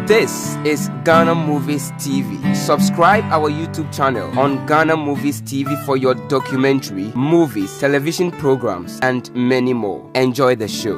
This is Ghana Movies TV. Subscribe our YouTube channel on Ghana Movies TV for your documentary, movies, television programs, and many more. Enjoy the show.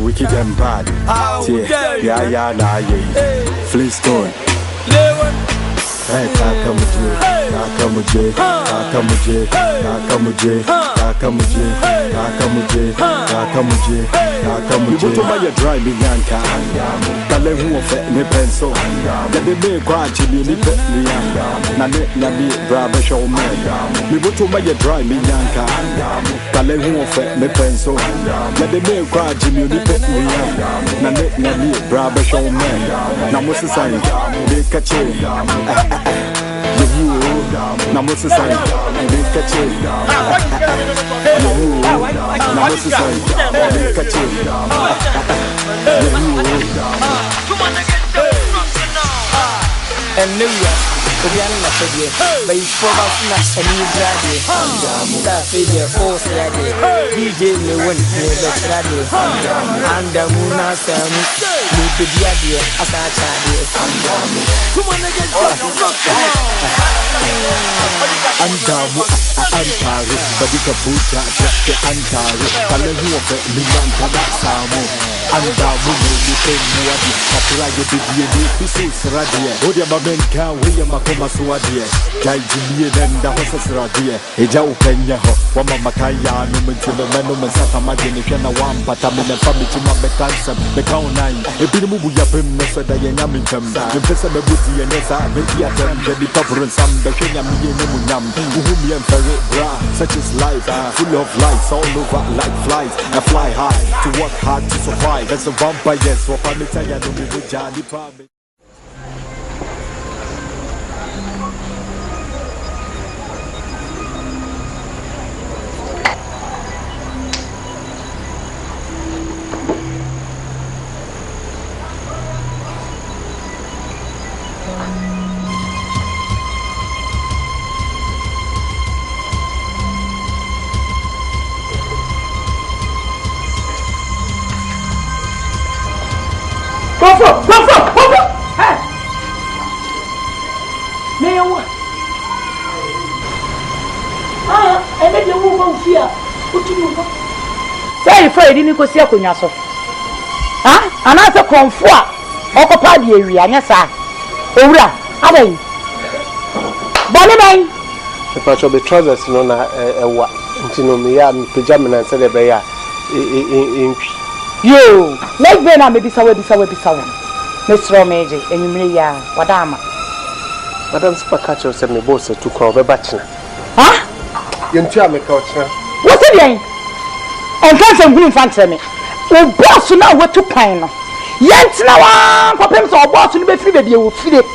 Wicked and bad. Yeah, Flintstone. Hey, and New Year, we are not a year, but it's for us not a new graduate. That figure, oh, DJ, no one, the graduate, and the moon, need to be a dear, as I tried. Come on again, Antaru, Badika Puja, Jack Antaru, Palehu of the Milan Tabasamu, Andamu, you came near the Patraga Bibi, Pisus Radia, Odia Babenka, William Makoma Suadia, Jai Julian and the Hosas Radia, Ejau Penya, Wama Makaya, Numentino Manum and Sata Magina, one Patamina Famicima Bekansam, the Count 9, a Pimubu Yapim, Mesa Yamitam, the Pesa Buti and Nessa, Mediatam, the Topper and some, the Kenya Munam, Uhumi and Ferret Bra, such as life, full of lights all over like flies. I fly high to work hard to survive. As a vampire, yes, what I'm telling you, NIPA. Go! Hey! May you what? And then you won't fear. What do you want? Say, Fred, didn't go see a cunyaso. Huh? And as a comfort, occupy the area, yes, sir. Ora, are they? Bonnie, the patch of the trousers, no, pajama and said a bear in yo, let's be now, maybe sour. Mr. Omeji, and you may, Madame. Madame Spaccato said me boss to call the bachelor. Huh? You tell me, coach. What's it then? On can't some green fancy me. Oh, boss, now what to pine. Yet now, Papa, so boss, you be free, baby, you feed it.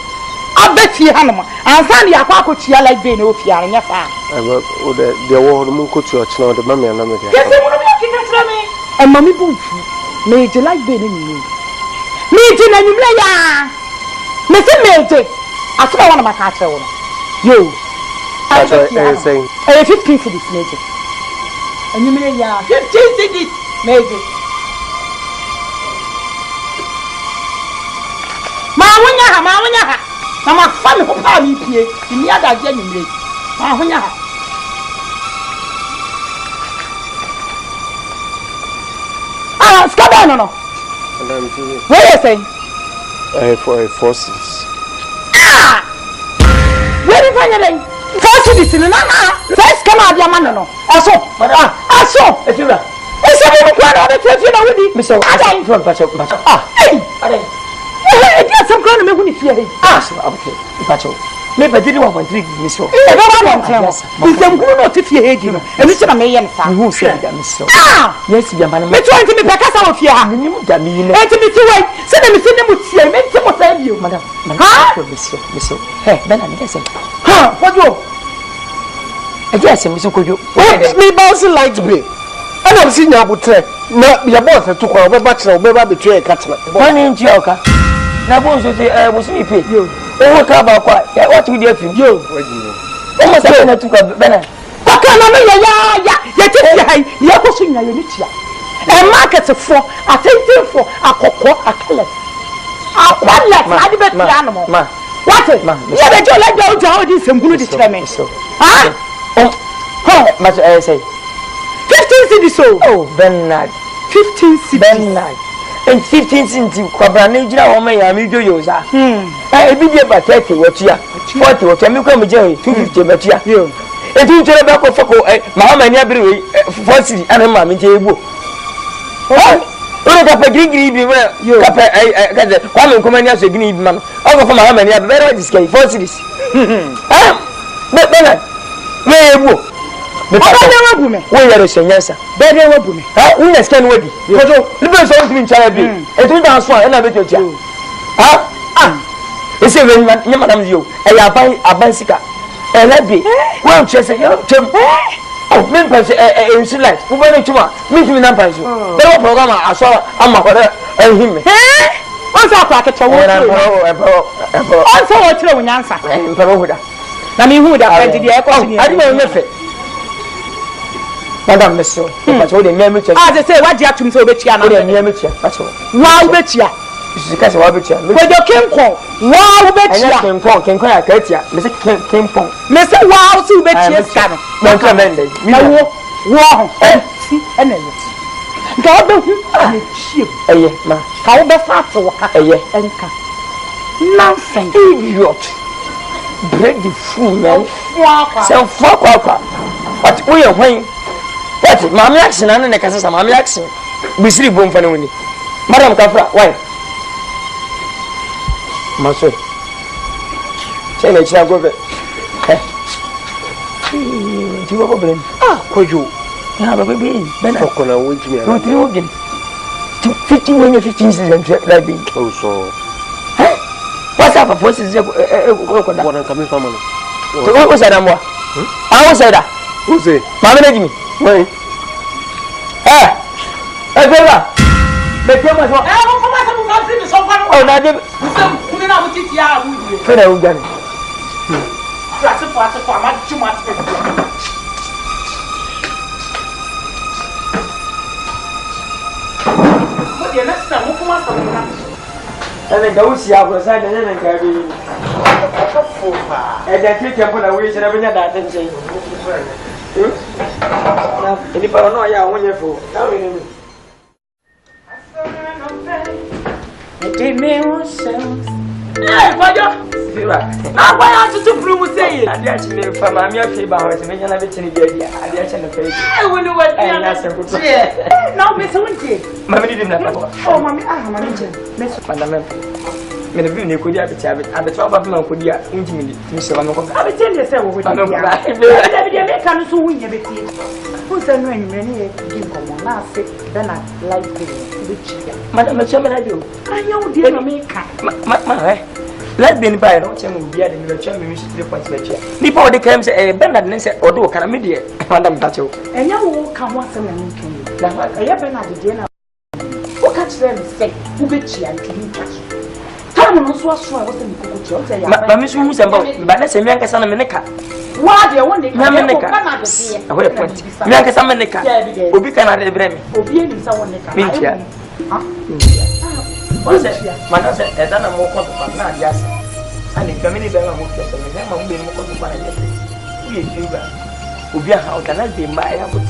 I bet you, Hannah, and find your quack with you like being with you and your farm. I will the war moon coach or the mammy and I'm Yes, I want to be looking me. And Mammy Booth made you like being in me. Meeting and you lay ya. Mr. Mate, I saw one of my catcher. You. I saying 15 cities, Major. And you mean, 15 cities, Major. Mamma, Mama, fun of Pammy P. In the other genuinely. Mamma. Ah, Scabano. What are you saying? For forces. Ah! Where is my forces in an hour? First come out, your man. Also, I saw. If you are. It's a little crowd of the 13 already. Mr. I don't know. Ah, hey! Yes, I'm going to make me fear. Ah, okay. Pacho. Maybe I didn't want to drink this. I don't want to tell us. If I'm going to fear him, and Mr. Mayan, who said that, Mr. Ah, yes, your man. Let's try to be back out of here. You know that me. Let me see why. Send them to see. I meant to tell you, madam. Huh? Mr. Hey, Ben, I'm guessing. Huh? What you? I guess, Mr. Kojo. Me boss like to be. I don't see your butter. No, your boss took over bachelor, baby, betray a catchment. One in Joker. Now, was sleeping. You. Oh, what would you do? You. Almost I took a banner. What can I mean? You're pushing your unity. And markets for a thinking for a cocoa, a color. One like I bet my animal. What is man? Yeah, but you let go to this and good determined. Huh? Oh, much I say 15 cities. Oh, Bernard. 15 cities. Bernard. And 15 cents in Quabranija or may I meet you? I be there by 30 what you are 40 what you come with 250 but you and you tell about Mamma and every 40 and a mammy table. Oh, up a green you got a woman come as a green man over from Mamma and very discreet 4 cities. But Bernard, where you but I don't know. Where are you, yes, sir? Better than me. We are scan ready. Because the best of me, child, and 2 dance one, and I bet you. It's a very madam you. I buy a bicycle. And let be. Well, just a young term. Oh, men pass a select. Who went to meet me numbers. There were program I saw a mother and him. What's our packet? I saw a throw in answer. And Paroda. I mean, who would have the aircraft? I don't know. Madam Monsieur, but what the memory. I say, what you have to say, but you are not a memory. That's all. Wow, bet you. Because what bet you. When you came home, wow, bet you came home, can cry, Katia. Mr. came home. Mr. Wow, see, bet you can. No comment. No, wow, see, and then. God, don't you? Ma, how the fat for a year and come. Nothing, idiot. Break the fool, man. Self fuck, but we are when. What? Mammy action and the Casa Mammy action. We sleep boom for Madame Capra, why? Master. Say, let's go over. You are blame. Ah, could you? Have a baby. Then I'm going to wait me. Don't you again? 15 when you're 15 seasons like being. Oh, so. What's up? What is what I'm coming from? What was that? I was that. Who's it? Mamma, me. Wait. Hey, Bella. Make him as well. Oh, now, put it out with it. Yeah, we done. That's a part of my too much. But you're not some and then go see our side and then carry you. And then take your put away and everything that and say. Any paranoia, wonderful. Hey, why are you to say it? I actually from my favor, I was making a bit in the idea. I actually paid. I will know what I am. Now, Miss Winty. Mammy didn't have. Oh, Mammy, I'm a Miss Madame. me the view could have a bit of a could be intimate. Mr. Ramon. I will tell you, sir, what I can't so win a bit. Who's a man, many give on last then I like the Madam Chairman, I do. I know, dear Mamma. Let me buy no chairman be in the chairman, Mr. Point. Nipa the claims a Bernard and said, or do can media, Madam Tacho. And you will come once a man. I have been at the dinner. Who catch them say, who bet you and can catch? Time also sure I wasn't good. But Miss Who's about, but let's say Yanka San America. Why do you want to come in the car? I will point. Yanka San America. Obi can have a brem. Obi in someone. Pintia. What's it? Madame said, and then I'm more comfortable. Yes. And if family better move to some of them, I'm being more comfortable. We do that. Obi, how can I be my apple?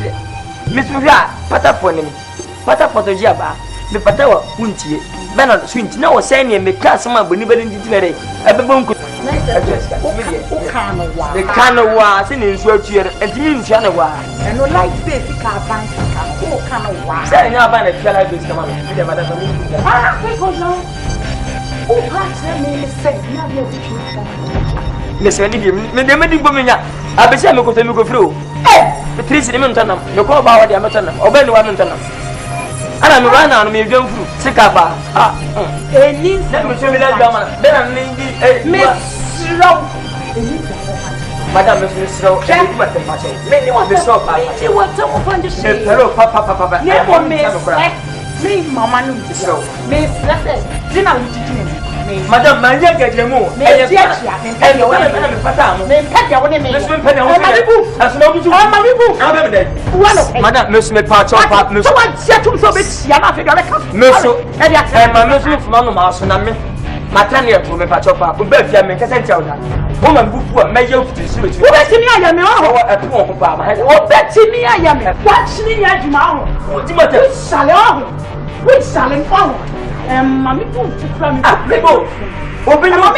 Miss Muga, Patapon, Patapotojaba, the Patawa, Unti, Bernard Swint, no saying and the class man will never in the Everyone could address the Kanawa, singing Swatcher, and Jim Chanawa, and no like this car bank, Kanawa. Saying our banner, tell I this come on, Madame. Who parts them may say, Miss Wendy, Madame Bomina, I bet I'm going to go through. The trees in the mountain, no call about the Amateur, or Ben Wamington. And I'm running on me, don't you? SIKA. Let me show me that drama. Then I'm named Miss Row. Madame Miss Row, many want to stop. You want to find the shape. Hello, Papa. Never me, Mamma, so Miss Dinner. Madame, my young get your move. And you're Madame, Miss Patch of Pap, Miss Matania to me, Patch of Pap, who bet you make a sense of that. Woman who measure to switch. Who bet me I am at home, Papa? What bet me I am? Watch me at Mao. What salon? Which salon phone? Mammy, people. Open your mouth.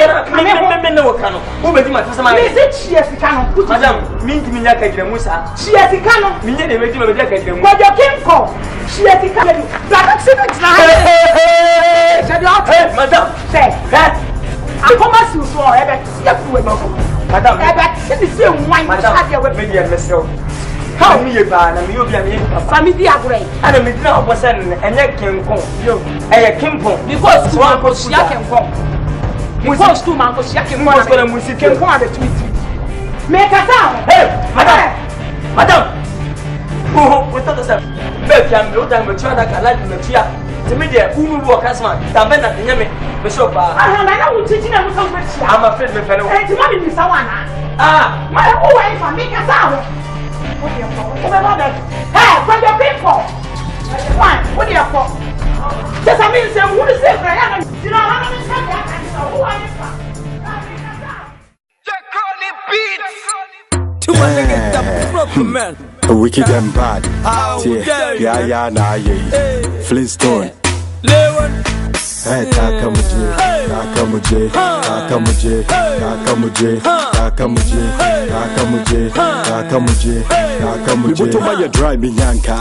Who bet my customer? Is it she has become? Madame, mean to me like a Musa. She has become. Me, they make you a jacket. What you came for? She has become. That accident. Madame, say that. I promise you for ever. Madame, this is the wine. Madame, maybe I myself. How me a ban and you be a family agree. And a midnight was and I came home. You, I came home because one was can come. Because 2 months was yakin more than we see came for the tweet. Make a sound. Hey, Madame. Oh, with others, Becky and no time, but you are like the Chia. The media who will work as man. Taben at the Yemi, Bishop. I know teaching them so much. I'm afraid my fellow. It's money, Miss Awana. Ah, my wife, I make a sound. Hey, from your people. What do you call? Just I mean, who is it? You know how many times who are you? Wicked and bad. Yeah, Flintstone. Hey, Takamuje. You dry me yanka.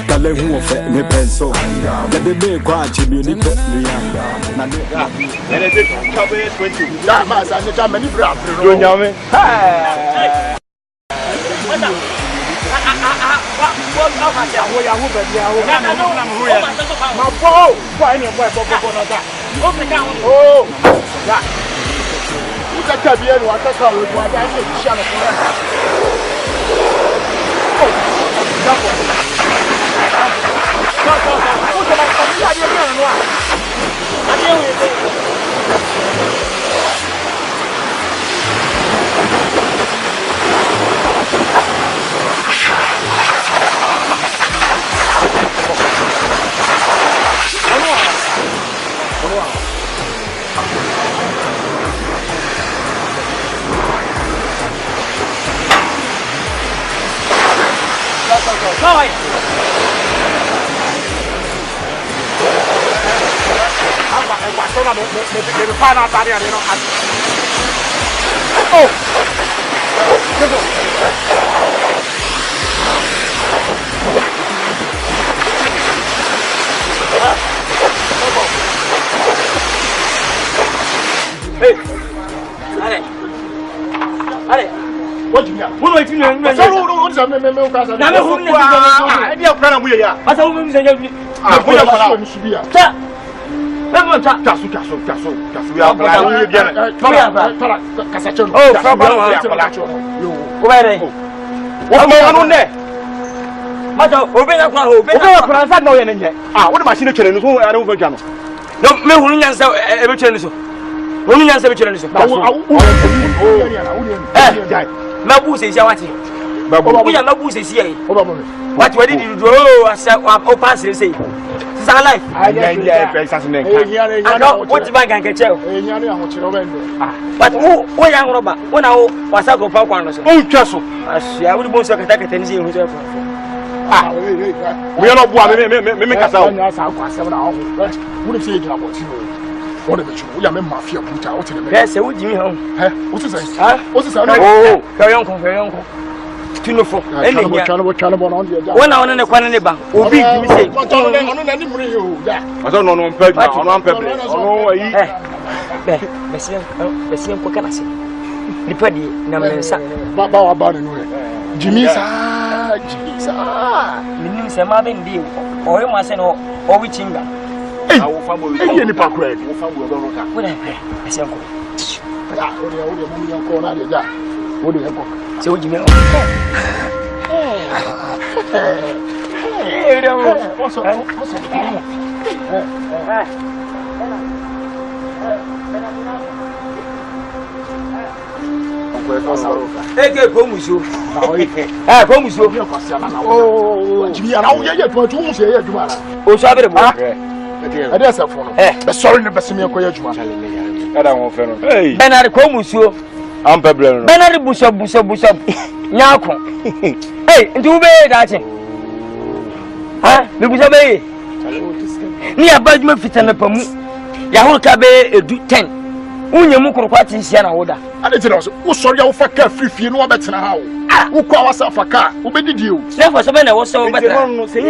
Tell who of me pencil. Let the make quite a unique. That mass and the Germany brand. What you mean? What do you mean? What's up, me? Now, who is I didn't plan to be. I saw who is a young what did you do? I pass say. It's our life. What's my gang can tell? But who young robber? When I was out of Papa, oh, Castle. I would most attack at any who's ever. We are not one. Make us out. What if you about you? What if you are mafia put out in the best? What do you mean? What is that? What is that? Oh, carry on. When I want to find a neighbor, will be me say, I don't know, so you mean? I'm Pebble. Benary Bush. Nyako. Hey, into be that. The Busabe. Near Badman fit and a pomu. Yahoo Cabe do 10. Unyamuko party is Siena order. I didn't know. Who saw your fucker free, no better now. Who call us a fucker? Who did you? Therefore, Sabena was so better. Say,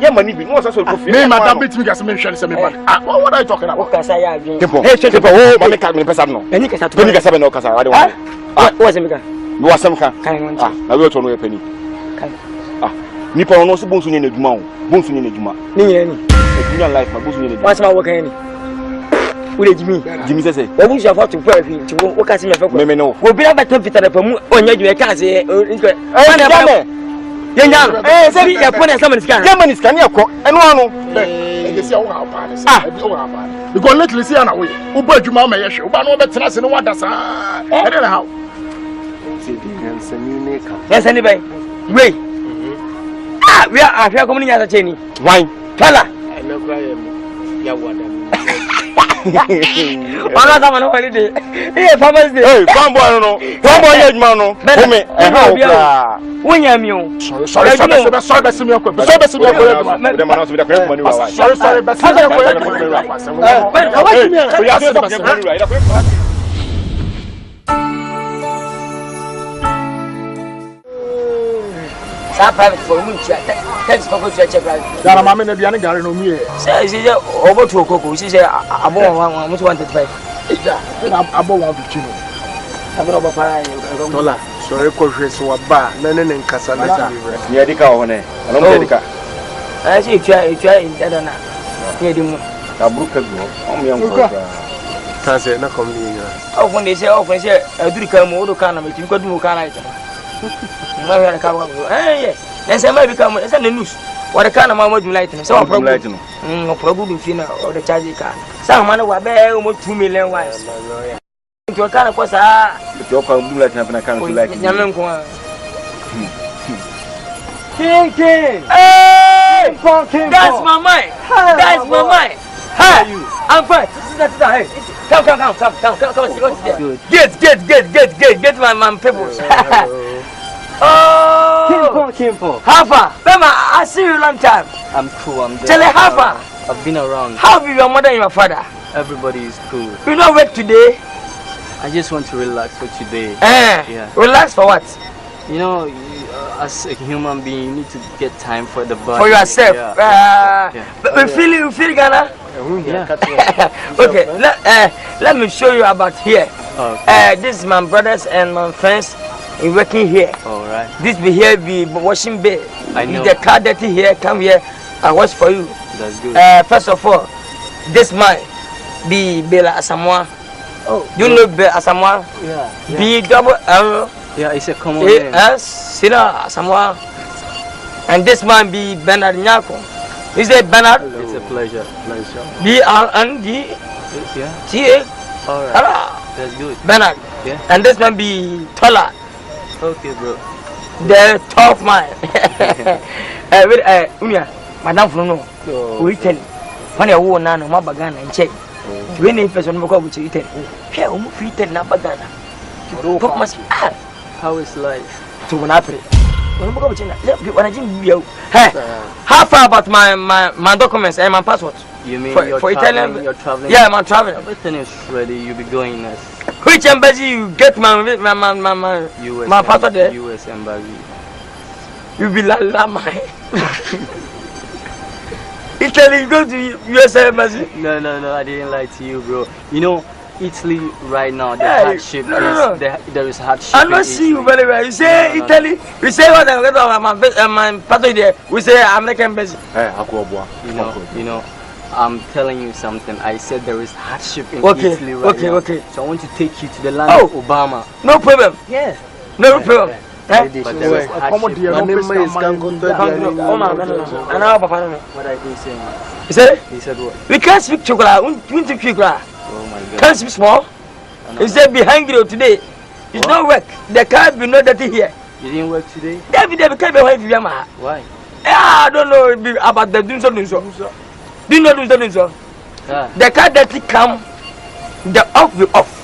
Yamani, was also name Madame Bitmig as mentioned. What are you talking about? What I have? Hey, check it for all my Pesano. And you can have 27 or Casa. What was it? You are some kind. I will turn a penny. NIPA no so bonsu nyene djuma o bonsu nyene djuma ni nyene djuma life ma bonsu nyene djuma what's my work any wo de jimi sese wo bu shafa to kwa fi ti wo ka se me fa ko me no wo bi abato fitara pa mu onya djuma ka se yenya se bi e pone sama niska yema niska ne yakọ eno anu e se wo ha pa ne se wo ha pa because lately see na we wo ba djuma ma ye hwe wo ba no be tena se ne wada sa e de na how se bi kan se ni ne ka yes any bay wait we are after coming as a cheni. Why? Fala. No cry. Ya wada. Wala sama no holiday. Eh, Farmers Day. Hey, farm boy no. Farm boy yet man no. Come e ha. Wonya mi o. Sorry, be me akọ. Be me akọ. Dem na so be the correct money wa. Sorry, be me akọ. We are so money right. Private for me, thanks for going to check private. There are mammy and Biana Gary no me. Say, over to a cocoa. She said, I want 125. Above 150. I'm not a dollar. Sorry, coaches were bar, Lenin and Casana. Near the cow, I don't know. I see try in Dana. Near the moon. I broke a girl. I'm young. Can't say, not come near. Oh, when they say, I do come over the car, you got to move car. Yes, then somebody become a news. What a kind of mamma you like to so probably fina or the charge car. Some man were bare almost 2 million wives. To a kind of course, your problem like having a country like King. Hey, that's my mind. That's my mind. Hi, I'm fine. Come. Get my man people. Oh, Kimpo. Hafa, Bema, I see you long time. I'm cool, I'm there. Tell me, Hafa. I've been around. How be your mother and your father? Everybody is cool. You don't work today? I just want to relax for today. Yeah. Relax for what? You know, as a human being, you need to get time for the body. For yourself. Yeah. But you feel Ghana? Okay, let me show you about here. Okay. This is my brothers and my friends in working here. All right. This be here be washing bay. I know. If the car dirty here, come here and wash for you. That's good. First of all, this man be Bela Asamoah. Oh, you know Bela Asamoah? Yeah. B double L Yeah, it's a common name. A S Sina Asamoah. And this man be Bernard Nyako. Is it Bernard? It's a pleasure. B R N D Yeah. T A. All right. That's good. Bernard. Yeah. And this man be Tola. Okay, bro. The top man. Unia, Madame Frono. We tell when you want to know my bagana and check. When a person will come to eat it. Here, we feed it na bagana. How is life? To an apple. When I didn't you. How far about my documents and my passport? You mean For you're Italian? traveling? You're traveling? Yeah, I'm traveling. Everything is ready. You'll be going next. Which embassy you get my US passport there? US embassy. You be la my. Italy, you go to US embassy? No, I didn't lie to you, bro. You know, Italy right now, the Hey, hardship no. there is hardship. I don't see you very well. You say No. Italy, you say what I get on my passport there. We say American embassy. You know, I'm telling you something. I said there is hardship in Okay, Italy right now. okay. So I want to take you to the land Oh. of Obama. No problem. Yeah. No problem. But there is hardship. What are they saying? You say? He said what? We can't speak chocolate. We need to speak chocolate. Oh my God. Can't speak small. He said be hungry today. It's not work. The car be not dirty here. You didn't work today? David, can't be away from your man. Why? I don't know about the doing so. Do you know doing so? Yeah. The car dirty come, the off be off.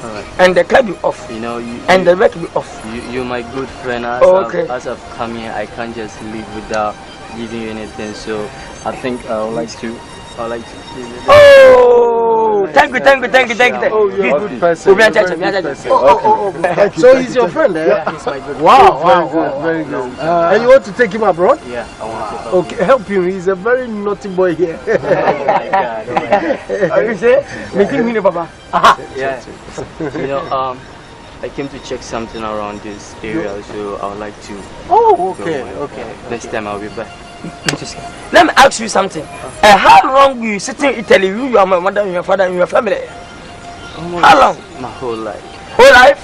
Alright. And the car be off. You know, And the work be off. you're my good friend. As I've come here, I can't just leave without giving you anything. So I think I would like to. Oh, thank you. Oh, you're a good person. Oh, So he's your friend, eh? Yeah, he's my good friend. Wow, very good. And you want to take him abroad? Yeah, I want to. Okay, help him. He's a very naughty boy here. Oh my God. You say? Meeting me, Papa. Yeah. You know, I came to check something around this area, so I would like to. Oh, go. Next time I'll be back. Let me ask you something. How long you sitting in Italy? You are my mother, and your father, and your family. Almost How long? My whole life. Whole life?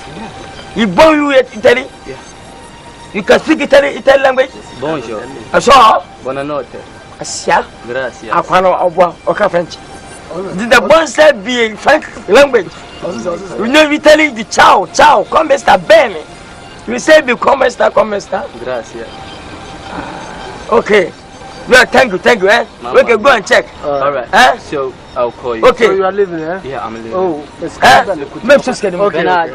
You born you in Italy? Yeah. You can speak Italian language? Bonjour. So? Buonanotte. Asia? Gracias. Aquano Obwa, okay, French. Did the one said be in French language? You know Italy the ciao, come sta bene. You say be come sta. Gracias. Okay. Yeah, thank you, eh? Mama. Okay, go and check. Alright. So I'll call you. Okay. So you are living, eh? Yeah, I'm leaving. Oh, Make sure get okay. Bernard,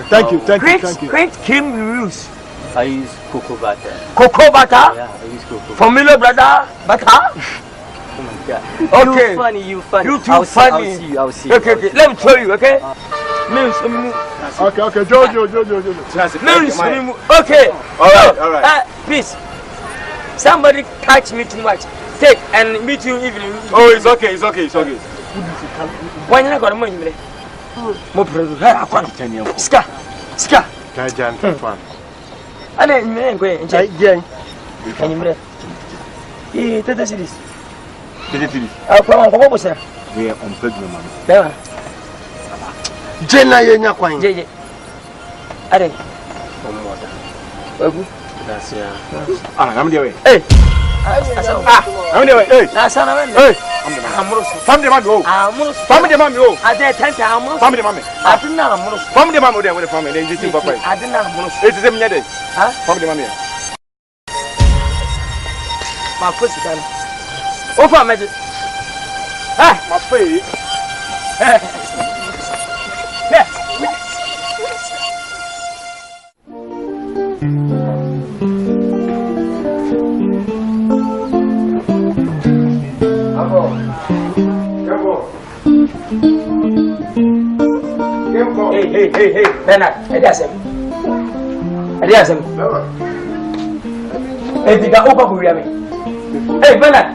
Thank you. Great cream you use. I use cocoa butter. Cocoa butter? Yeah, I use cocoa. Familiar brother butter? Oh my God. Okay. You funny. You too I'll funny. see you. Okay. Let me show you, okay? Okay, Jojo. Okay. All right. Please. Somebody catch me too much. Take and meet you evening. Oh, it's okay. When you got money, mo produce. Ska. Kajan, fun. And then go and check. Can you break? Yeah, that's it. Come on, what's that? We are on pregnant, man. There. Jenna yenya kwany. JJ. Are. Gracias. I'm the way. Hey. I'm the way. Hey. Asana men. Hey. Amurus. Family man go. Amurus. Family man go. Ade tenta amurus. Family man. Adina amurus. Family man there with the family. They just papa. Adina amurus. It's the same day. Huh? Family man here. My first time. Ofa meje. My face. Hey, Bernard, Adiasem. Hey, Diga, open for me. Hey, Bernard.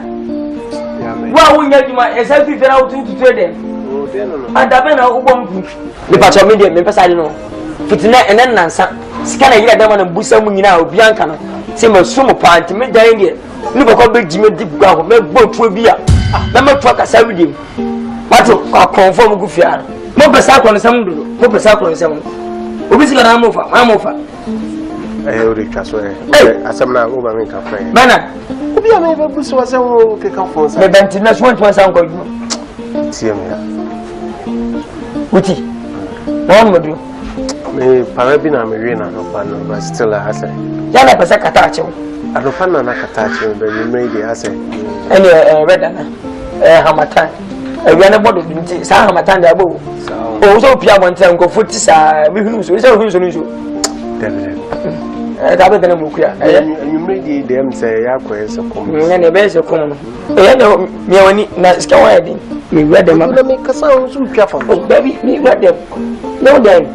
Wa wo nya djuma e sa fi fe na to dem. Oh, dey no. Adabe na wo bombu. Me pa cho me dey me pesa de no. Fitina enen nansa. Sika na yira dem na busa mu nyina obi anka no. Se me sumo panti me dan de. Ni bako be jime di gwa ho me botuo bi a. Na me to akasa wi dem. Wato kwa confirm gu fia. Mo pesa ko no sam do. Mo pesa ko no sam. Obi sika na mo fa. Ori kaso asam na go ba me ka fa. Bana. Obi a me ba buso wa se wo ke ka fon sa. Me benti na so ntwa san ko. Tie me ya. Uti. Won mo do. Me para bi na me we na no pa no but still I say. Ya na pesa kata ache. Ado fa na kata ache be me dey ase. Ene reda na. Hamatan. Ewe na bodo binti sa hamatan da bo. O so pia bontan ko futi sa mi hunu so nso. Debe. Da be na mo kuya. Enyumre di dem say ya ko ese kom. Ne be se kom no. Na mi wani na ska wa ya din. Mi wede ma. Na me kasa so twa fa. Oh baby, mi wede. No dem.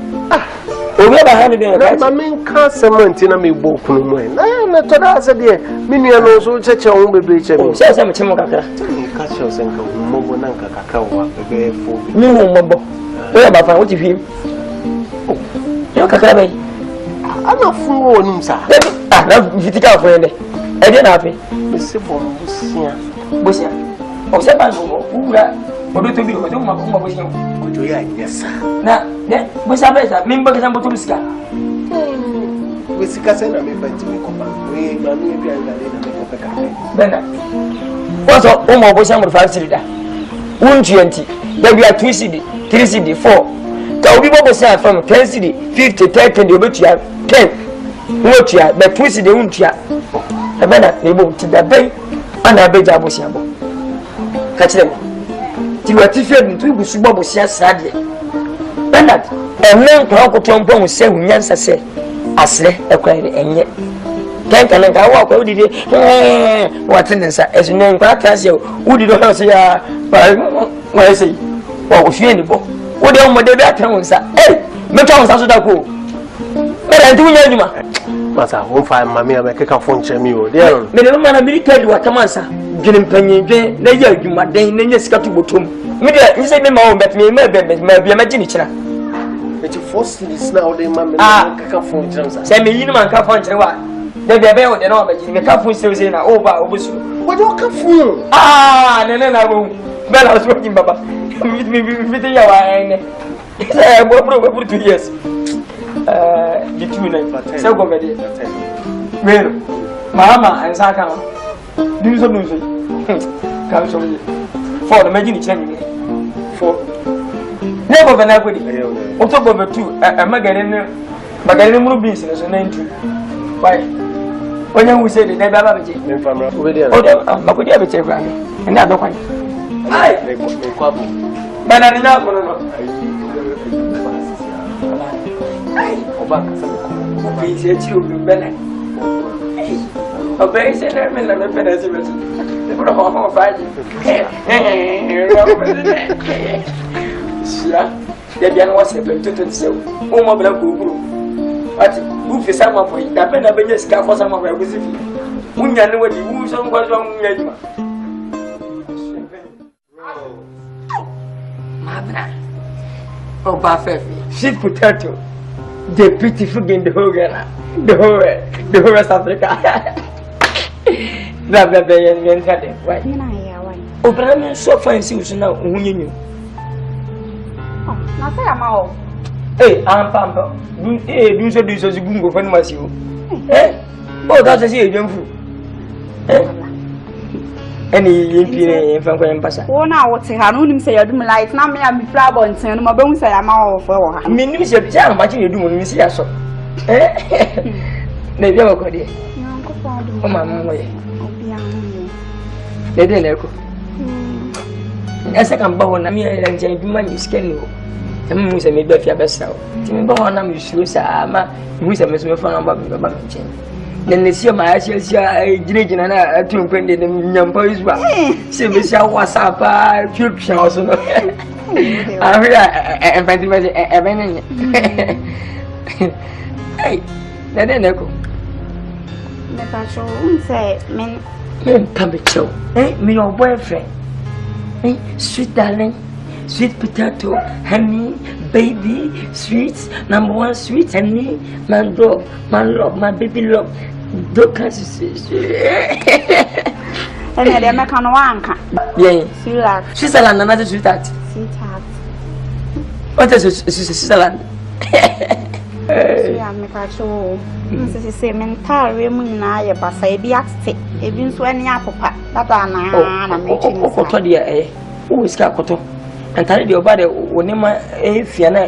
Obi ba ha ne dem. Na me ka sementi na me bo kunu mo. Na to da ase de mi nua no so cheche wo bebe che mi. Se me chemo kakra. Ni ka che sen ka mo bo na nka kaka wa bebe fo. Mi mo mo. O ba fa wo ti fi. Yo kakra be. Ana fun wo nim sa. Na fitika fo ende. E de na afi. Me se bo busia. Bosia. O se ba no ura. Odo to bi o to ma ko bosia. Ojo ya nyesa. Na, ne, bosia be sa, mi mba ka sambo to bisika. We sika se na me banti me ko ba. We ma mi bi anga le na me ko ka. Bena. Waso o mo bosia mo 5 cedi da. 120. Da bi a 2 cedi, 3 cedi, 4. Ka obi bo bosia from 10 cedi, 50, 30 de obetua 10. Wotua, be 2 cedi untua. E bena, e bo ti da ben. Ana beja bosia bo. Ka kire mo. Ti wati fe ntu ibusu bo bosia sade. Bena, emen ko ko tompo mu se hunyansa se. Asre ekwai enye. Kenka na ga wa ko udidi watin nsa esunye nkwa kase udidi ho se ya wa se wa wo fie ni bo udi o mode bi atan nsa metwa nsa so da ko mera ntu nya adwuma masa wo fa mami aba keka fon chemi o de no me de mana military wa tamansa dwene mpanyindwe na ya adwuma den na nya sika to botom me de nse me ma wo bet me ma bia ma gini kira eti forces na o de mami keka fon chira se me yinu man ka fon chira wa de bia be o de na wa bagini me ka fon se na o ba obusu wo de ka fon ne na bo be la so kin baba mi ya wa ene se bo 2 years between se go be de well mama en sa kan du so ka so ni for the imagine change for never be na go di o to go be 2 magare mu beans so 92 why onye hu se de baba beje me famra o be de o de makodi abeche kwa ene adokwa ai me kwabu bana ni na kono no ai oba kasa ko bi se chi o bi bana o be se na me na me pena se betu de pro ho faji sia de bia no wase pe tutu se o mo bla ko guru ati bu fi sama foi da pena benye sika fo sama foi ko sifi munya ne wadi wu so ngwa so munya juma Mabra. Oh, Buffett. Sweet potato. The beautiful in the whole Ghana. The whole West Africa. That baby and why? Oh, but I'm so fine, see now. Oh, nothing am I. Hey, I'm Pampa. Do so you go find myself. Eh? Oh, that's a young fool. Any impine from Passa. Oh, now what's a hand say you do me like now me and be flab on saying my bones say I'm all for her. Mean, Miss Jam, what you do when you see us. Eh? Maybe I'll go there. Oh, my way. They didn't echo. As I can bow on me and change money skin. The moon is a maybe if you best out. Timber on them, you should say, who is a miss me from about chain. Then they see my eyes, drinking and I took when the young boys were. See, we shall what's up, future also. I heard I find it. Hey, that didn't echo. The patrol say, men, Puppet show, eh? Me, your boyfriend. Sweet darling, sweet potato, honey, baby, sweet, number one, sweet honey, my dog, my love, my baby love. Don't catch And then they make on one. Yeah, Sweetheart. Switzerland, another sweetheart. Sweetheart. What is Switzerland? Sweetheart, make a show. This is a mental women. I pass a biaxi. Even so, any apple pat. That I'm making. Who is Kakoto? And tell your body when a Fiana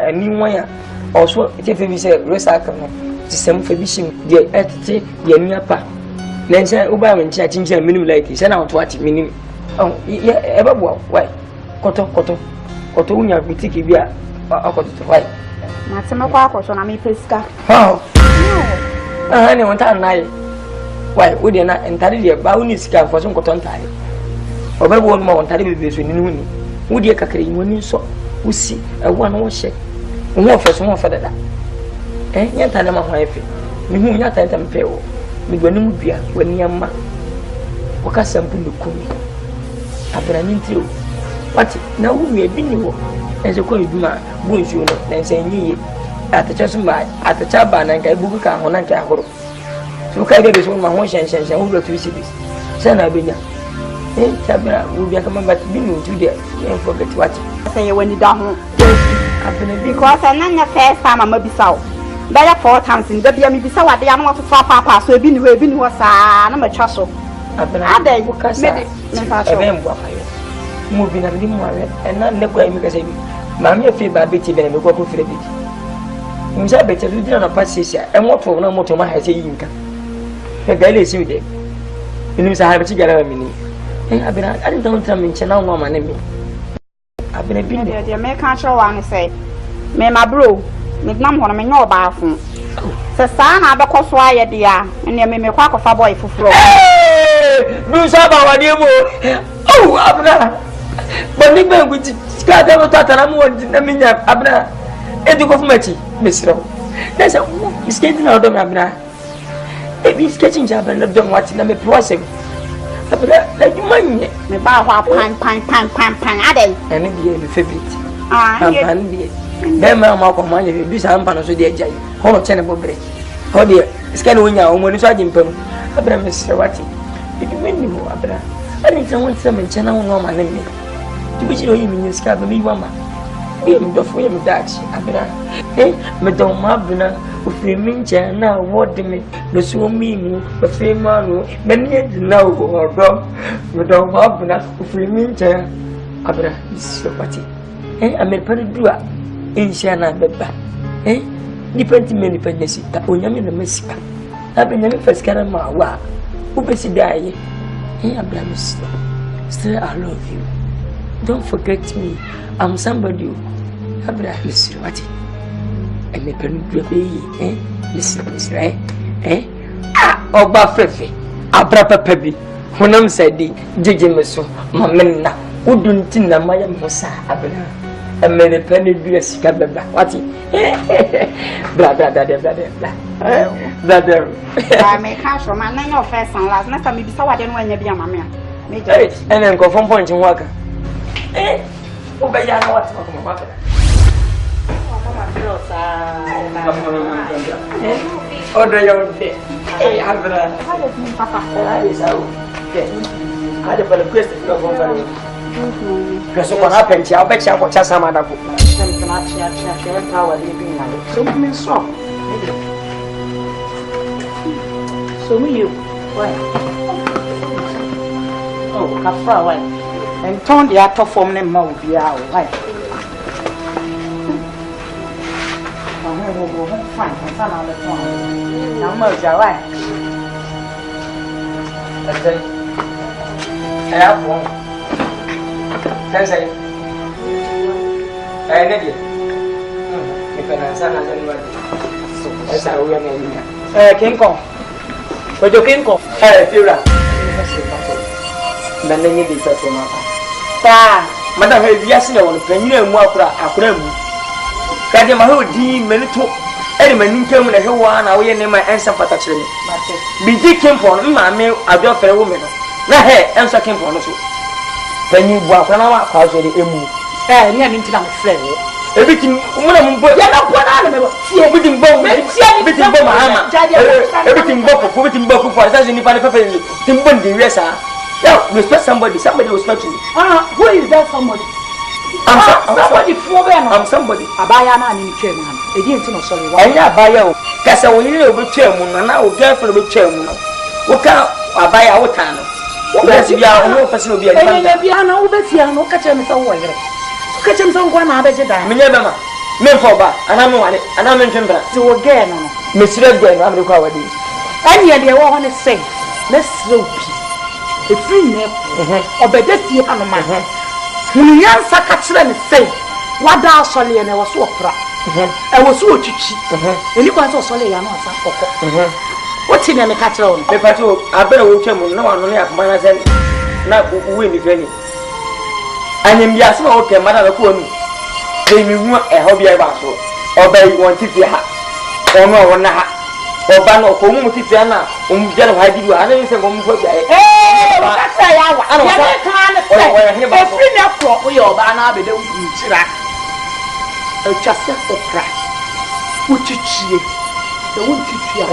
a new one. Also, if you say recycle, the same for wishing the attitude, the NIPA. Then say, Obama and chatting minimum like this, and I want to watch minimum. Oh, yeah, ever why? Koto, Unia, we take it via why? Matsima so na me pesca. Oh, I want to night. Why would you not entirely the bounty scar for some cotton tie? Or by 1 more entirely with this winning. Would you cackle when you saw? We see a 1 more shake. More for some for that. Eh, yet I am my wife. You whom yet I am pale. Me when you be when you are. What can some people call me? I've been into what now we have been you as a coin do my boons you know, then saying ye at the Chasumba at the Chaban and Kabuka on Anka. So can I get one my one chance and who go to see this? Son, I've been eh, Chabra will be coming back to be new to there and forget what I say when you down. I've been Because I know the first time I'm a bissau. There are 4 times in the Biami Bissau, they are not to far papa, so I've been was I'm a chasel. I've been at the moving a little more and not never make a say, Mammy, feel bad bitty than a go for a bit. In Sabbath, you did not pass and what for no more to my say income. The guy is you there. You know, I have to get a minute. I've been, I don't tell me, Channel woman, I've been a bit there. The American show one say, me my bro, with none when I know about him. The son of a coswire, dear, and you may make quack of a boy for floor. Do something, dear. Oh, Abna. But Nick with Scott, I thought I'm wanting a minute, Abna. And you go for Matty, Miss Rowe. There's a skating out of Abna. If he's sketching job and don't watch them a process. Like you mind me, bow pan, Addy. And it be a favorite. Ah, then my Malcolm, you do some panos with the jay. Hold tenable break. Oh dear, scan when you're when you saw him. Abra, Mr. Watty. If you mean you, Abra. I didn't want some in Channel woman. To which you mean you scab me, Mamma. Him the frame that, Abra. Eh, Madame Mabuna, who framing China, what me, the so mean, the frame man, many now or dog, Madame Mabuna, who framing China. Abra, Mr. Watty. Eh, I may put a dua in Shana Beba. Eh, depending many pennies, Onyam in the Messica. I've been never first carama, wa, who bessie die. Hey, Abraham, still I love you. Don't forget me. I'm somebody. Abraham, Mr. Watty. I may permit you, eh? Listen, right? Eh? Ah, Oba Fefe. Abrapa Pebby. When I'm said, Jijimaso, Mamma, who don't think that my Mosa, Abraham. A many penny dress, Cabba. Watty. Blah, blah, blah, blah, blah. I may catch from my name of first and last. Next time you saw I didn't want to be a mamma. And then go from point in work. Eh? Oh, but you know what's talking about. Order your day. Hey, Abra. How does me, Papa? That is how. I had a question from somebody. Because what happened, I'll bet you have got some other book. Power living like so many songs. So me you. Why? Oh, Kafra, why? And turn the actor from them mouth, yeah, why? Fine, I'm fine on the phone. Now, Moja, why? I have one. Can I say? I need it. If an answer has anyone, so that's how we are going. King Kong. But you can't go. Hey, Fira. Manding it for Mama. Madam, yes, no one, Penny and Walker, Akram. Kadamaho D. Melito, Edmund came in a one away and my answer for touching. Be came for my mail, I don't fair woman. Now, hey, answer came for us. when you walk on our house with the emu. Eh, near me to my friend. Everything, one of them, you're not one animal. See everything bomb, everything bomb, everything bomb, everything bomb for us in the family. Timbun, the rest are. Yeah, respect somebody was touching you. Who is that somebody? Somebody for them. I'm somebody. A buyer and in chairman. Again, to no sorry. Why not buy you? Cassa, we need a chairman, and now we're careful with chairman. What can I buy our town? Let's be our no person will be a piano, no catch him somewhere. Catch him someone, I bet you die. Minema, men for back, and I'm one, and I'm in Jimba. So again, Monsieur again, I'm the quality. And yet, they want to say, let's slow a free name or better see on my head. When you answer, catch them and say, what thou solely and I was so proud. I was so cheap, and you want to solely and answer. What's in a catch on? If I told, I better watch him, no one only have manners and not win if any. And in the asthma, okay, Madame Coon, they knew a hobby about so, or they wanted to have, or no one hat, or ban or home with Tiana, General Hadi, I didn't say one for the that's a hour. I don't know. Every now for your banner, they don't use that. Just a crack. Would you cheat? The would teach you.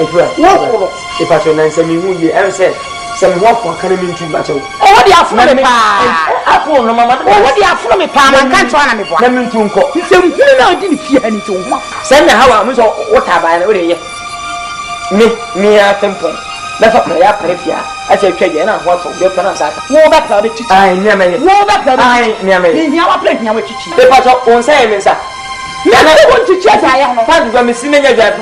If I should answer me, would you ever say? Some walk for coming into battle. Oh, what do you have from me? I phone no mamma. What do you have from me? Palm and can't run me. Let me to uncle. Some didn't fear anything. Send the how I'm so what have I already? Me, I temple. That's what I have. I say, and I want to get on that. War back the chichi. I never play now with chichi. The part of one say, sir. I want to check. I am not going to see many of them.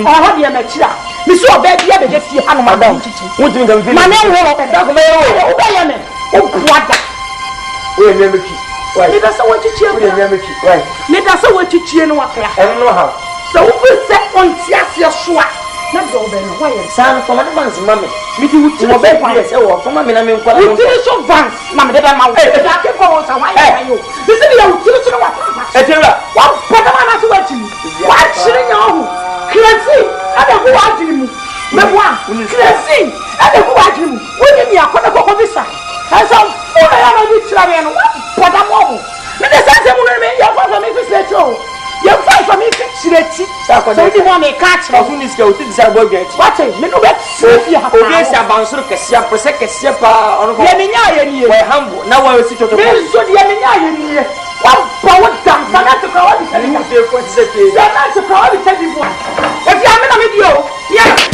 I have your matcha. Miss your baby, I just see how my dog. What do you think? My name will open. What? We never keep. Let us want to cheer. We never keep. Right. Let us want to cheer. I don't know how. So we set on your swat. Not go then. Why, son, from my man's mammy. Me do with your baby. Yes, oh, from my men. You finish your vans, Mamma. I can't go on. Why are you? This is your children. What? What am I watching? Watching you. Crazy. I don't go out to you. Crazy. I don't go out to you. When you are going to go this side. I saw four and what I'm over. But the sense of your father makes it so. Your father makes it so you want to catch me. Who is going to get what? You have a bounce of Cassia, Prosecca, Siapa, or humble. Now I will sit on the Yamina. What power dance? I'm not to call it. I'm not to call it. If you are with you, yes.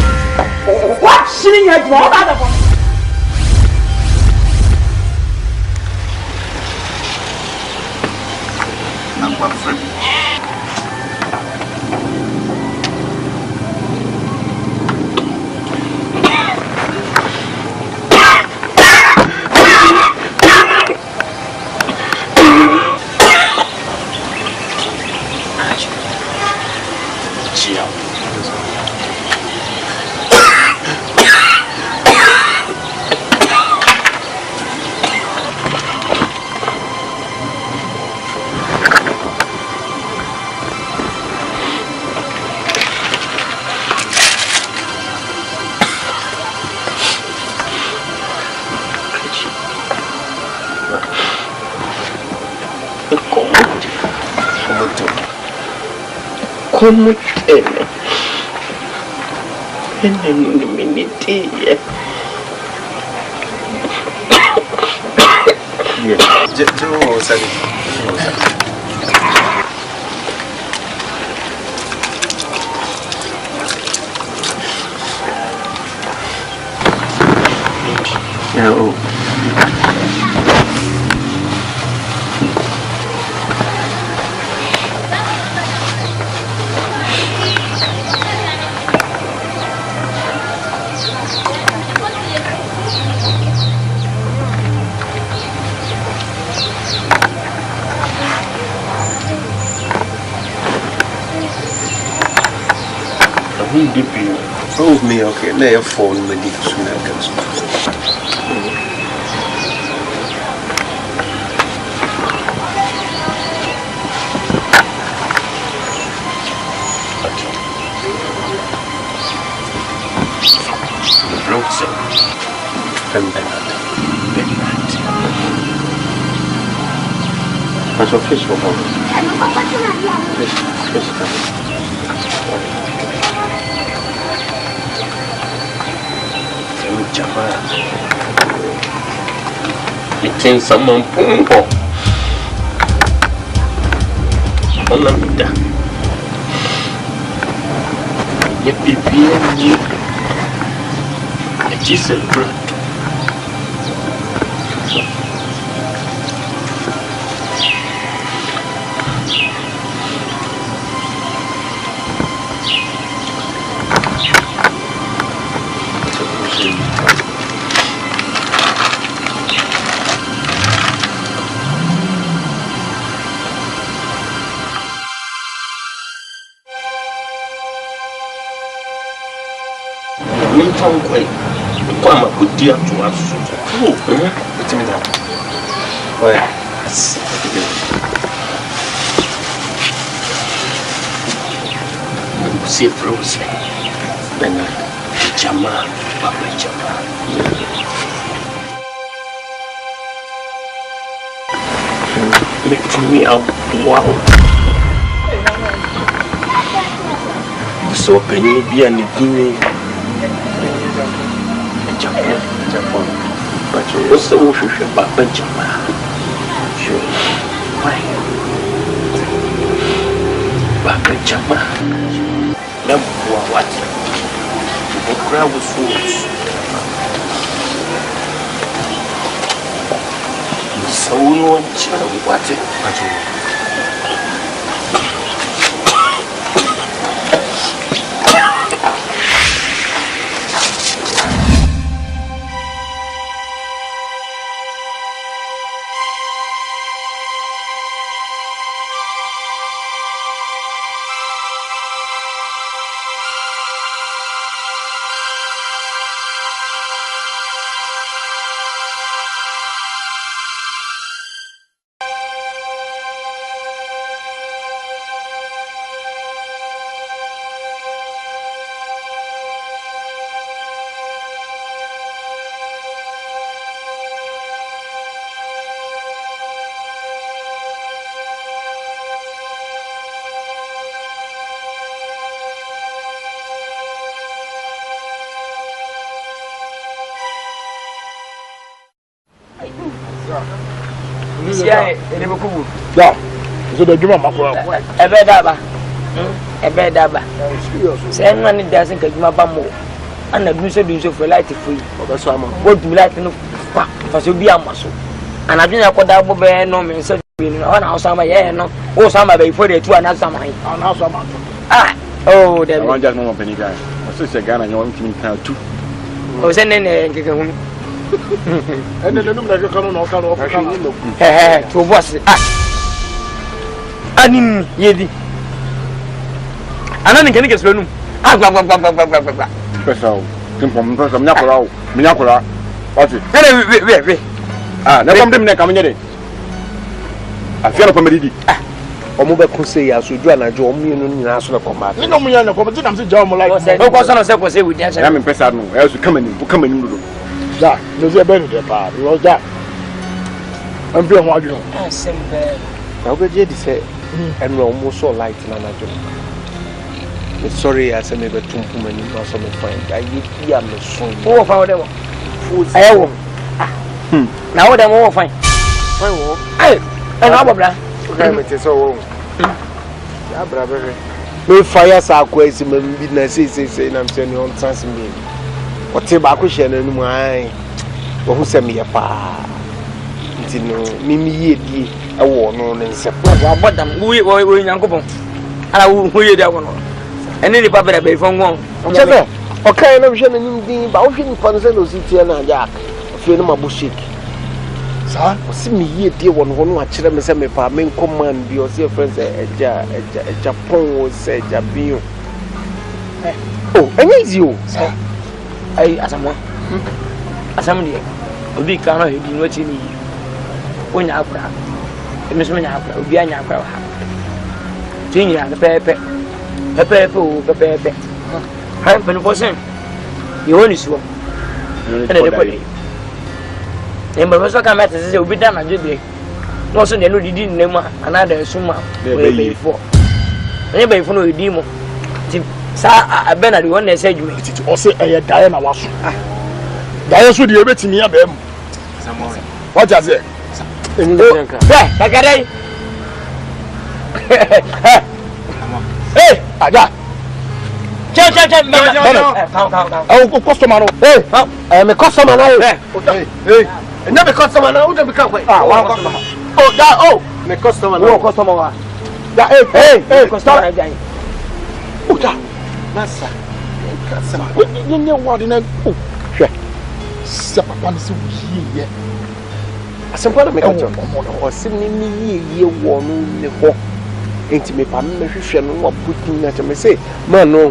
What shilling had you all out of one? Como tiene en el minitilla. Bien, yo salí. No. Prove me, okay, lay a phone in the deep soon against me. Road and then That's a fish for home. Fish. It is someone pump. Olamida. Ye pipi ni Jesus blood. Come up with dear to us. Oh, it's me now. Why? See Rose. Then Jama, Papa Jama. Make me up. Wow. So can you be anything? Japan. But what's the issue about Benjamin? Sure. Why? But Benjamin. Now, what? The crowd was fools. So, no one child, what? Yeah, so the Juma Mafra. A bed daba. Send money doesn't get my bamboo. And the music do so for light free. What do you like to know? For so be a muscle. And I've been a quadruple bear no man said on our summer, yeah, no, or summer before they 2 another summer. Ah, oh, there one just no penny guy. My sister Ghana, you want me to too. Oh, send in a and then the number to was Anim Yedi. And then can you get room? Special. Minakura. What's it? Never come to come in. I feel a comedy. Omobe Kuse ya sujua na jo omu no nyina so na komba. Ni no mu ya na komba ti na se ja omo like. No question say ko say we dey. I am pesa no. I also come in do. Da, no se be no dey pa. Because that. Am bi ho adwo. Ah, simple. Na obeje di say enro omo so light na na jo. Sorry, I said me be tumpu mani ma so me find. I yi am so. Wo fa wo dem. Ayo. Na wo dem wo fine. Fine wo. Eh, na abobra. Okay, me tell so. Ya brother. Me fire sa kwesi me bi na say na me say no chance me. O te ba ko hye na nu ai. Wo hu se me ya pa. Nti no mimi ye die e wo no ne nse. Wa bodam wo nyankopon. Ala wo ye dia wo no. Ene ni papa da be fon won. Chebe. Okay na me hye na nim din ba wo hwe ni fa no se no si tie na ja. Fe no mabu shake. Sa o si mi ye die wo no a kire me se me pa me command bi o se friends eja Japan o se eja biyo. Oh, enye easy o. Sa. Ai asamo. Asamo die. Obi ka no he di no chi ni. Onya akura. Emi so nya akura, obi anya akura ha. Tinya na pepe. Pepe o pepe. Ha, penu posen. Yo ni suo. Ene de podi. Emba so ka mate se obi da na jode. no so de no didi nnam another suma we before any before no didi mo ti sa Bernard won na say adwuma ti o say eye dae na waso dae so de ebetimi ya ba mu what you say Kakadai. Hey, Ada. Come. Oh, customer. Hey, I'm a customer now. Hey, never customer now. Who become? One customer. Oh, that. Oh, my customer. Oh, customer. That. Hey, customer again. Oh, that. Massa. Customer. You know what? You know. Oh, sure. Sapa panisi uye. Asempa me ka cho o sim ni ye wo no ne ho enti me pa me hwehwe no wa putin na me say man no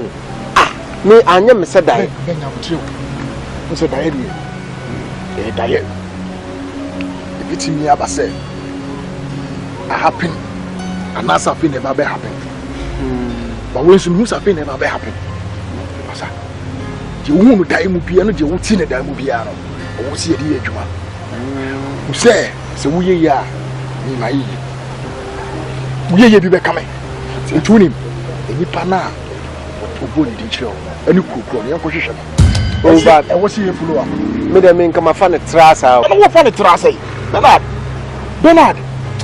me anya me se dai benya mutrio me se dai die dai ebiti mi aba say a happen and as happen never be happen but when some who's happen never be happen asa di wo mu dai mu bia no di wo ti ne dai mu bia no wo si e di adwuma say so we ya ni mai we bi be kame ntunim enipa na obodi di chiro ani kukuro ne yanko hwehwe o ba e wo si ye fulo a me de me nka ma fa ne trasa na wo fa ne trasa yi Bernard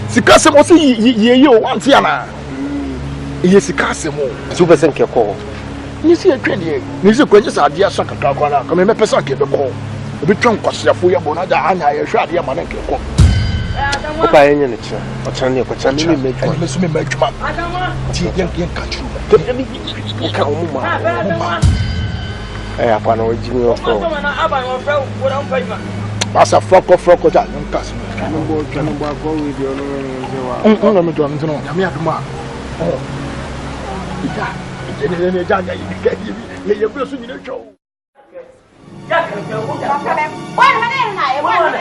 sika se mo si ye o wan ti ana ye sika se mo so be se nke ko ni si atwa de ni si kwanye sa ade aso kakra kwa na ka me pesa ke be ko obi twon kwasiafo ye bo na da anya ye hwe ade ma na nke ko opa yenye ne kira o chan ne ko chan ne me djuma me so me djuma ti yen ka tru o ka o mu ma apa na o jimi o ko passa froko ja nka so no bo ko we dio no no me do no ya me aduma ida ne ja ja ye bro so ni no show ya ka ke o ja wa na na e wa na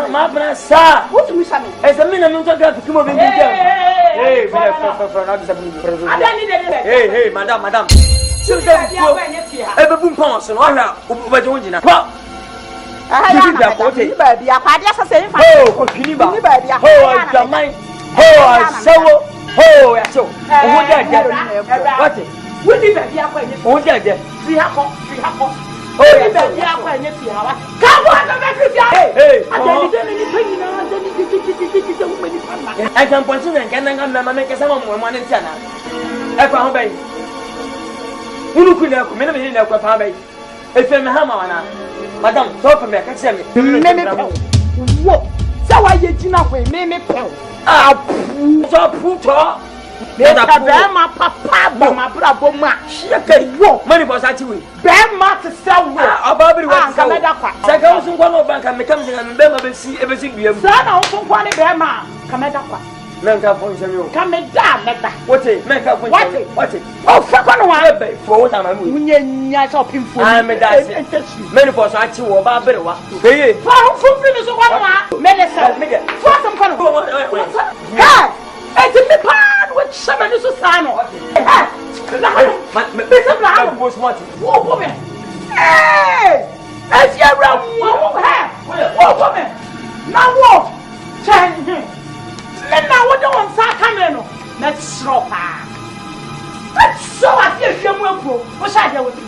ma bra sa what we say as a minimum to get to move in hey hey madam so dem go e be bum pon so no hwa o be wonjina pa ah ya ko te ba bia kwa dia sase fa oh kini ba oh jamai oh asawo oh ya cho o what we di ba bia kwa ni o de fi ha ko oh ya bia kwa ni fi ha wa ka bo na be fi ha hey I can point to and can make some more money. I found bay. Who could have come in a bay? If I'm a hammer, Madame, talk for me, I can send me. What? So I get enough with me. Ah, so put Bema papa boma brabo ma sheke wo money boss atiwe bema to sell wo ababiri wa kameda kwa saka wo sunko no banka mekam singa bema ebesi biam sa na wo sunko ne bema kameda kwa menka fon semi o kameda meda wote menka fon semi wote o fa no wa be fo wo tama mu unye nya so pimfo ah meda se money boss atiwe wo babiri wa keye fa wo fon fi so kwa no wa menesa mege fo sam kwa no ha eti mi pan with somebody so sano ha me se bla wo smart wo me eti ara wo ha wo me na wo chen me na wo de won sa kamera no na sro pa so ati ehwe mu akro wo sha de wo ti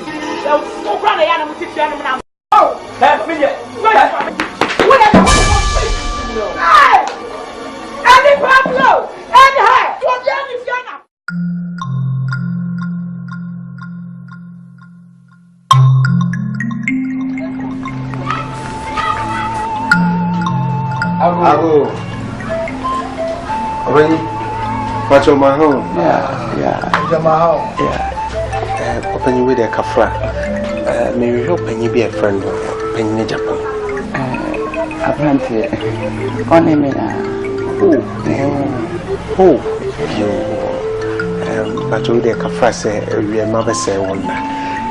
so kra na ya na mo ti tia no na oh ha me ye wo na hey any Pablo any high to the any fiana Ago Open what's your my home? Yeah. My home. Yeah. Open you with a kafra. Maybe open you be a friend of Penny Japan. Apparently only me. Oh, you but we the kafra say we mama say one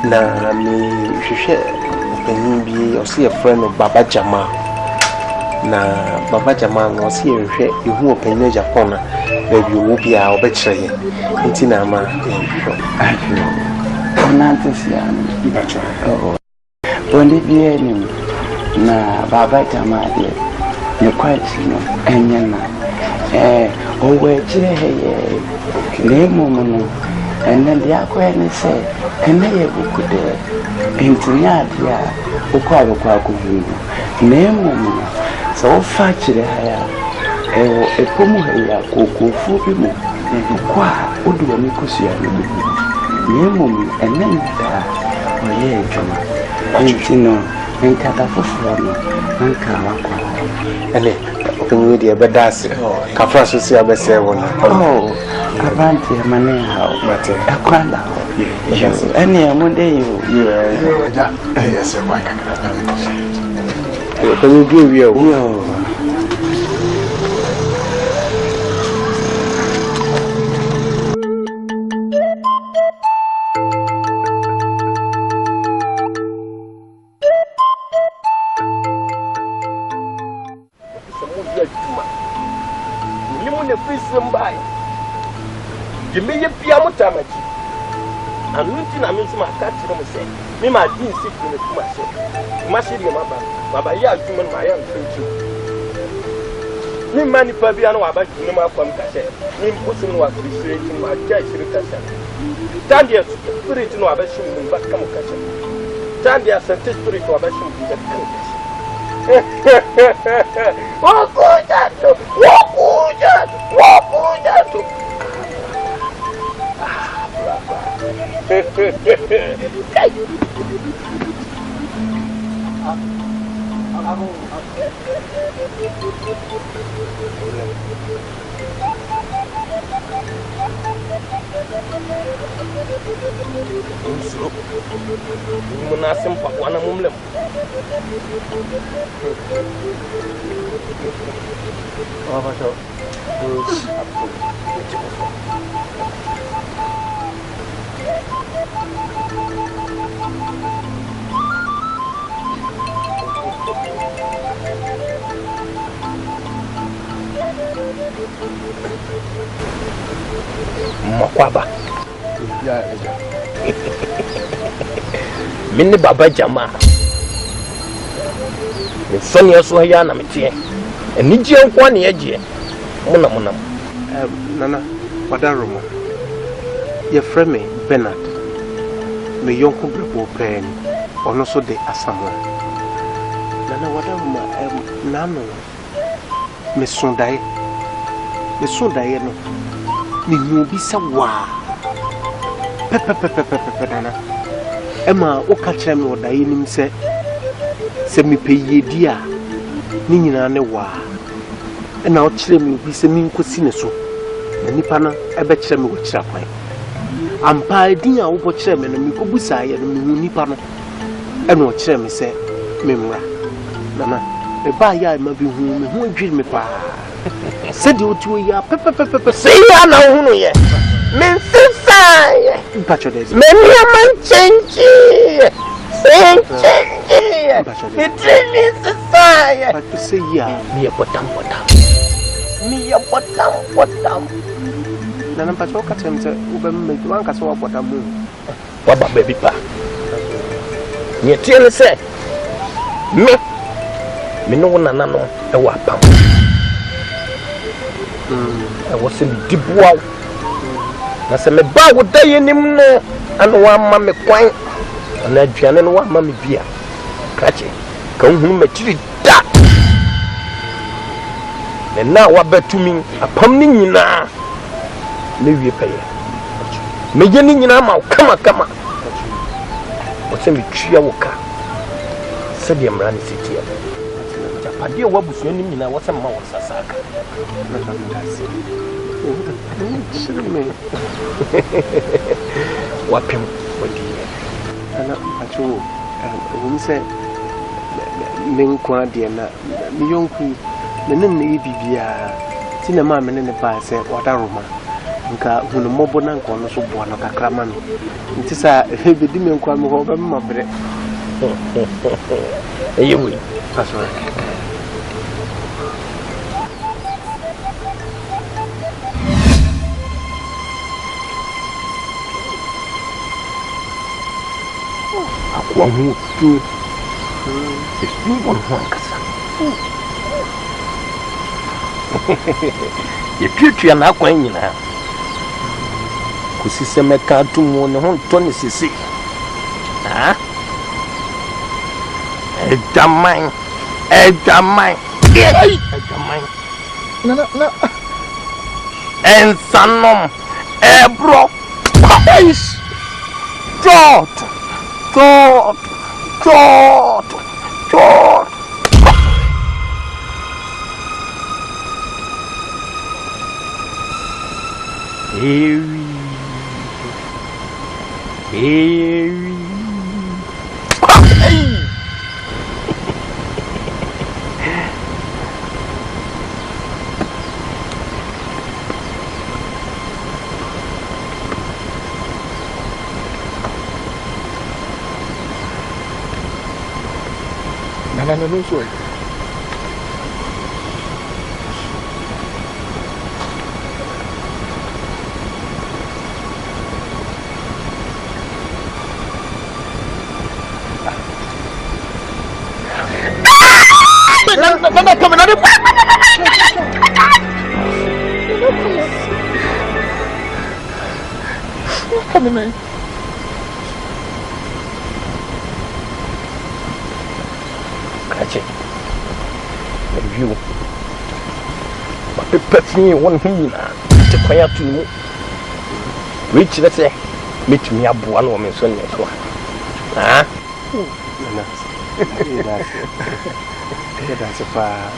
na me hwehwe opanyin bi o see a friend of Baba Jama na Baba Jama no see hwehwe ehu opanyin Japan na baby wo bia obekire nti na ma onantesia Bondi bieni na Baba Jama de ne kwachi no enyana owe chire heye lemo mono ene dia kwa ne se ene ye bukude entinya dia okwa kwa kuvu lemo mono so fa chire haya ewo epomu haya kokofu bi mo kwa oduwa mi kosia no bi lemo mono ene nda oye joma entino enkata foforo no nka wakwa ene openwe dia bedase kafra so si abese wona Avanti mane how mate akwanda yes any amunde you yes why can you give you Jimmy Piamo Tamaki. I'm looking at me to my cat to say, me my dean sick in the myself. Mashing your mother, Baba Yaz, human, my own thinking. Me money for Biano about Nima from Cassette. Me putting what we say in my church in Cassette. Tandia spirit no abashi in back come Cassette. Tandia sent spirit to abashi in the Walk Munasim Pakwana Mumlem. Makwaba. Mini Baba Jama. Me son ya so ya na metie. Eni je nkwa na ye Muna. Nana, Wadaruma. Your friend me, Bernard. Me yonko brebo pen, or also de Asama. Nana, Wadaruma, Nano. Me sondae. Me sondae no. Me nubisa wa. Pepe, Nana. Emma, o catch me or die in him say me pay ye dear. Nina ne wa. And now chile me be sending cosineso. The NIPA I bet you with Chapai. I'm pardon our watch chairman and Mikubusa and NIPA. And what chairman say, Memra. Nana, a buyer might be who dream me pa. Said you to ya, Pepper, say, I know who ye. Men say, Patriots, many a man change. It is society. But to say, yeah, me a bottom. Me a bottom. Nana Pachoka attempts to make one castle of bottom moon. What about baby pa? You tell say, me no one anano a wapam. I was in deep wow. I said, me bow would die in him no, and one mammy quine, and I dran and one mammy beer. Catch it, come home, material that. And now what bet to me a pumping now. Maybe pay. Making in a come. What's in the tree of Waka? Said the Amran city. I dear what was winning in what's a mouse Asaka. What him, what dear? And I told whom said, Minqua dear, me young queen, the name may be Tina Mamma and the pie said, what a Roma. nka hunu mobo na nko no so bo no kakra ma me nti sa bedi me nkwa me ho ba me mabre eyewe pastor akwa hu tu estu bon kasa ye pietria na akwa nyina kusi se meka tumu ne ho to ne sisi ha edamai na ensanom ebro pais tot no soy. Come on. Catch it. You. But the person one who to quiet to me. Which let's say, meet me up one woman son. Ah, that's a far.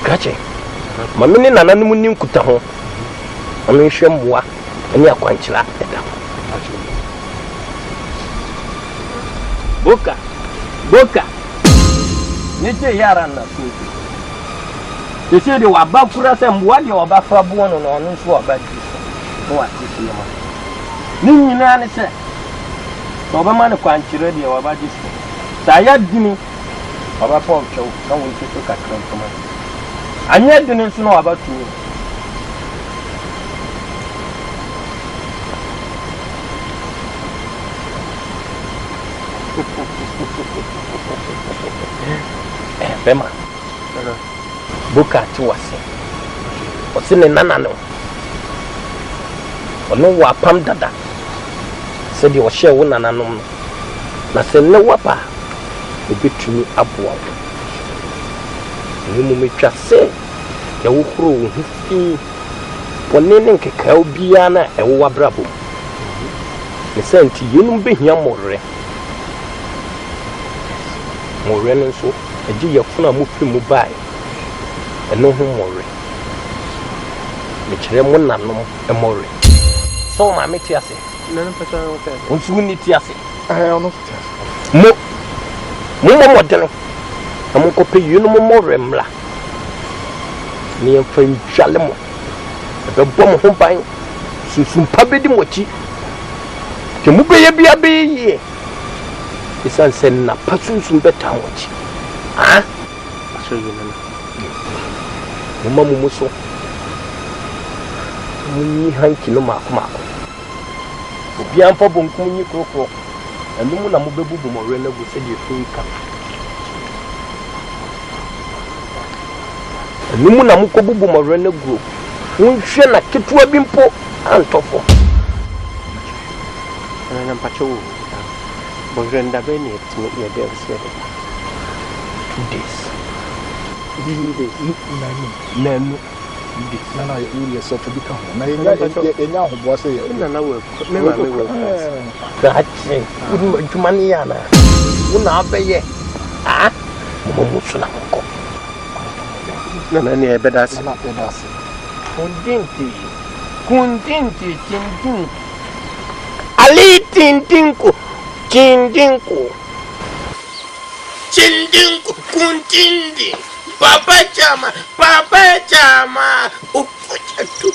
Catch it. Mammy and Anamunim Kutaho. I mean, Shamwa, and you are quite laughed. Boka. Nite yara na so. They say they were back for us and what you are back for one on no so about this. No ati ma. Ni nyina ne se. Oba ma ne kwankyere de oba this. Sa ya dini. Oba pa ocho na won so kakran to ma. Anya dini so no about you. Bema Boka tuwase osine nana no ono wa pam dada se de o hye wo nana no na se ne wapa obetumi aboa wo mu metwa se ya wo kro wo fi woni ne nkeka obia na e wo abrabo ne senti yenum behia morre no so eji yefuna mu fi mu bai eno ho morre me kire mu nanom e morre so ma me ti ase nanu pata hotel onsu ni ti ase ono mo modelo amu ko pe yunu mo morre mla ni en fa njale mo be bom ho ban susum pa bedi mochi ke mu be ye bia be ye isan sen na pasunsun beta mochi ah so you know mama muso munyi hanki no mako obi amfa bonkum nyi krokro enum na mo bebubu mo re na go se de fika enum na mo ko bubu mo re na go wonhwe na ketua bi mpo antofo na mpacho bonrenda beni etime ye de se 2 days. Nanu. Nana you so to become. Na enya ho bo se ye. Nana we. Me we. Gachi. Jumani yana. Una abeye. Ah. Mo musu na ko. Nana ni ebedasi. Na ebedasi. Kundinti tintin. Ali tintinku. Kindinku. Chindinku kuntindi. Papa chama. Ukucha tu.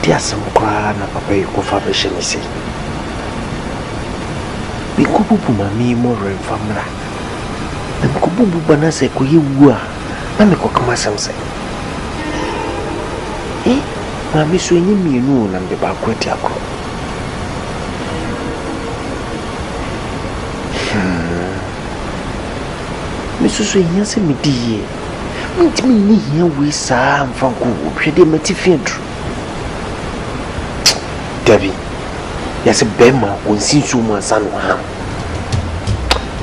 Dia semkwa na papa yuko fa be shemisi. Bikububu mami mo remfamra. Bikububu bana se ko yewu a na me ko kama samse. Mami so enyi mienu na mbe ba kwati akọ. Misusu enya se mediye. Ntimi ni hia we saa mfanko hwede mati fiendru. Davi. Yase bema wonsinsu mu asano ha.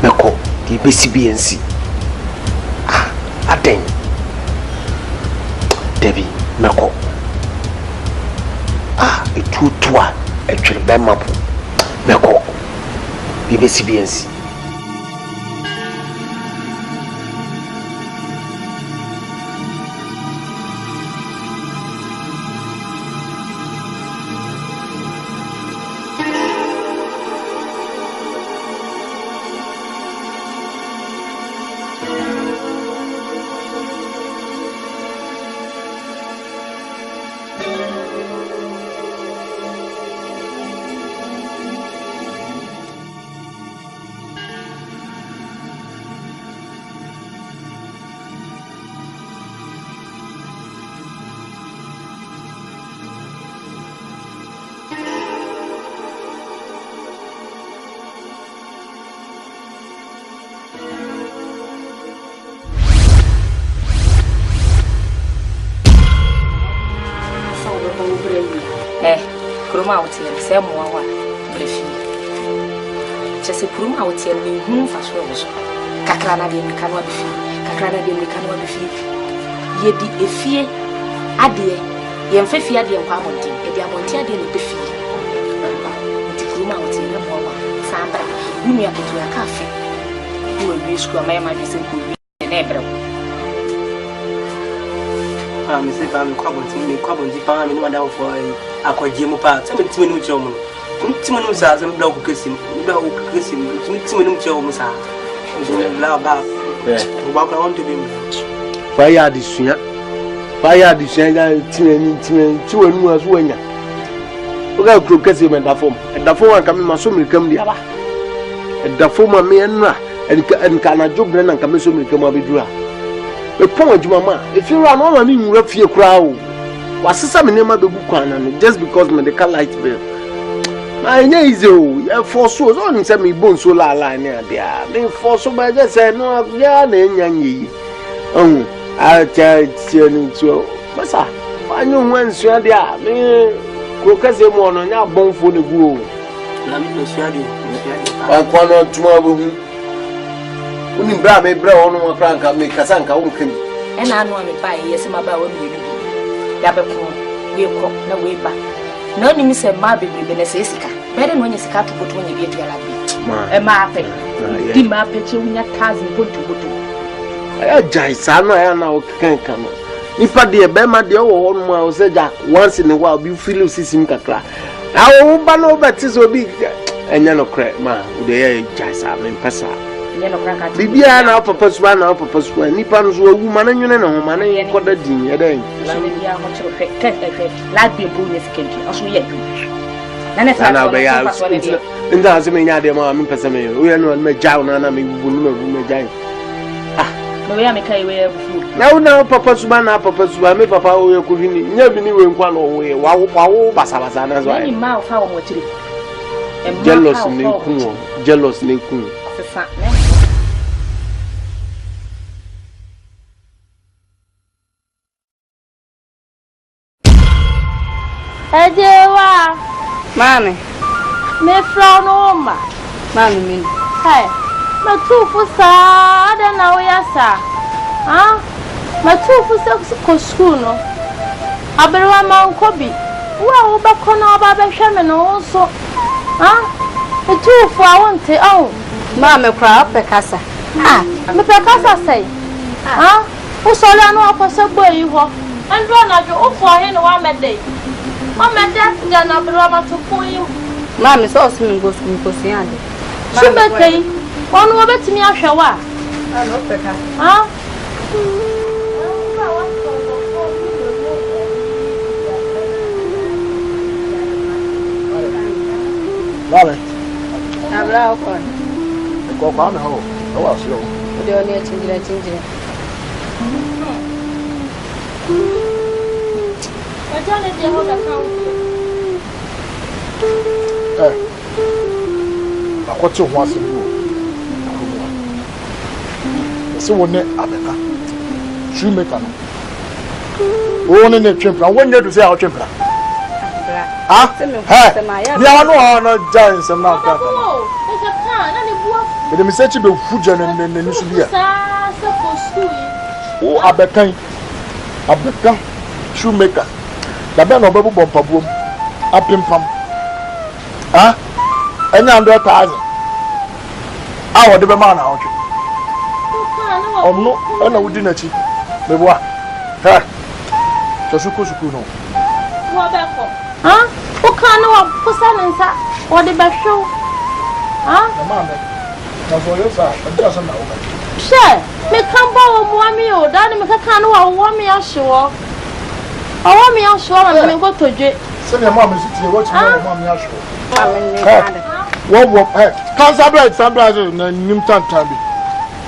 Meko di besi BNC. Aden. Davi, meko. Etutwa etwere bema po. Meko. Di besi BNC. Kuruma hotel se mo wa brefi chese kuruma hotel ni hu fa so so kakra na de meka no abefi kakra na de meka no abefi yedi efie ade ye mfefie ade nkwa abonti e de abonti ade ne befi ti kuruma hotel ne mo wa sambra unu ya ketu ya kafe wo wi school ma ma dise ko wi ne ebre me say fa me kwabonti pa me no madawo for akwaje mu pa se me timi no kire mu timi no sa se me da okukesim timi no kire mu sa la ba ba ka on to be fa ya disuya ga timi tiwe nu aso wanya o ga kro kese me da fom an ka me maso mirikam dia ba da fom ma me enra en ka na job na ka me so mirikam abedura e pon adwuma ma e fi ra no ma me nwura fie kura o wasisa me nema bebu kwana no just because me the car light bill my nya is o for so on say me bon so la ne dia me for so ba je say no ya na nya nyi a cha ni so masa anyu nwansu ade a me ko kase mo no nya bonfo ne gu o na me so ade wa kwano tuma bo hu uni bra me bra ono mo kranka me kasanka wo nkam ena anu me ba yesi ma ba wa me ya be ko we ko na we ba no ni mi se ma bebe na se sika bere no nya sika to boto nya bi etuala bi e ma ape di ma ape che unya tazi boto aya jai sano aya na o kanka no nipa de be ma de wo no ma o se ja once in a while bi feel sisim kakra na wo ba no beti so bi enya no kre ma o de ya jai sa me pesa bibia na papa suba na papa suba nipa no so awu ma na nwene na ho ma na koda din e den la bibia ho chiro fe la bi bu ne sikenti aso ye du na ne sa na ba ya nda azime nya de ma me pesa me o ye no me jaw na me bu no me jai no ya me kai we bu na papa suba me papa o ye ko hini nya bi ni we nkwa no wo ye wa basa na so ai ni ma o fa wo mo chiri jealous ne ku sa ne Ejewa Mami me fra no ma Mami min hai ma tufu sa da na o ya sa ma tufu sa ko school no aberwa ma nkobi wa wo ba kono ba ba hwe me no so tufu a wonte Mami kra pekasa me pekasa sei o so la no akoso gbo yi ho andro na jo o fo he no wa mede o mede ya na berwa ma to fo yi Mami so me go school ko si ande. So betai. Wonu wo betimi ahwe wa. Ah no peka. Ah. Vale. Abra okon. Ko kwa me ho. O wa so. Ode oni chinjira. Ajane de ho da kan. Akwati ho asem wo. Se wonne abeka. Shoemaker no. Wonne ne twempra, wonne do say a twempra. Ah? Hey. Bia no no giant some now. But me say be fuja na ni so bia. O abeka shoemaker. Da be no bebu bompa bom. Apimpam. Ah? Enya 100,000. Ah, wo de be ma na otwe. Omno na wudi na chi. Meboa. Ha. Suku no. Wo be ko. Ah? O kan no kusa nsa. Wo de be hwo. Ah? Na so yo sa, just na wo. She, me kan ba wo mo ami o, da me kan no wo mi ahwo. Owo mi ahwo na me go toje. Se ne ma me sitie, wo chi mo mi ahwo. Wo cancer bread sunrise na nim tantan bi.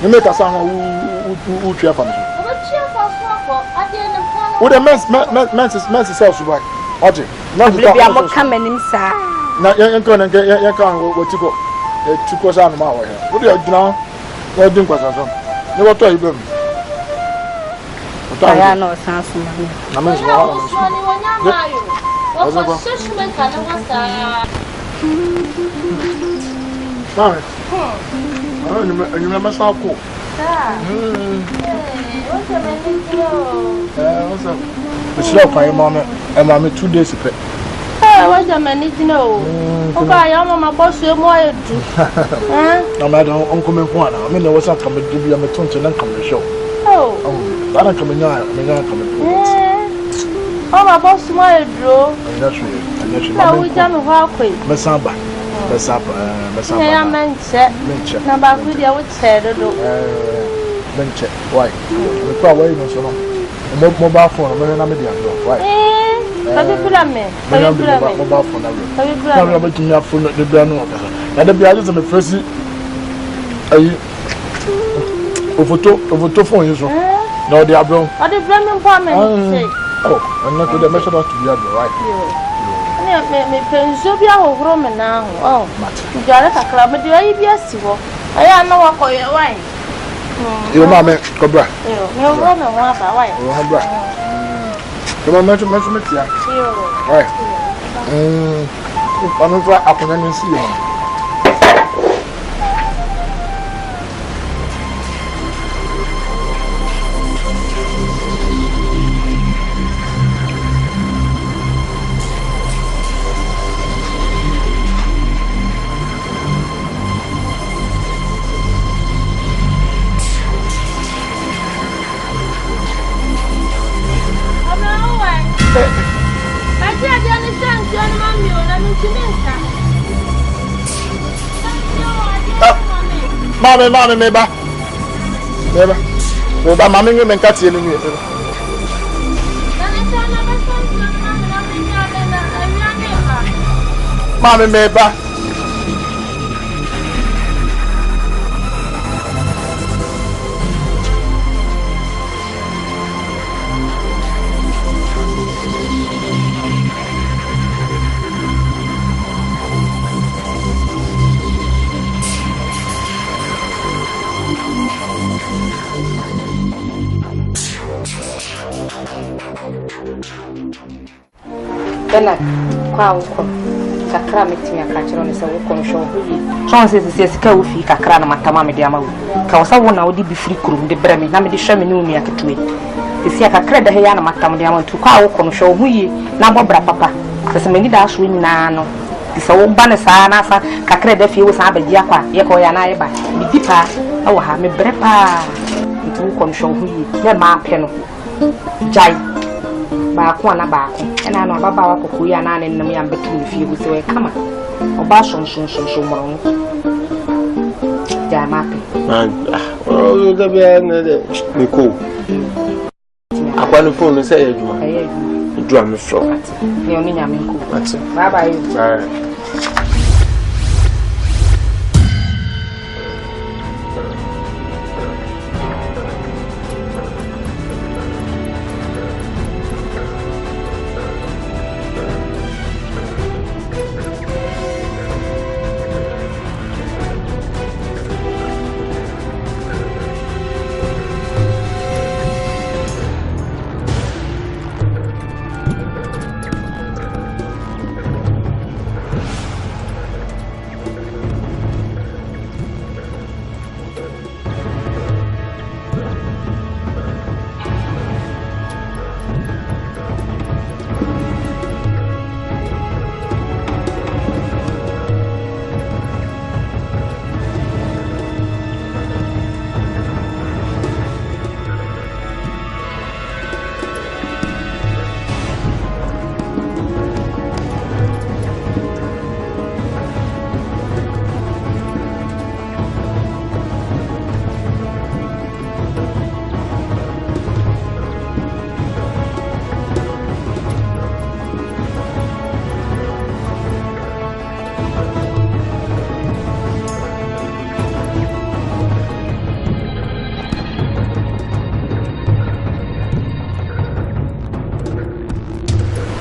Me make asa ho u twa fa me. Obo tia fa so akọ, ade ne kan. Wo the mens self buy. Oje. Na Bia mo kam anim sa. Na yen kan wo tiko. Tiko sa no ma wo he. Wo de agina wo din kwasa so. Ne wo to ibem. Aya no sanso ma. Na me so ha. Ni wonya mayo. Wo ko seshu me kan na wasa. Mami. Ah, you must have cool. What's the menu? What's up? It's not for your mama. And mommy 2 days ago. What's the menu? Okay, I'm my boss. You're more. No matter Uncle Mwana. I mean, there was not coming to be a meton and come to show. Oh, I don't come in. I'm coming. Oh, my boss, my draw. That's right. Now we done halfway. Masamba. Yeah, menche. Number with you would say, Menche. Why? The power way no so. Mobile phone, I'm media. Why? Have you put on me? Mobile phone. I'm making your phone at the brand. And the bias of the first photo phone is no, they are brown. What the Bremen Parliament say? Oh, I'm not to the measure to be right. Me pensobia ho horo na ho oh jare kakra me de ayi bia si ho aya na wakoye wan yo ma me kobra yo me horo me ho aba wan ho bra kama me tia yo right panu fa akonya ni si yo Mama, meba. Mama ngi men kati ni. Mama meba. Bena kwa uko kakra metimia kachiro ne se uko no show huyi chance se sika wo fi kakra na matama me de ama wo ka wo sa wo na wo di bi free krum de brami na me de hwe me ne umi aketwe se kakra de he ya na matama de ama tu kwa uko no show huyi na bobra papa se me ni da so nyina no se wo ba ne sa na sa kakra de fi wo sa ba gi akwa ye ko ya na ye ba mi di pa na wo ha me bre pa tu uko no show huyi ne ma pe no jai baako na baako ena no ababa wa kokoro ya na ne nam ya mbetu ne fie so e kama oba shon moro ja mape oh da bia na de niko akwa no phone say adwuma adwuma me fro ne oni nya me nko ati bye bye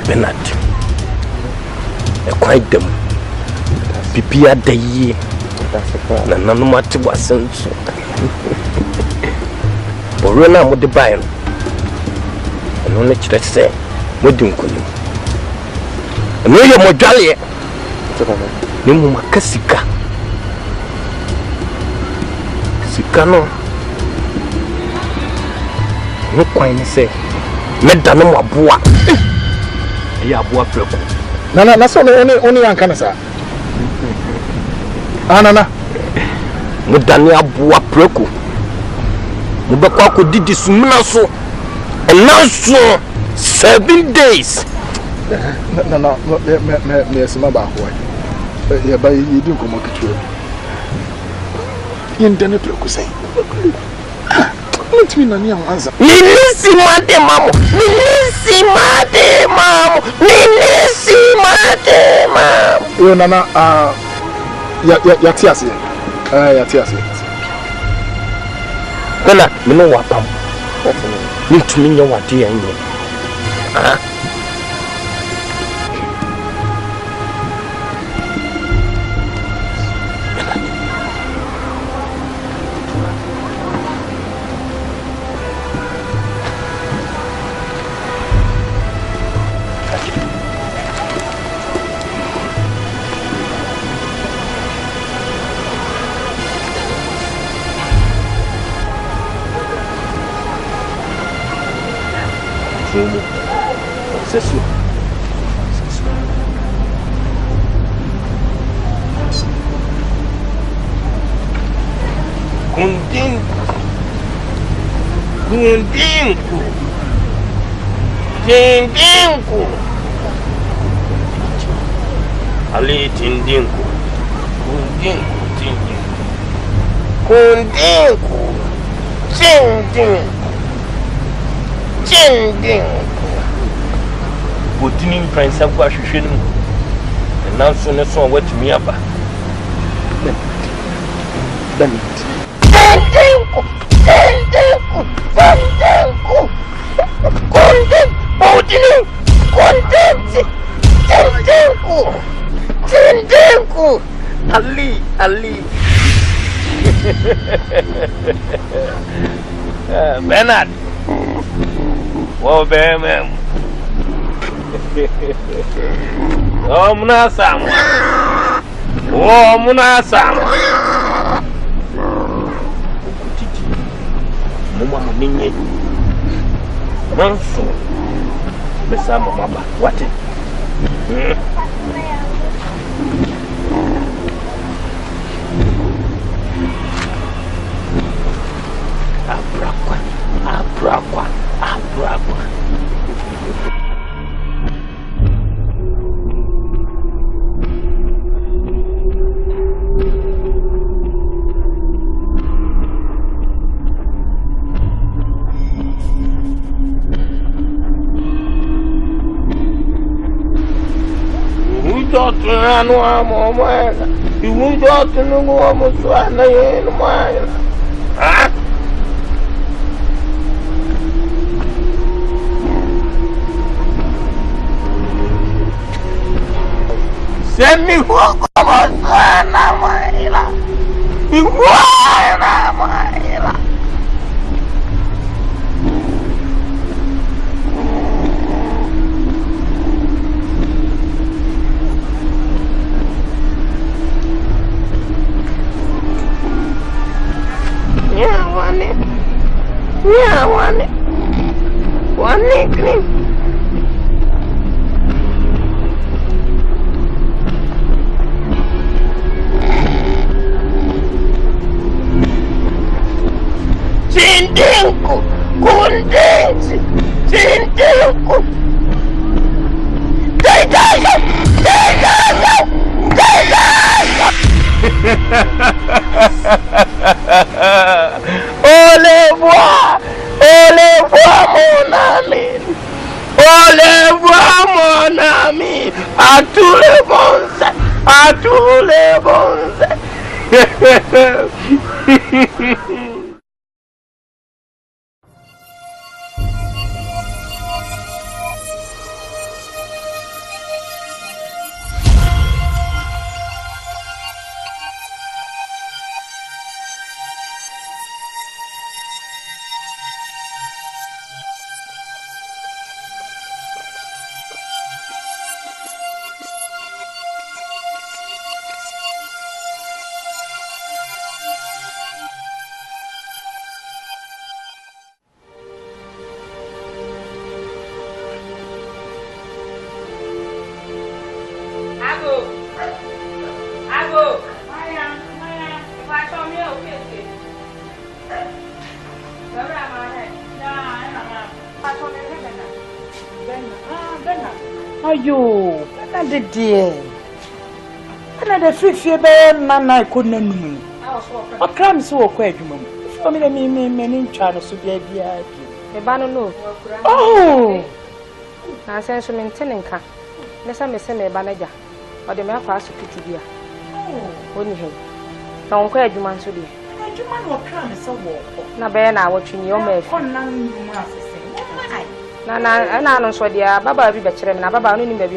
Bernard e kwai dem pipia da yi na nanu mate wasenso boro na mo de bai no ne kire se mo di nkuni no ye mo dwale ni mo makasika sika no kwai ni se meda no mo aboa ya aboa preko na so oni yanka na sa anana mudani aboa preko mubekwa ko didi sumna so anaso 7 days na me esima ba ho ya ba yidi nkomo kitu yendane preko sai Let me know your answer. Nilisi mate mamo. Yo nana ya tiasi. Ya tiasi. Nana, me no wapam. Me to me no wadi enye. C'est sûr. Tindinku. Ali tindinku. Kundinku. Tindinku. Botini prince akwa hwehwe no na so ne so wat mi aba tindinku Ali Bernard wo be Oh munasam. Mama ninye. Manso. Besa mama ba. What? Abrakwa. got to run one more. You got to know almost one in a mile. Huh? Send me walk on Maila. You want Maila. Yeah, one it. Yeah, one it. One it. Sindinku, kundensi, sindinku. Tegaga, tegaga, tegaga. Au revoir, mon ami. Au revoir, mon ami. À tous les bons, à tous les bons. Ayo, another dear. Another 50 bear, Nana couldn't know. What cram so quick, mum? For me, in China, so be a banano. Oh, I sent some intending car. Let's have me send a banager, or the map pass to Pitia. Wouldn't he? Don't quite you, man, so dear. You man will cram so walk. Now, bear now watching your mare. Nana, I know so dear, Baba be better than Baba, only baby.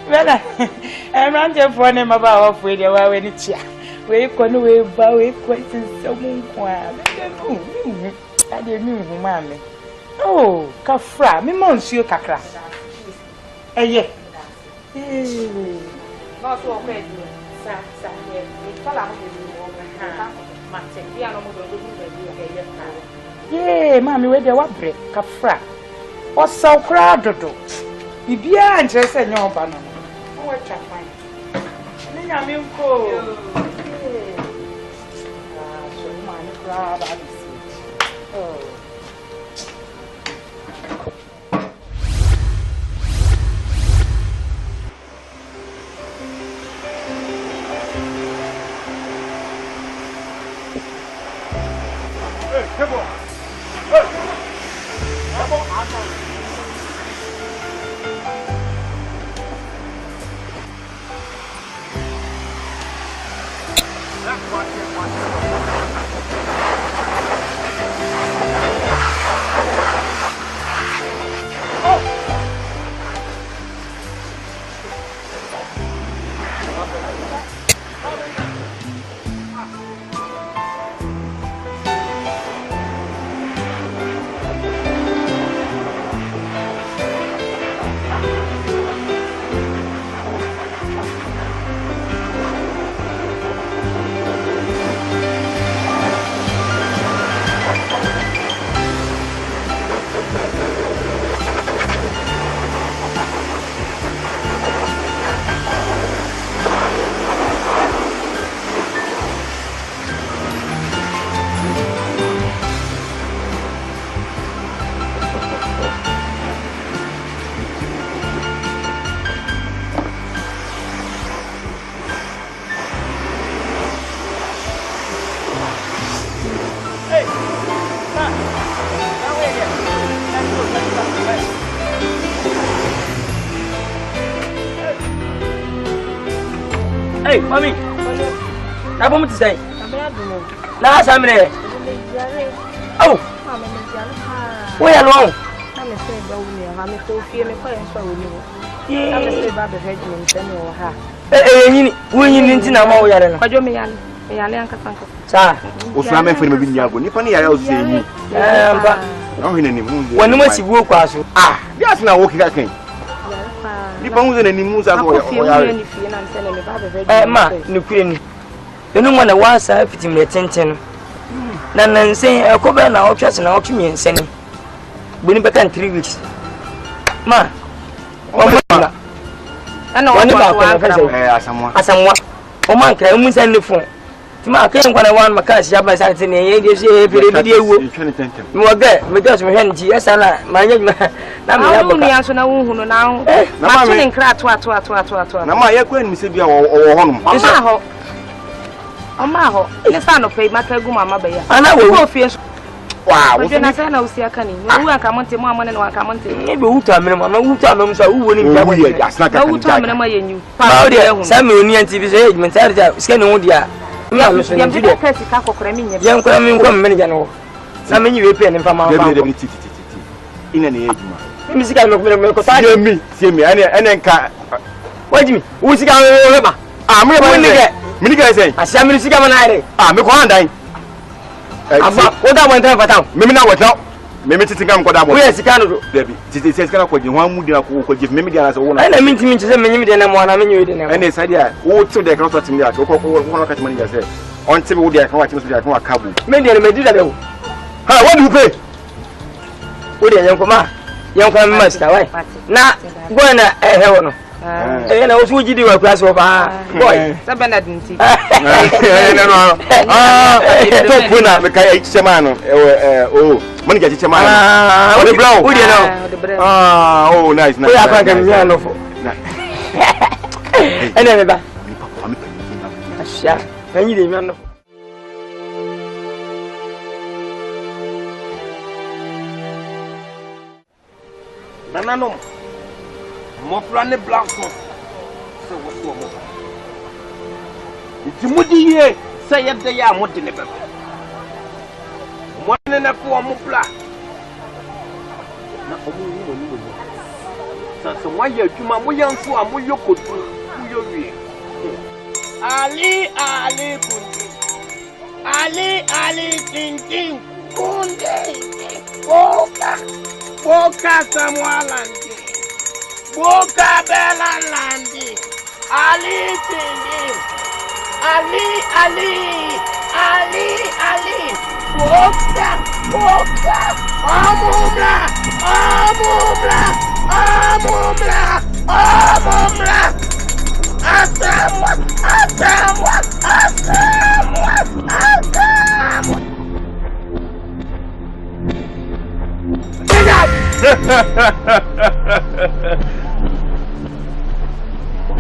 Well, I'm not your phone name about with your way in chair. We couldn't wait, bow it quite in some quiet. I didn't know, mammy. Oh, Cafra, me monsieur Cacra. Eh, yeah. Not so great, sir. Yeah, mammy, where the what break, Cafra. Or so crowded. If you are interested in your banana, what I find. I mean, go. So, man, crowd, I see. Oh. Hey, come on. Hey. Come on, Hey, mommy. Na bom to say. Na samre. Oh. Where alone? I'm a say about me. I'm a so fear me for so we know. I'm a say about the regiment and or her. When you need to know more than I don't mean I can't. Sir, Oframe for me nyabo. Nipa ni ya o say ni. But No hine ni mu. when no si wo kwa so. Ah, yes na wo kika kan. Nipa mu ze na ni mu za so o ya. Ma, no kure ni. Enu mo na wansa fitim le tenten. Na nansen ekobe na o twase na o twemi nsani. Boni beka 3 weeks. Ma. O ma. Ana woni ba ko asamwa. O man kra mu nsan ne fon. Tima kan kwa na wan maka sia ba sa tene ye de se pere bi de ewo. Mi waga, me just me hwe nti esa na ma nya na me ya boka. Na so na wo hunu na ho. Ma so ne nkra to. Na ma ye kwa ni se bia wo ho no. Oma ho. Ne sa no pe maka gu mama ba ya. Ana wo ko fie so. Wow, wo na sa na usi aka ni. Wo aka monte mo amone na aka monte. E be wuta amene ma wuta amene so wo ni bia bo. Na wuta amene ma yenyu. Pa o de sa me oni anti bi so e mentar ja ske no dia. Ya me so ni dia. Ka kokora mi nya. Ya nkora mi nkom me ja no. Na me nyi we pe ne mfa ma ba. Ina ne ejuma. Mi sika me ko ta. Sie mi ene nka. Wajimi, wo sika we ba. Ah, me ba ni ke. Mini ka say. Asia mi sika ma na ire. Ah, me ko andan. Aba, o da mo ntan fata. Me na wata. Me titi ngam ko da mo. Wo ya sika no do. Debi, titi sika ko je ho amu di na ko je me dia na so wo na. Ana minti se me nyimi de na mo na me nyi de na. Ene sa dia, wo ti de ka so tim dia ko ka ti mani ja say. On ti wo dia ka wa ti so dia ka wa kabu. Me dia me di da be wo. Ha, what do you pay? Wo dia yanko ma. Yanko ma sika wai. Na go na he no. Na wo so gidi wa kwa so ba. Boy, sa Bernard nti. No. To puna me kai chema no. Money get chema no. O de brown. Wo dia no. Oh, nice. Wo ya pa kan mi no fo. Ene me ba. Ni papa me kan. Asia. Anyi de mi no. Nananom. Mofra ne black son. Se wo so mo. Nti mudi ye se yede ya mudi ne bebe. Mo ne na ko mo bla. Na omo ni. Sanse mo ya adwuma mo yanso a mo yokodu, mo yowie. Ali kundi. Ali tintin kundi. Boka Samualandi. Boka Belalandi. Ali tintin. Ali. Boka. Amubla. Asamwa.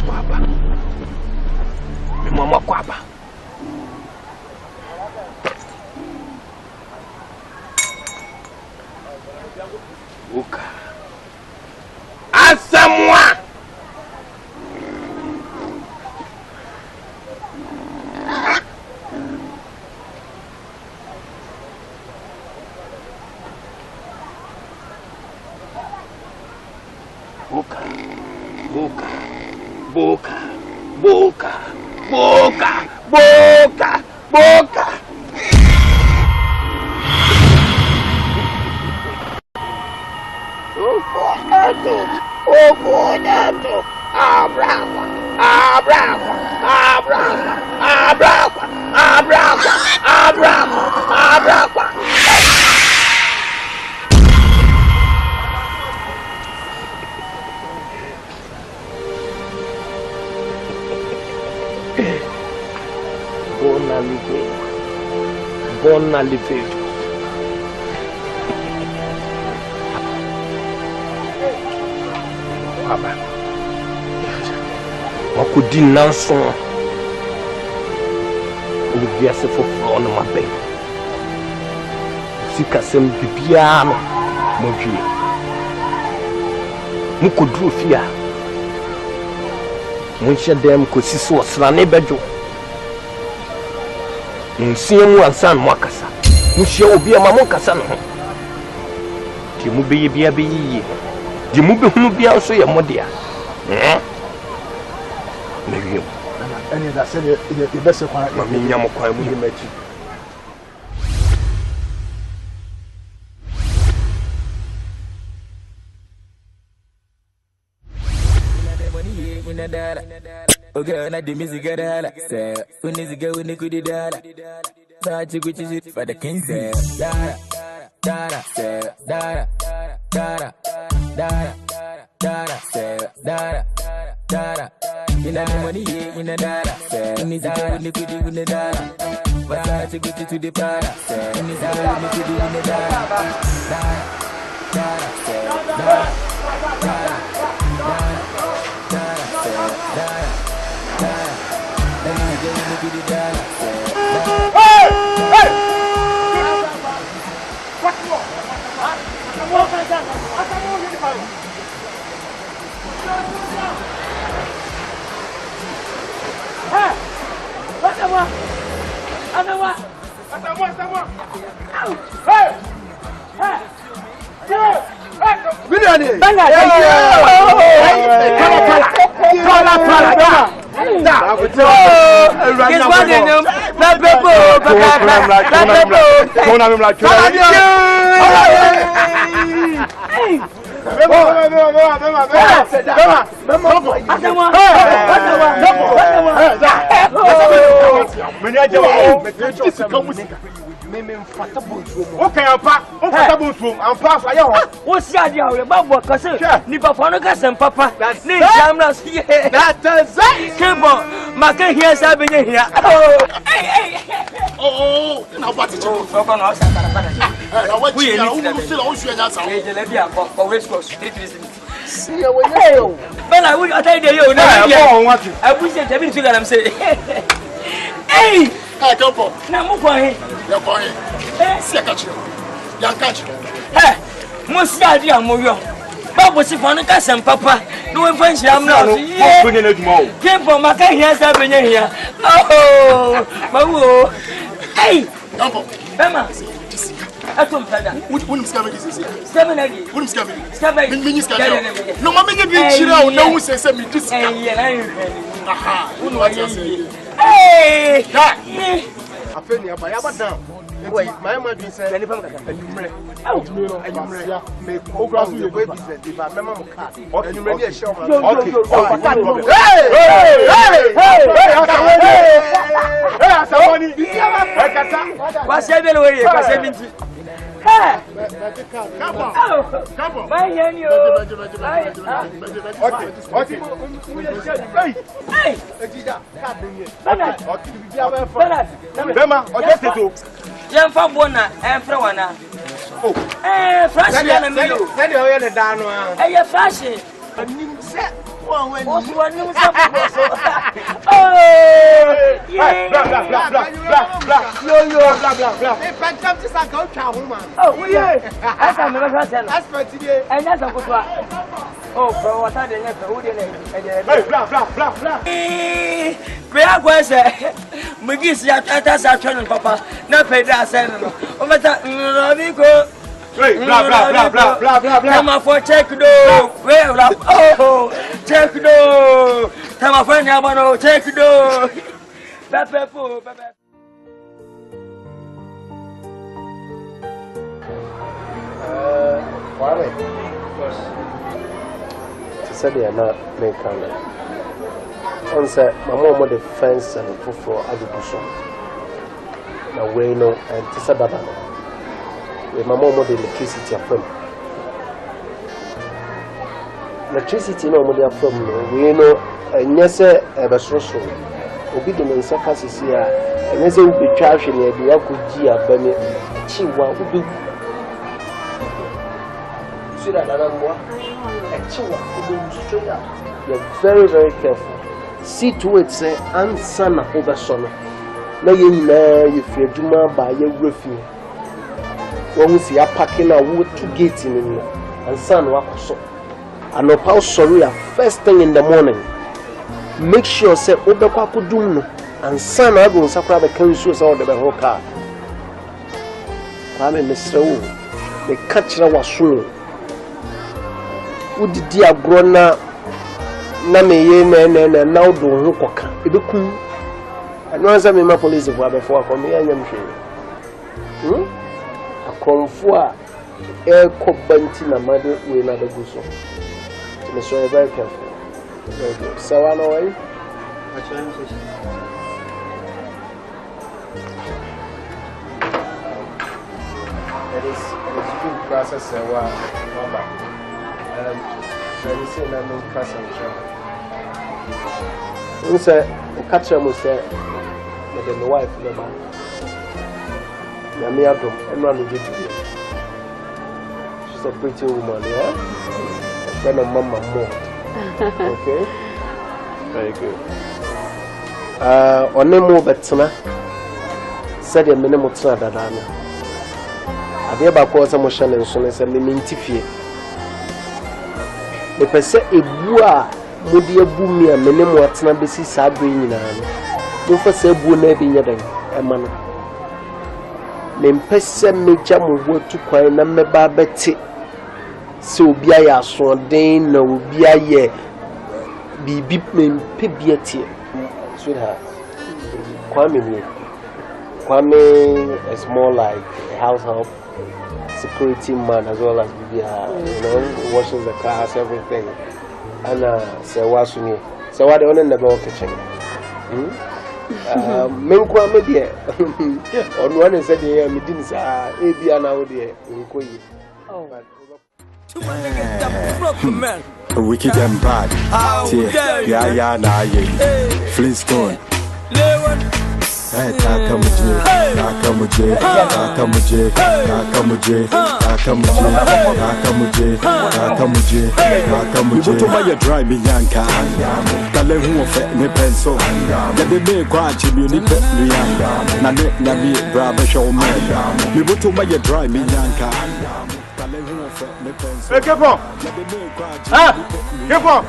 Kwaba. Mi mama kwaba. Boka. Asamwa. Boka. Ofonato. Abraham. Bona live. Baba. Wakudi nanso. Obi ase foforo no mabe. Sika sem bibia no. Mowie. Mukodru fia. Munche dem kosi so srane bejo. Nsie mu ansan mo akasa. Munche obi ama mo kasa no. Ti mu beye bia beyi. Di mu be hunu bia so ye modea. Na wiem. Any that said the best kwa ma minya mo kwa mu machi. Okay, na the music get hala. Say, when is it go when it could dala. Sachi gucci shit for the king. Say, dara, dara, say, dara, dara, dara, dara, say, dara, dara. In the money, in the dara. Say, when is it go when it could do the dara. Sachi gucci to the para. Say, when is it go when it could do the dara. Dara, dara, say, dara, dara, dara. Okay, I'm back. I'm past. What's that? You're about what? NIPA for no gas and papa. That's it. That's it. Cable. Maka here, Sabin here. Oh, now what is it? But I will tell you now. I wish I didn't figure I'm saying. Hey, I come for now. Move on. You're going. See a catch you. Young catch you. Hey, Monsieur Diamoyo. Babu si fana ka sem papa no we fan sham na so ye came from maka here Sabin here. Oh, babu. Hey, Campo. Emma. Atom tada. Wouldn't scam this is it. Seminary. Wouldn't scam it. Scam it. Mini scam. No, mamma, you didn't chill out. No one says me this. Aha. Who know you? Hey. I feel near by Abadam. Wait, my mother said, "Any from Yamfa bona enfra wana. Oh. Flash ya na me. Say the oil da no a. Flash. Anim se. One when. Oh, anim se so. Oh! Yeah. Blah blah blah blah blah. Yo blah blah blah. E pancam ti san ka o twa ho man. Oh, we here. Asa me ba tell. Aspect dey. Enya san ko so. Oh, bro, what are they next? Who they next? Hey, blah blah blah blah. We are going to Mugis Yatas are turning papa. No pay that send. Oh, Mata Hey, blah blah blah blah blah blah blah. Come for check do. Well, oh, check do. Come for Yamano, check do. Pepe. Why? Said they are not making it. On said, my mom the fence and for education. Now, we know and Tisababa. My mom the electricity from electricity, no more from we know, and yes, a social. Obedience, Cassis here, and yes, it will be trashing the Yakuji, Benny, Chiwa, who do. You're very, very careful. See to it, say, and son of over son. No, you fear Juma by your refuge. When we see a packing a wood to get in and son walk so. And no how sorry, first thing in the morning. make sure say obekwa kodum no ansa na ago nsakra be kan so say o de be ho car kwame mesrewo me kachira waso udidi agro na meye na na odo ho koka ebekum anu ansa me ma police bo abefo akomi anyam hwe akonfo a ekobanti na made we na de guso me so very careful. Very good. So I know why. It is good process number. There is a number process. You say the catcher must say that the wife never. Me adom and run with you. She's a pretty woman, yeah. Friend of Mama more. Okay. Very good. Onemo betna said the minimum tra dadana. Adeba ko sa mo shane nso ne se me mintifie. Me pese ebu a modi ebu mi a minimum atna besi sa do nyina no. Do fa se ebu na bi nyadan e ma no. Me pese me gya mo wotu kwan na me ba beti. Se obi aye asodin na obi aye bibi pebiatie sweetheart Kwame is more like a house help security man as well as bibi washing the cars everything and say wasuni so what the one in the kitchen men Kwame there on one said the me didn't say ebia na wo there nkoyi wicked and bad. Yeah, nah, Flintstone. Dry me yanka. Kale who affect me pencil. Get the big quite you need Nabi Brava show me. You put to my dry me yanka. Hey, keep on. Ah, keep on.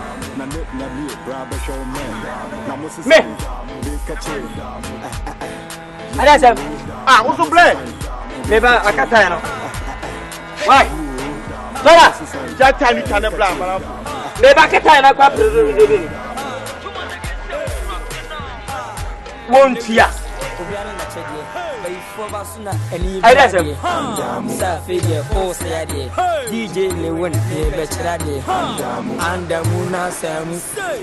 Me. Adasem. Ah, what's the play? Meba akata no. Why? Bala. Jata ni kana bla bala. Meba akata na kwa. Wontia. Adasem. Safedia o sayade. DJ Lewin Bechrade. Andamuna Samu.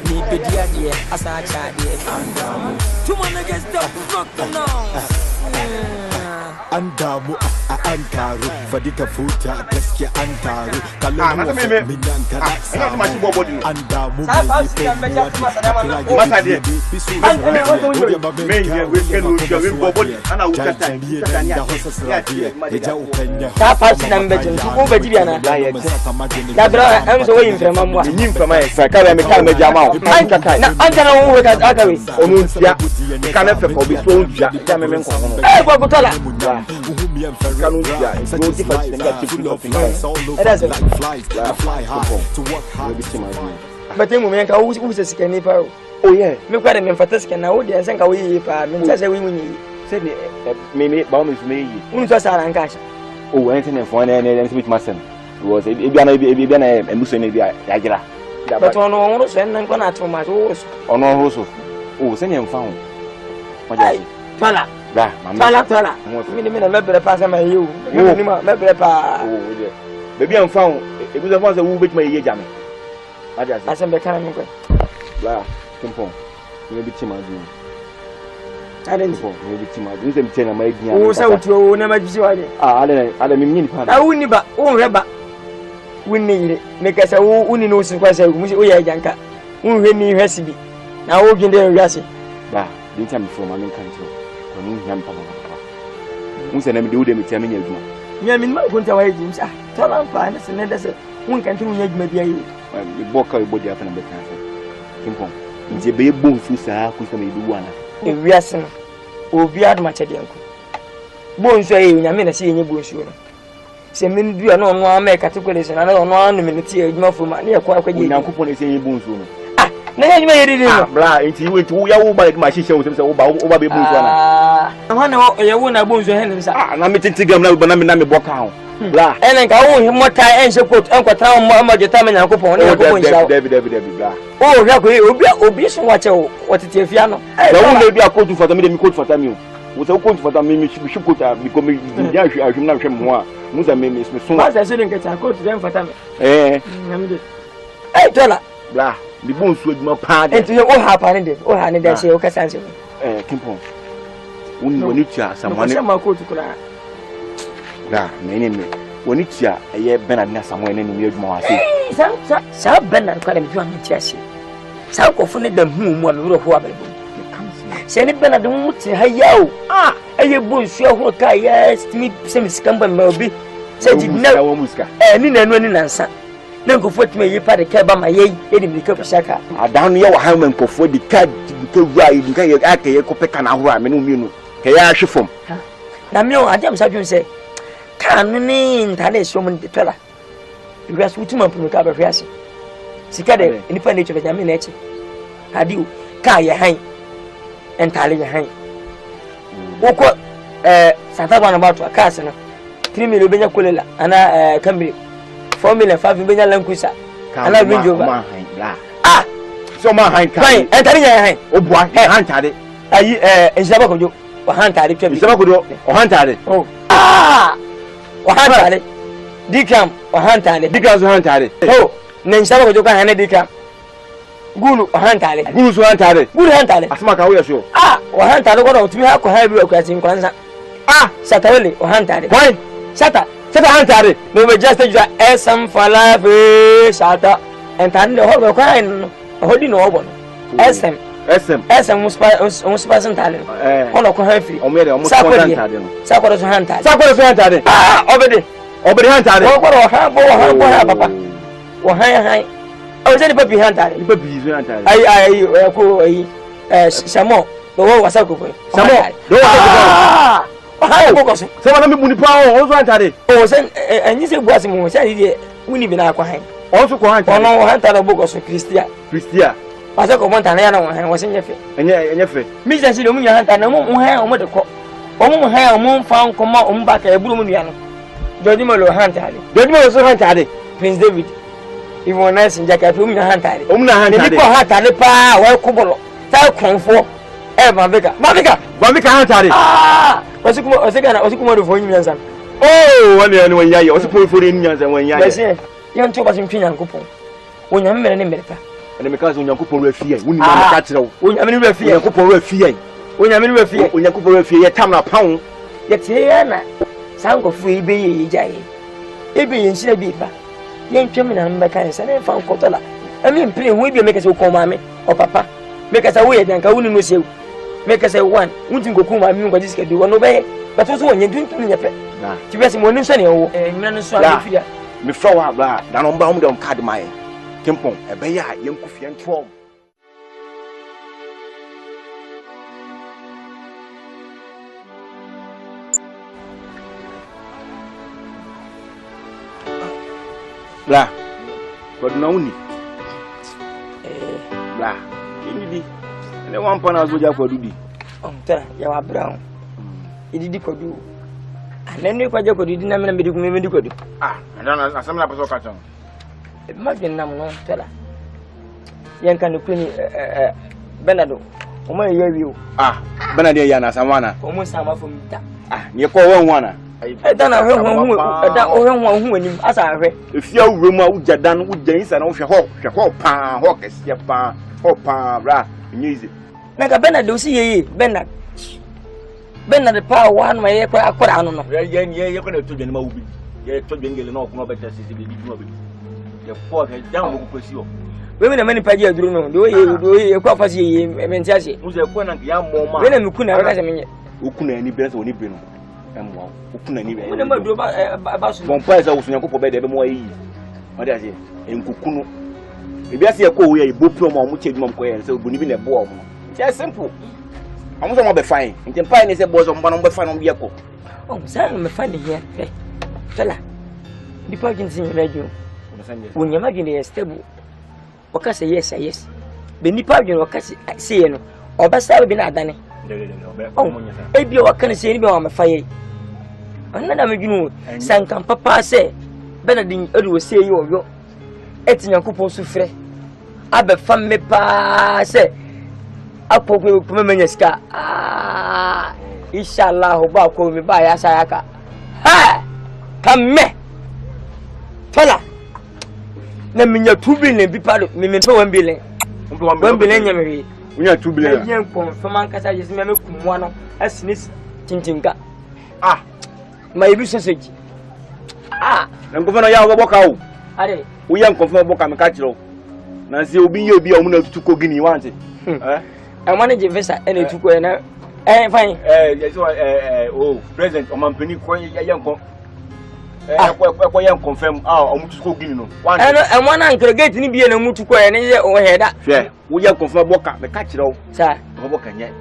Ni bedia de asacha de. Tumana gets the fuck now. Andamu antaru fadika futa gaskiya antaru kallon minyanka da samu andamu but then we who's a SIKA NIPA. Oh, yeah, look at me fantastic and now they think we said me, bomb is me. Who's us and cash? Oh, anything for anything with my son. Was a Biana and Mussolini Yagira. But on all send and gone out for my horse. On all horse. Oh, send him found. Tala. Tala. Maybe pass my you. Maybe I'm found. It was the ones who make my year jammy. I just am the kind of blah. Come maybe Timadu. I didn't know. Maybe Timadu. You can my idea. Oh, so you never do it. I mean, I wouldn't but oh, Rebba. We need it. Make us a who knows what I say. We are Yanka. We need recipe. Now, we can do a recipe. Bah, the time from my country. Who's an MD with them? I mean, my winter wages. Tell them fine. That's another say. One can do maybe a book of body after the Kimpon. It's a baby boom to say, who's going to do one. If we are some, or we are much at the uncle. Bones say, I mean, I see any bush. Say, men do not make articulations. I don't know 1 minute here, not for money. A quite now, coupon is any boons. Ah, na you may read it. Blah, into you to your body, my sister was over be bones. I want to win a bones your hands. I'm meeting to go now, but I'm not walk out. Blah, and I go him what I answer put Uncle Town Mamma determine a coupon. David, blah. Oh, obvious watch what it is, Fiano. I won't be a code for the minimum code for Tamu. With a code for the mimi, we should put become I should not have more. Musa mimi is so much. I shouldn't get a code to them for Tamu. Hey, tell her. Blah, the bones with my part. And to your own happened. Oh, honey, that's your Cassancio. Kimpon. When you chat someone, my code to cry. Blah, name me. When you chat a year Bernard somewhere in the weird more. Sir Bernard called him to a chassis. South of them whom one will have a Send it Bernard won't say, yo. Ah, a year bush, your whole car, yes, to me, some scamper maybe. Said you know, Muska, and in and running answer. No go for me, you part a cab on my yay, in the cup of Saka. I down your Haman for the cat to ride in Kayaka, Copecan, and Minu. Kayashi from. Namio, I damn something say. Can mean Tales woman the teller. You guys with him from the cover of Yassi. SIKA, independent of the Yaminachi. Had you Kaya hang and Talia hang. Woko Santa about a castle. 3 million Benya Kulila, and I can be 4 million 5 Benya Lancusa. And I bring you back. Ah, so my hand can enter your oh boy, hand had it. I Zabaco or hand had it. Zabaco or hand had it. Oh, ah, or hand had it. Decam or hand had it. Decam's hand had it. Oh, then Zabaco can hand it decam. Gulu or hand had it. Gulu's hand had it. Good hand had it. Asmaka, we are sure. Ah, or hand had it. What to me, how could I be a in Kwanzaa? Ah, Saturday or hand had it. Why? Shata, hand had it. No, we just a some for life, Shata, and turn the whole crying, holding over. SM was passing talent. All of Coffee, or made almost hand. Ah, over the hand had it. Papa. Or high. I was any puppy hand had it. I go Samo, the whole was a couple. Samo, someone put the power also anti. Oh, and you say, was more said, we live in our kind. Also, quite no hunter of Bogos of Christia. I took a Montana and was in your face. And your face. Mrs. Silumia Hunter, no more hair on the cock. Almost hair moon found come out on back a Brumiano. Dodimolo Hunter. Dodimolo also hunted. Prince David. He was nice in Jacket Rumina Hunter. Umna Hunter, the power, well, Cobolo. Tell Confor. Mamika Hunter. Ah! Was it for Indians? Oh, when you was for Indians and when you say, young Thomas in Pina Coupon. When you're in America, and because when you coupon refuse, when you catch it, when I'm in refuse, coupon refuse, when I'm in refuse, when you coupon refuse, a town of pound. Yet here, sound of free be jay. It be in Sibiba. Young German and Americans and found Cotella. I mean, play we be make us call mammy or papa. Make us away and I wouldn't miss you. Make us a one, wouldn't go come. I mean, what this can do one obey, but also when you're doing your pet. To be some one sunny or fear. Before I blah, down on bound on Cadmire. Kimpon, a bear, young coffee and 12. Blah, but no need. Blah, indeed. And the 1 pound I was with you for duty. Oh, you are brown. It did for you. And then you could do medical. Ah, I don't know. Some of us are imagine no teller. Young can do Benado. Oh, my you. Ah, Benadiana, Samana. Almost some of them. Ah, you call one. I don't know who as I read. If you remove Jadan with James and Osha Hawk, Hawkers, Yapa, Hopa, Ra, music. Like a Benado, see Benad. Benad the power one way, I don't know. Yeah, you're going to do the movie. You're talking no better city. Your forehead down will pursue. Women are many pages, do know. Do you prophecy, Mentiasi? Who's a point of young woman? When I'm Kuna, who couldn't any better when you bring. And wow, who couldn't even do about one price. I was in a couple bed every more. What does it? In Kukuno. If I see a co, a book from which is Monquay, so believe in a bomb. It's simple. I'm going to be fine. And the pine is a boss on one of the final vehicle. Oh, son, I'm finding here. Fella, the parking in radio. When you imagine a stable, what can say yes, yes. be nipa dwen wakasi see no obasa be na adane ebi wakane see ni be wa mefaye anna me dwunu sankan papa se benadin edu see yi oyo etinyankopon su frɛ abe famme pa se apoko kuma menya sika inshallah ba ko mi ba ya sayaka ha kamme fala na minya 2 billion bi pado me pe 1 billion 1 billion nya me unya 2 billion yen confirm an kasa yesi me kumwa no asini tintinka ma ibi sausage na ngofo no ya wo boka wo ade wo ya ngofo boka me ka kiro na se obi ye obi a mu na tutu ko gini wante I manage visa and it took fine. President, Omampeni, confirm. No. And one uncle get in be a mutuko and overhead. Fair, we are confirm Boca, the catcher, sir. Boca yet.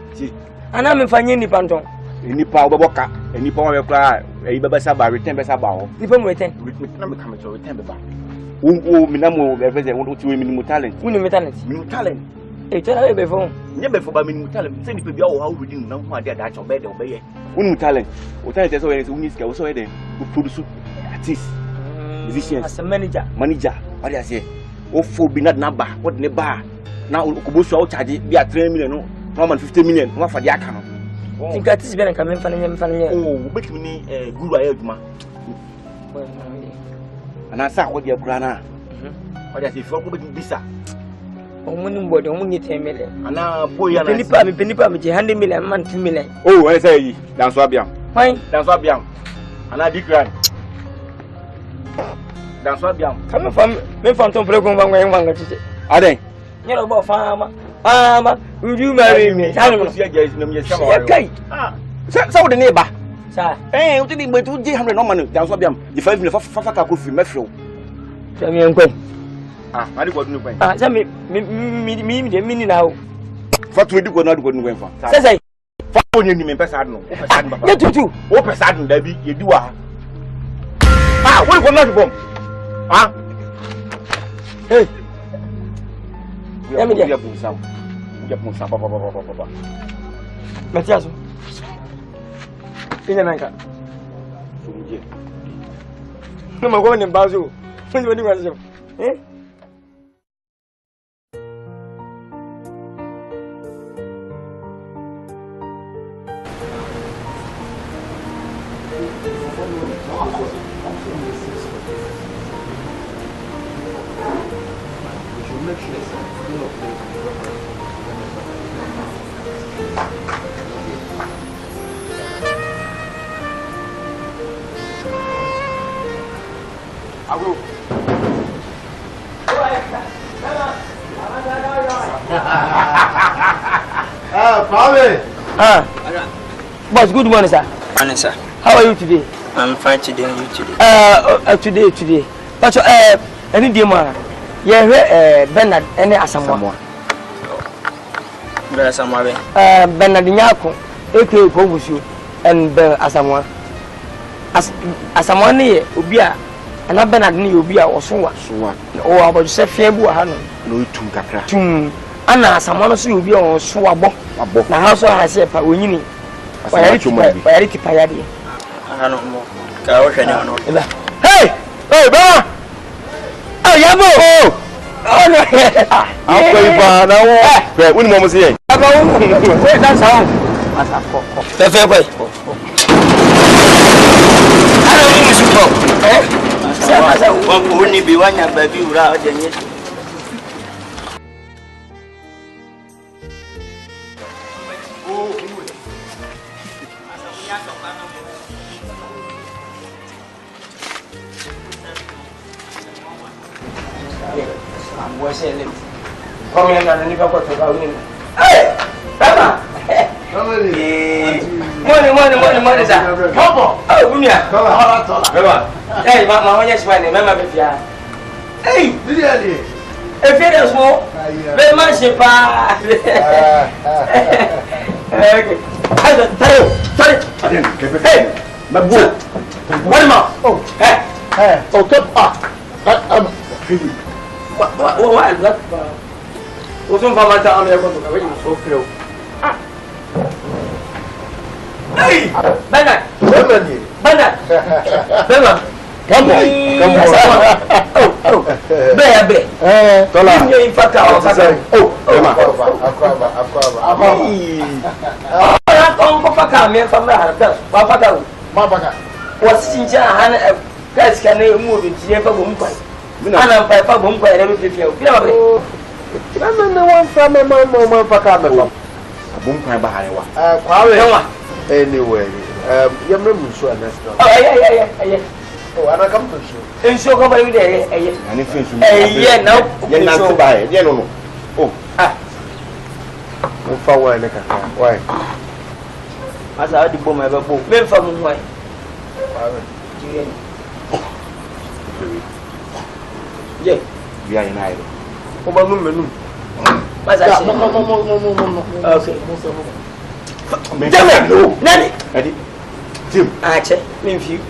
And I'm finding Nipanton. Any power Boca, any power cry, a Babasaba, return Basabao. Nippon return. Coming to return the bar. Minamo, represent 2 minimum talent. Minimum talent. E tell her before. Never for minimum talent. Send it to be how we didn't know how they are or better obey. Talent. What I tell you is we need also who produce artists, musicians, as a manager. What I say? Oh, for be not number. What in the bar? Now, Kubusu charge be at 3 million, no man 50 million. What for the account? Think that is better coming from him. Oh, make me a good ayama. And I saw what your grana. What I say for Bisa. Omunim bodo omunye 10 million. Ana boy ana penipa me 100 million man 2 million. Oh, I say dan so abiam. Fine. Dan so abiam. Ana dikran. Dan so abiam. Come from me from ton pregon wanga tete. Aden. Nyero bo fama. Mama, will you marry me? Tell me see guys no me sama. Okay. So the neighbor. Sir. Eh, what did we do 100 no man dan so abiam. The 5 million fa ka ko fi mefro. Tell me enko. Mari ko dunu kwan. Say me now. Fa to di ko na di ko dunu kwan fa. Say. Fa onye ni me pesa no. O pesa no papa. Ye tutu. O pesa no da bi ye di wa. What ko na di bom. Hey. Ya me dia. Ya pun sam papa. Matiaso. Ina nanka. Sumje. Numa go ni bazo. Funzi wadi bazo. Boss, good morning, sir. Morning, sir. How are you today? I'm fine today, and you today? Today. But any day, man. Yeah, Bernard, any Asamoah. Bernard Nyako, aka Kobusu, and Asamoah. Asamoah ni Ubia, and Bernard ni Ubia or Suwa. Or about Sefiabu Hano. No, tum kakra. Ana Asamoah so Ubia or Suwabo. Na house I say, Winnie. Payariti payadi. Hey! Hey, Baba! Oh, Yabo! Oh, no! I'm going for now. When Mama say, that's how. That's fair way. I don't need to go. What wouldn't be one of baby without any. Come in and NIPA got to go in. Hey! Baba! Money, sir. Come on! Oh, Unia! Baba! Hey, Mama, yes, my name, Mama Bifia. Hey! If it is more, very much a pa. Okay. Hey! my boy. What am I? Oh, hey. Oh, top up. What is that? Usum famata am yako to kawe so creo. Hey! Bana! Bana! Bana! Come on. Oh. Be. Tola. Ni infaka o faka. Oh. Akwa. Ah, ko faka me famra harka. Ba faka. Ma faka. Wasinja han guys kan mu bi tie fa bom kwai. Ana fa bom kwai na me fifia. Kila ba bre. Na wan fa me ma faka me fa. Bom kwai ba harewa. Kwa we wa. Anyway, yamre mu so next time. Oh, yeah. Oh, ana come to show. In show go by there, Ani fin so. Now. Ye na to buy. Ye no. Oh. Mo fa wa le kaka. Why? Asa adi bo ma ba bo. Me fa mu why? Yeah. We are united. Ko ba mu menu. Asa no. Okay. No. Nani? Adi. Tim. Che. Me fi.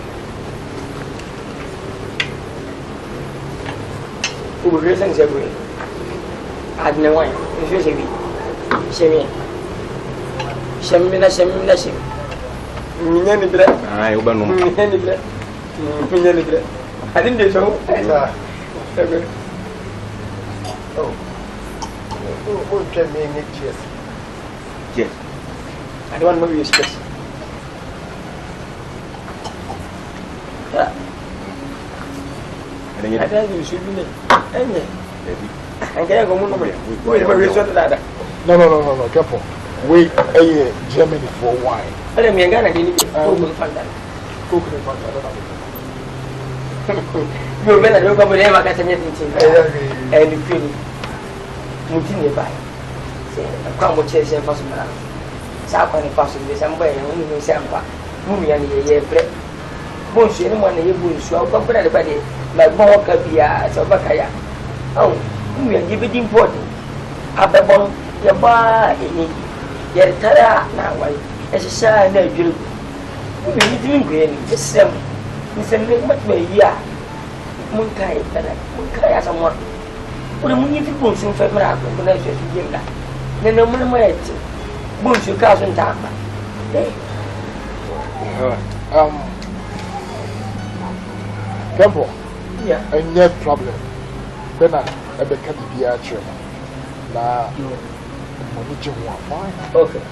Ubu reason se gwe. Adne wan. Nfi se bi. Shemi. Minya ni bre. Ai uba no. Minya ni bre. Adin de so. Oh. Oh, tell me ni cheers. Yes. I don't want to be stressed. Yeah. I think you should be there. I can't go on. No, careful. We a Germany for wine. I don't mean Ghana didn't cook you better look over there, I and you feel Mutini by. Say, a crumble chase and possible. South and possibly somewhere, and only Sampa. Mummy and ye bread. Bush, anyone you will show up for everybody, like Mokabia, Sobakaya. Oh, we are giving important. Ababon, your bar, yet Tara, now, as a sign of you. We are doing green, the same. It's a much way, yeah. Munkai, Munkai as a one. What a money people soon for my connection to give that. Then no more way. Bush, your cousin Tamba. Careful. Yeah. And no problem. Then I become the archer. Now, fine. Okay.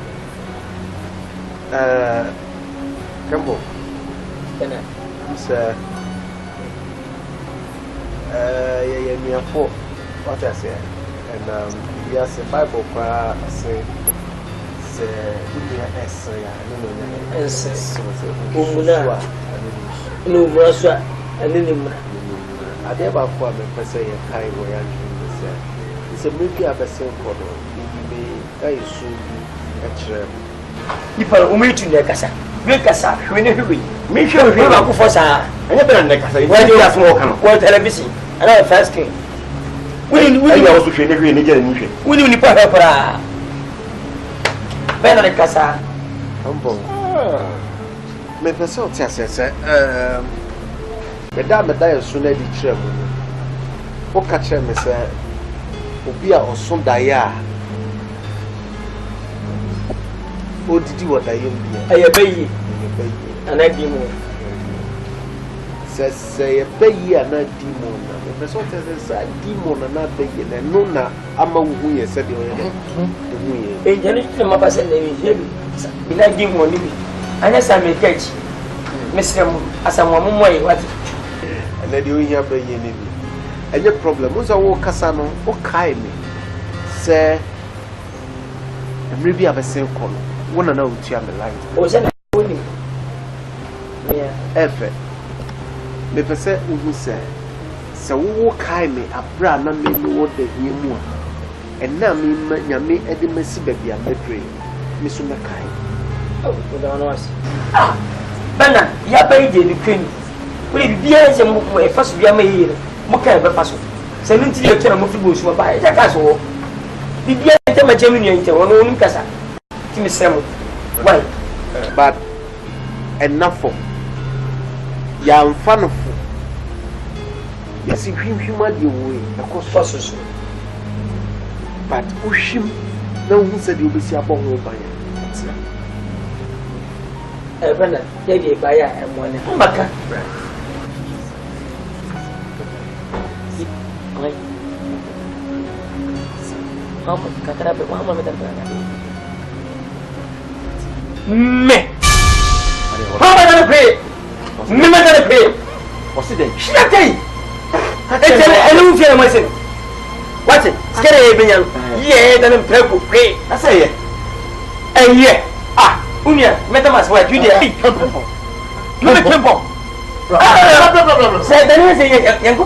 Campbell. Sir. Yeah, for what I say. And yes, a Bible say, no, Russia, and then I never form a person a kind way. It's a movie of a same color. I should be a tram. If I meet you, Necasa, make us up when you make sure you have for Sa. I never Necasa. When you have more what television, another first king. We also should never need a mission. We need to put her. Better Casa. Humble. Me person say Madame die sooner the tram. O catch me say obi a osun daya. O didi what I am I obey and I give you. Says a bayi and a demon. The person says a demon and not bayi and no na ama who said the in general, my person name is I give money. And as I may catch Mr. As a woman way what and then you hear bayi. And your problem was a walk casano or kindly. Say, maybe I have a same call. One and out here, the line. Was that winning? Yeah, effort. Me per se, who say, so walk kindly a brand and maybe what they hear more. And now me, Eddie Messi baby, I'm betraying Miss Makai. Oh, we don't know us. Ah, Bana, ya baby, the queen. Will be as a first be a maid. Moka pass. 70 years to move to bush, by a castle. Did you enter my Germany into one own casa? Timmy Sam. Why? But enough for young fun of yes, if you human your way, of course, but Ushim, no one said you'll be see upon your buyer. Bernard, they buy and one. Maka. How much can I be 1 moment? Me. How am I going to pay? Me, I'm going to pay. What's it? Shut up! I don't feel myself. What's it? Scary, yeah, then I'm pay. I say, and yeah. Ah, Unia, Metamas, what you did. You make him pop. Say, then you say, you go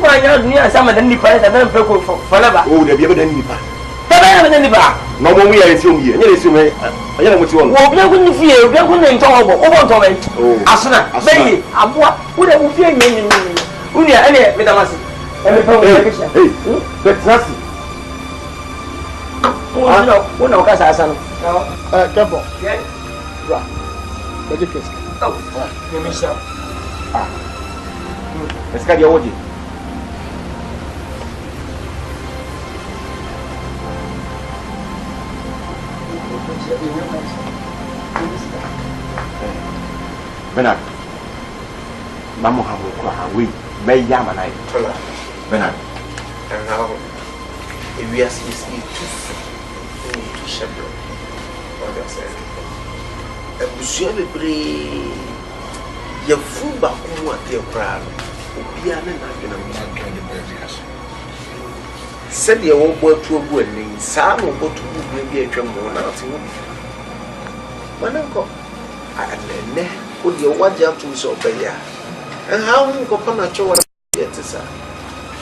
near some of the NIPA and then pay forever. Oh, they'll be able to NIPA. No more, we are assuming you. You assume I don't know what you want. We are going to fear, we are going to talk about it. Asana, baby, I'm what would I fear me? Unia, any Metamas. Hey, that's nothing. Oh, no, because I said, Temple. Yeah. Right. Let it kiss. Oh, let me show. Let's get your order. Bernard, Mamma Hamu, we may Yamanai. Bernard, and now if we are seeing to shepherd, what I said. And Monsieur de Bray, your food back home at your crowd, Opiana, and said your old boy to a wedding, some will go to maybe a tremble out. My uncle, I then put your one jump to so better. And how you go upon a show yet, sir?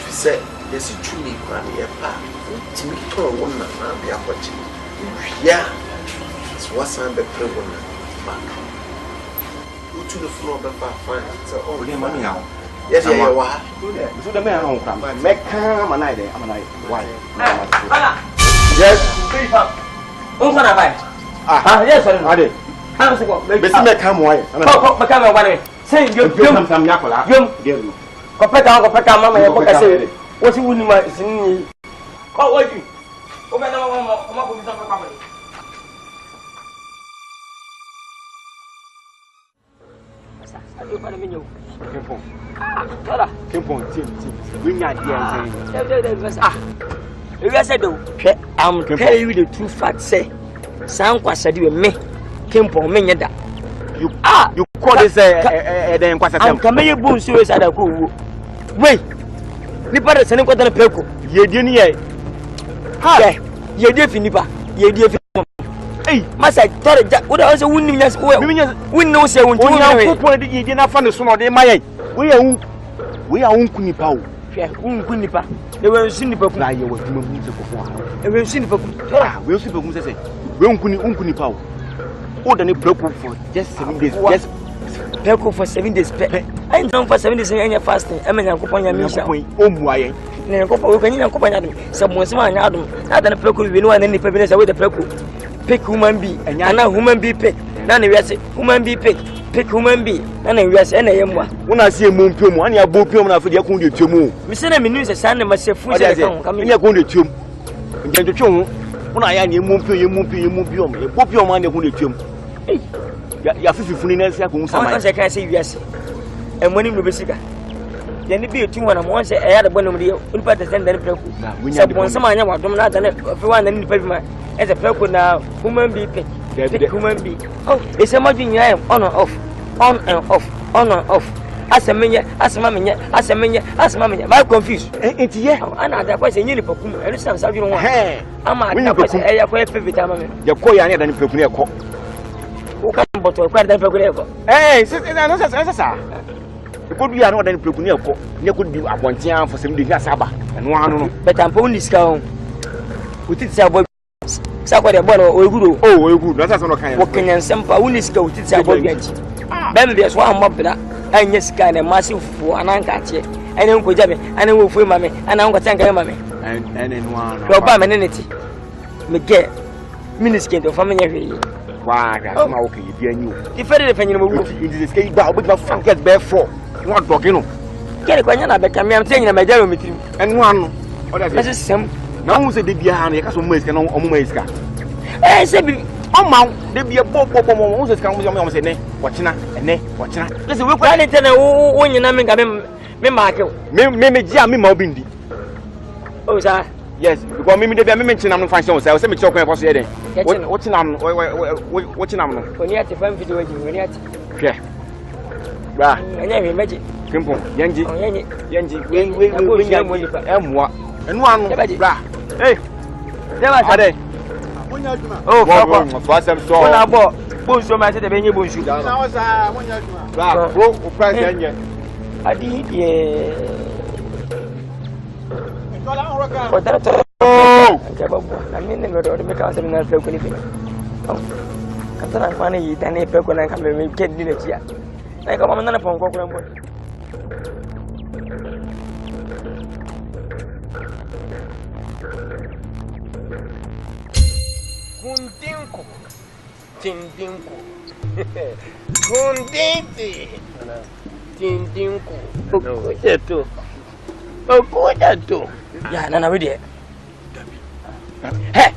She said, yes, it truly granny a path. To me, to a woman, and the approaching. Yeah, it's what's on the play woman. Go to the floor of the fire. So, oh, dear money now. Yes, I am. So the man won't come. Make come and I there. I'm like, why? Yes, who's gonna buy? Ah, yes, I did. How's it go? Let's come away. Become one. Say, you come some Yakola. You Copeta, Mamma, say, what's you wouldn't mind singing? Call what you? Open the I'm telling you the true fact. Say, Sam was said you me came for me. You call this a come here, boom, serious at a cool. Wait, Nipa sending what the Peco. Ye didn't hi, ye dear Finipa, ye dear. Hey, Massa, what else winning us? We know, say, when you did not find the son of the Maya. We are Unkunipa. Unkunipa. They were seen the Papa. You were they were seen the Papa. We'll see Papa say, Unkunipa. Oh, then it broke for just 7 days. Yes, Pelco for 7 days. I don't for 7 days and you're fasting. I mean, I'm going to miss you. Oh, why? Someone's man, Adam. Not than a Pelco, we know, and then the Pepiness away the Pelco. Pick human be, and now human be pick. None of us human be pick. Pick human be, and then we are saying, when I see a moon pum, and you are boopum for the Akundi Tumu. We send a minute, a son, and myself, food, and you're going to tum. And get to chum. When I am your moon, you pop your mind upon the tum. Hey, you're 50 minutes, I can say yes. And when you will be sick, then it be a 2 1 once I had a bone of the Unpa to send them. We said once someone want to not everyone and pavement as a pelco now, human be pick, human be. Oh, it's a margin I am on and off, on and off, on and off. As a man, as a mamma, as a man, as mamma, I'm confused. It's yeah, and I was a uniform, and some you don't want. I'm a quite favorite time. You're quite younger than Pocunea. Who can't but to acquire them for hey, sir. Could be another than Pocunea. You could do a 1 year for 7 days, and one, but I'm only scout. With it, boy. Somebody born or good. Oh, good. That's not kind of walking and some only scout. It's a boy. Then there's one mob that and yes, kind of massive for an anchor. And then go jam and then we'll free mammy, and I'm going to thank her mammy. And then one. Your permanency. Me get miniskin of family. Why, I'm okay. If I didn't know it is a but with my frank get bare for. You want talking? Get a quanya, I'm saying, my dear, and one. What is some? na who say de bia na yeka so mo esika na omo esika say bi Oma de bia bo who say esika mo say ne wachina listen we kwa anything na wo nyina me ga me mark me gia me ma obindi oh sir yes because me de bia me nchina no function say me chokon e so ye den wachina no oni ati fam video waji oni ati hwe ba anya me meje kimpo yanji we emwa enu anu bra hey deba ade oh fuck so asem so na bo bonso ma se de benye bonsu na wasa monya juma bra bro o price yenye adi ye oh jababu na mimi ngodo de meka asem na fle ko ni fi katana kwa ni tane pe ko na ka me kedi na tia na ka mama na ponko ko mbo Tindinku. Kunditi. Tindinku. Okuja tu. Ya nana we de. He.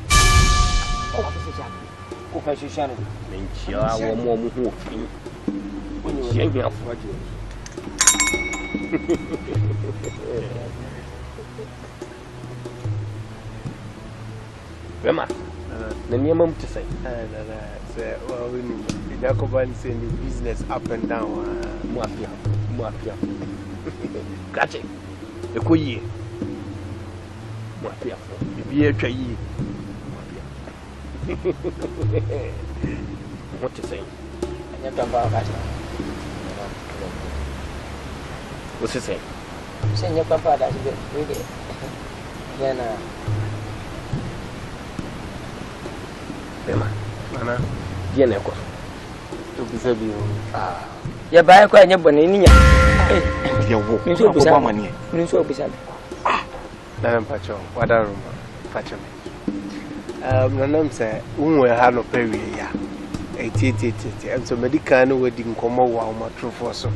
Ko fa shisha no. Menchia wo mo hu ofi. Onye we bia afuaje. Rema. Na niema mtu sai. Say, well, we need Jacoban saying the business up and down. Mwapia. Kati. Eko yi. Mwapia. Bibi etwa yi. Mwapia. What to say? Anya tamba kati. What's he say? Say nya papa da sibe. We de. Yana. Bema. Nana. Ye na ko. To be said you. Ya ba ko anya bone ni nya. dia wo Ni so bisa mani ni so bisa. Nana pacho. Wada room. Pacho. Nana say unwe ha no pewe ya. Eti. Em so medical no wedi nkomo wa o matrofo so.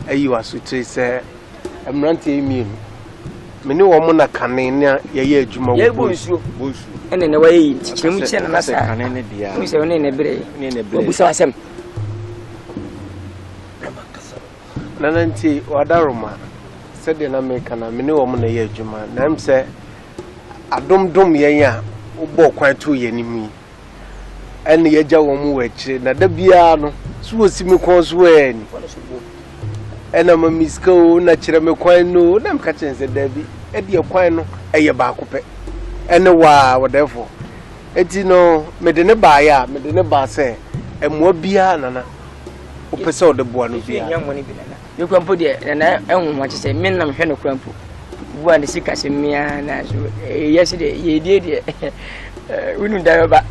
Ayi waso tre say emrante emi mene wo mo na kane na ye adwuma wo bonsu ene ne wayi tikyemu kye na sa kane ne dia mu se one ne bere obusa asem nananti wadaroma sede na meka na mene wo mo na ye adwuma na em se adomdom yen a wo kwan to ye nimi ene ye gya wo mo wachire na da bia no so osimi kon so eni ena mamiska o na kire me kwan no na mka chense dabi e de kwan no eye ba kope ene wa therefore eti no me de ne ba ya me de ne ba se emwa bia nana o pese o de boa no bia yo kwampo de na enwo ma chese me nam hwe no kwampo bua de sika se mia na so yes de ye de unu da ba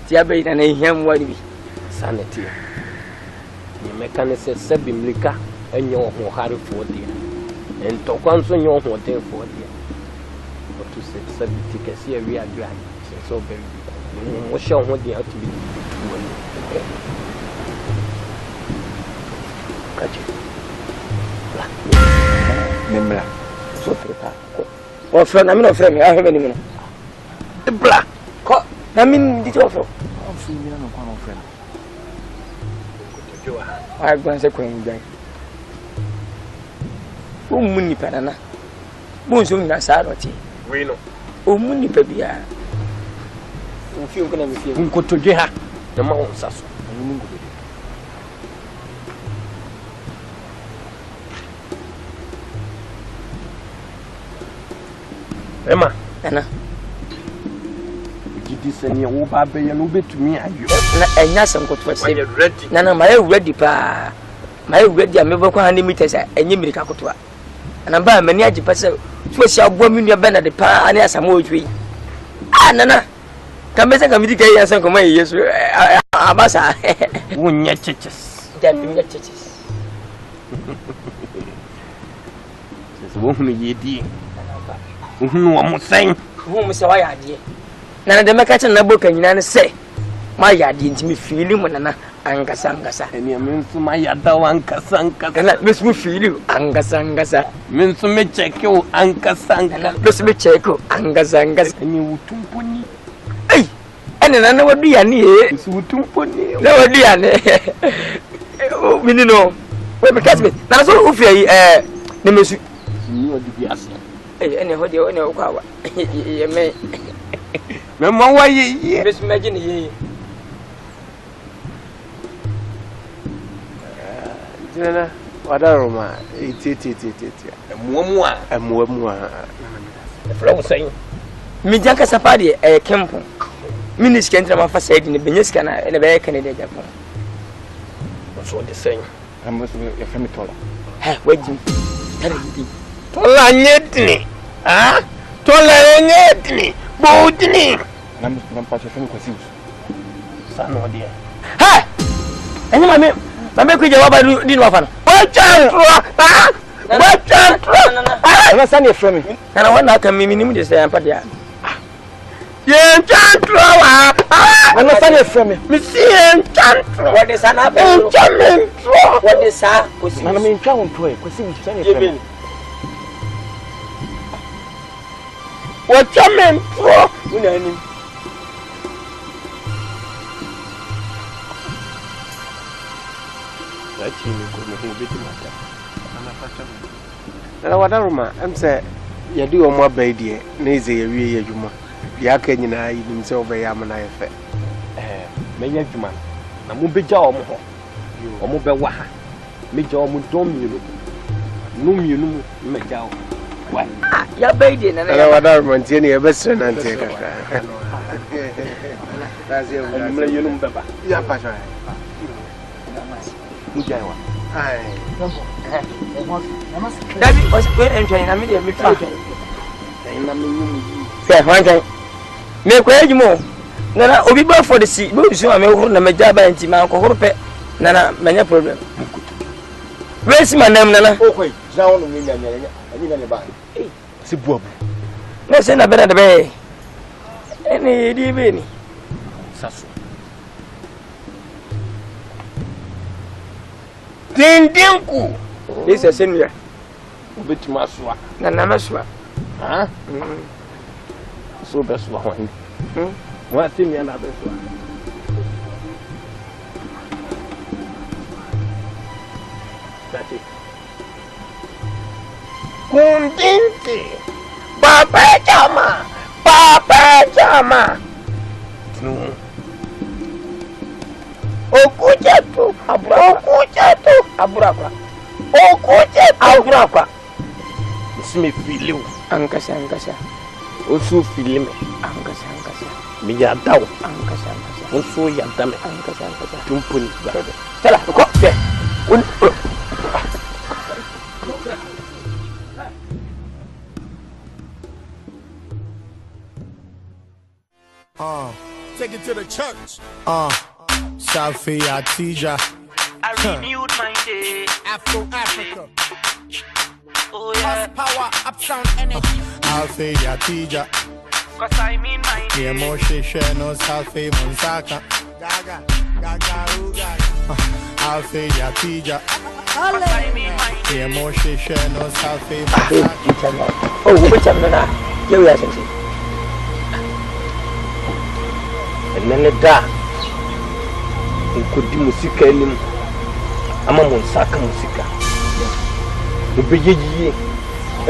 ti abai na hiam wani bi sanity ni mekanise sabi mlika enye ho hare fo de ento kwanso nye ho de fo de o to se sabi tikasi awi adwa so very mo sho ho de atubi kachi memra so prepare o fra na mi no fra mi ahwe ni mi no bla ko na mi di to fro o fi mi na no kwa no fra I go and say Queen Gang. Muni panana. Bonso na saroti. We no. Muni pebia. Unfi unkona mfie. Unkotoje ha. Na ma onsaso. Mungu. Emma. Nana. Gidi sene wo ba be ye no betumi ayo. Na enya sankoto se. Nana ma ready pa. My ready a mebo kwa 100 meters enye mirika kotoa na ba mani agi pese so sia agbo mi nua be na de pa ani asamo otwi nana kamese kamidika yi asan koma yi yesu abasa wonya cheches da binya cheches so wo hunu yedi hunu wa musen wo se wa yade nana de meka chen na boka nyina ne se ma yade ntimi fili mu nana Angasa. Eni mensu ma yada wankasa. Na besmu feel angasa. Mensu me check you ankasa. Na besmu check you angasa. Eni utumponi. Ei, ene na wadu ya ni e. Utumponi. Na wadu ya ne. Minino. We be catch me. Na so ufi yi ne mesu. Ni wadu bi ase. Ene ho de ene okwa wa. Ye me. Me mo wa ye. Besmu maji ne ye. Jena wadaroma iti muamua flow say mi janka sapade kempo minis kentra ma fa said ni benyeska na ene be Canada Japan so the same amoso ya fami tola wajim tare ndi tola nyetni tola nyetni bodni nampa fami kwasi sano dia enye mame ku jawaba di no afana wachantro na sani frame na wana aka mimi ni mde say ampa dia ye chantro wa na sani frame mi si ye chantro what is ana be chantro what is sa kosi na me ntwa onto e kosi mi sani frame wachantro una ni na wadaruma say yadi o mo abaidie na eze yewie yadwuma ya aka nyina yi nim se obe ya mana yefe menya dwuma na mo beja o mo ho o mo be wa ha meja o mo dom mienu no mienu mu meja o wa ya baidie na na wadaruma ntie ne yebesre na ntie kaka tazi o mle yenu mbeba ya pasha mujaiwa Dabi we entry na me dey me feel na me nyum say one time me ko ejimo na obi ba for the sea bo bisu am ehuru na meja ba nti ma ko huru pe na menya problem we si manam na okoi zawo no mi nyanya ani na ne ba si buabu na se na bena de be eni di be ni saso dindinku this is senior obetima soa na maswa so be soa hwan mo atimi na be soa dati kundinti papa chama okuchetu aburakwa Sime filiu angkasa osu filime angkasa mi ya dawo angkasa osu ya dame angkasa tumpuni ba tala ko be take it to the church. Safi Atija. I renewed my day. Afro Africa. Oh yeah. Power, up sound energy. Alfi Atija. Cause I mean my day. Yeah, Moshe Sheno, Salfi Monsaka. Gaga, Uga. Alfi Atija. Cause I mean my day. Yeah, Moshe Sheno, Salfi Monsaka. Oh, which I'm gonna. You are something. And then da nkodi musika enim ama mo nsaka musika obeyeyi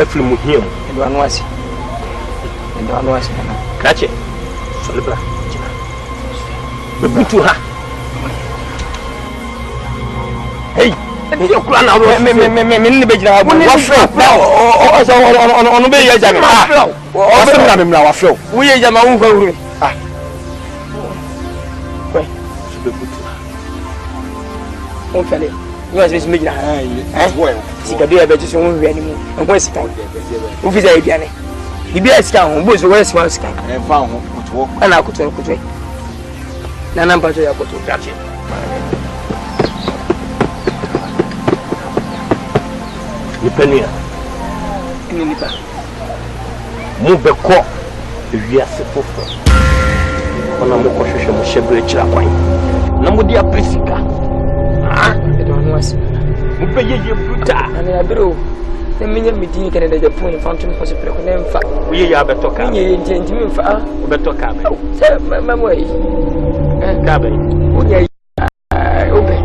afiri mu hiem ndo anu ase kache solibra jina bebutu ha hey ndi okura na me ni bejina wa onu be ye jame o se na me mra wa fro wo ye jama wo huru on fait les nous as mis là si que bien ben tu on vient ni on peut sika on faisait bien ni bien sika on bozo ouais sika e va on kuto ana kuto na namba to ya kuto gachi ni penia ni pa mu be ko wiase fofo ona mo ko hwehwe mo hyebere kira kwan na mo dia prisika ah e do no asu mo pe ye bruta ana ya bro na minya medini kana da Japan fountain for super ko nem fa wo ye ya betoka nye nti mi fa wo betoka be se mamo yi ka be wo ye obe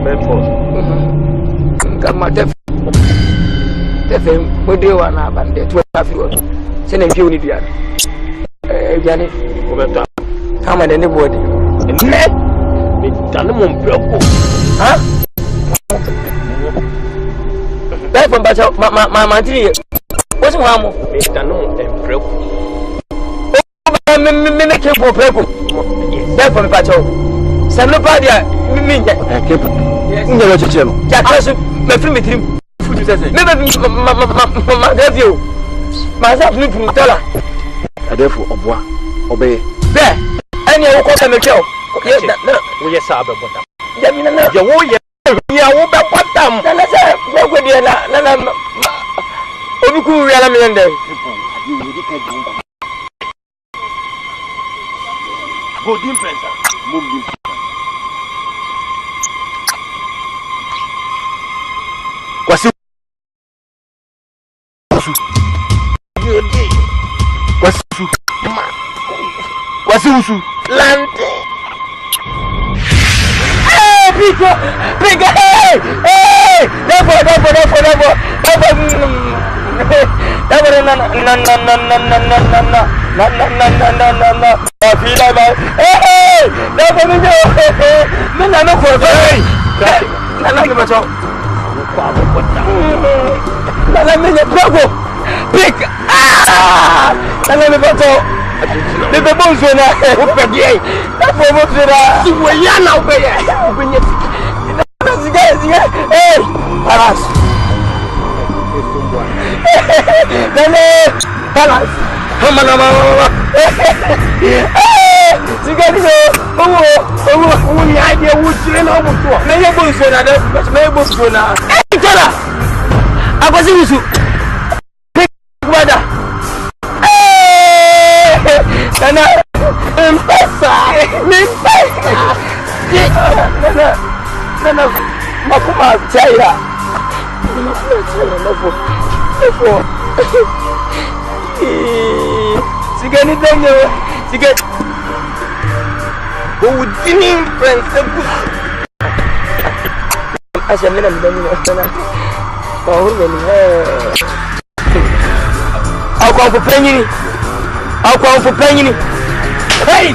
be po kama tefe mode wa na bande to afi wo se na nje oni bia jani wo beto kama de ne body ne me tanu mo mpreko ha dai fa bacha ma tiri wo se wa mo me tanu mo mpreko me ke po preko dai fa me bacha se no pa dia mi nje ke nje lo chiche no ja kaso me free me trim fudu sese me be ma devio ma sa funu funu tola adefo oboa obe be ani e wo ko me kyo wo ye sa be bota ya mi na je wo ye ya wo be bota na se me go die na obi ku wi ala me ndé godin pesa mumbi kwasi kwasi usu lante pico hey debo no afila ba hey debo mi jo me na no ko hey na me bacho kwa bota na me ne bravo pick na me bacho de be bon zona o pedie na fo mo zona si wo ya na o be ya o be nyeti ziga hey paras nene paras mama ziga digo o ni idea wo tire na o mo to me ye bon zona de me ye bon zona tola akwasi wusu kwada nana mpesa nana makuma chaira nafo sigani danyo sigani go dini friends asha mina mdani sana kwa hurme ni au kwa mfupenyini hey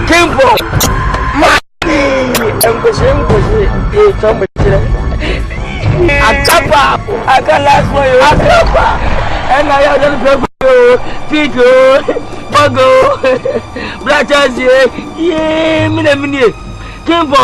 Kimbo Akapa, and I have Pico, Bogo, Blatters, yeah, minute, Kimbo.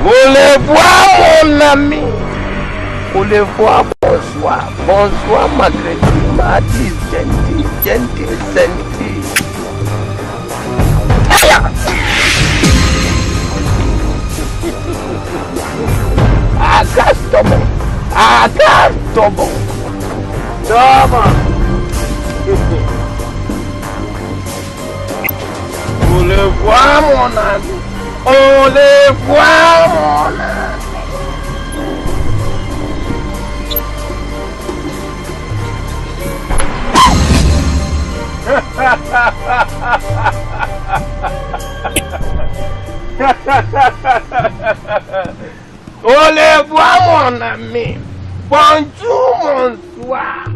Mon ami, vous le voir, bonsoir, Marguerite, Marty, gentil. Agastomo. Toma. Vous le voir, mon ami. On les voit, mon ami. Ole bois mon ami. Bonjour bonsoir.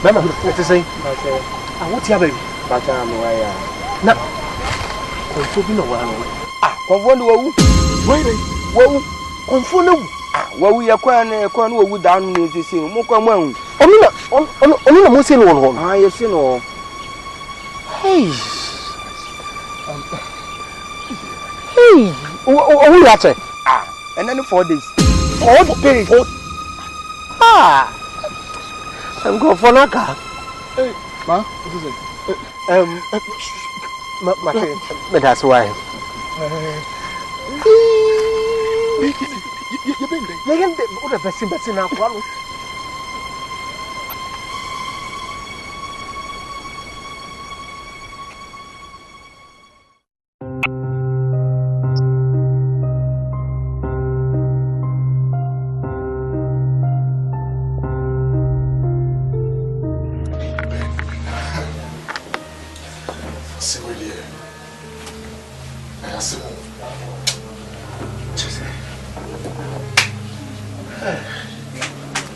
Mama, what is saying? What's your baby? But I'm away. No, confirm no one. Confirm who? Wait, confirm. Well, we are quite wood down near the scene. Mokamon. Only a Muslim one. I have seen all. Hey, oh, that's it. And then 4 days. 4 days. I'm going for Naka. Hey, ma, what is it? That's why. You've been there. You're the best in now.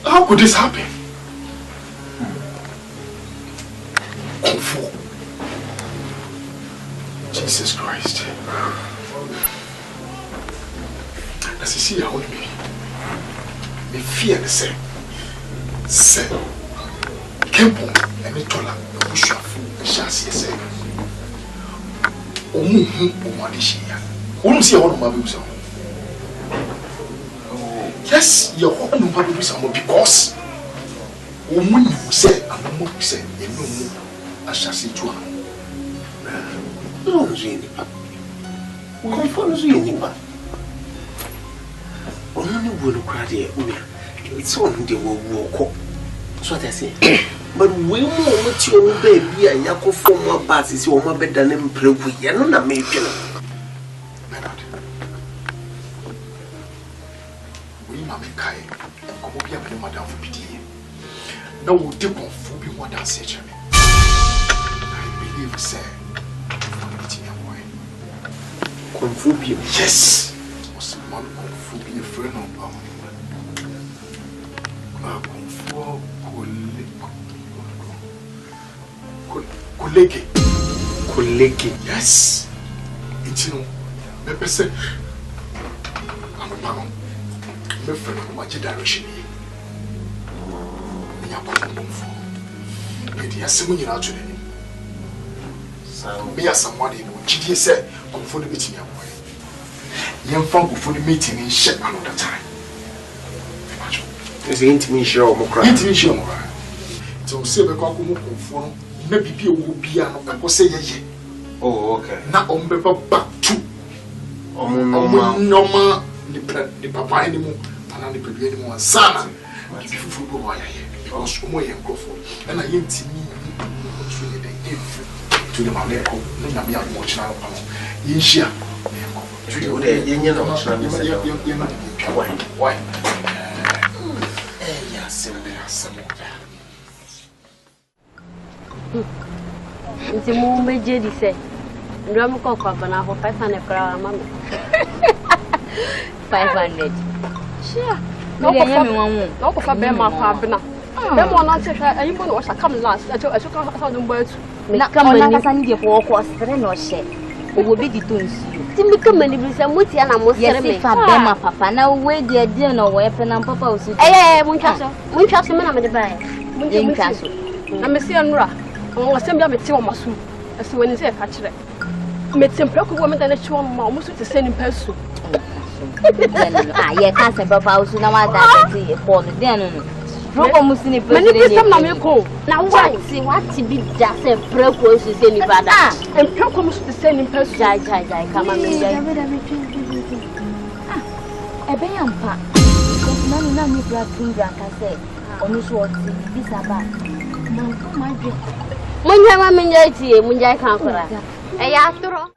How could this happen? Jesus Christ. As you see, I want me. Me fear the same. Say, Kempo, and me tola, no bushafu, and shasi say. Omu, Omadishia. Won't see all of my views. Yes, your own nobody because woman you say and no more say you know I shall say to her. No, Nipa. Confirm Nipa. Only will cry there. It's on the walk. That's what I say. But we won't your baby and Yako from my pass is your mother than him play with you. No, maybe. na wo de konfu bi mo da se cheme I believe say konfu bi yes was man konfu bi a friend of konfu kolege yes it's no me pese amapano me friend ma je direction yi ya konfu e dia semu nyina to ni me asamwade no gidie se konfu no betimi aboy yem fa konfu no meeting in share another time is intimi show mo kra so se be kwa ko mo konfu no na bibi ewo bia no be ko se yeye oh okay na ombe back to normal the papa anymore and the baby anymore sana bibi fufu go wa yeye because omo ye nkofo na yentimi to the Mameko, Namia Mochina, Yinshia. Why? Yes, it's a moment, Jedi said. Drum cock up and I hope 500 crown, mamma. 500. Sure. No, no, for Bema, Pabna. Them one answer, and you know, I come last. I took a words. Come on, I can give walk was friend or share. Who will be the tunes? Timmy come and be some witty and I must say, Bema, Papa. Now, where dear dinner weapon and Papa was. Eh, Winchester, man, I'm the buyer. Winchester. I'm a Sianra. I was sent down a team of Masu. As when you say, catch it. Made some pregnant woman and a show almost the same person. Ah, yeah, can't say Papa was now that for the dinner. Many people may call. Now, what to be just a prequel to say Nevada and Procom to the same person. Come on, a bayan pack. None of your finger can say, on this was this about. My dear, when you are in when I can't for that. After all.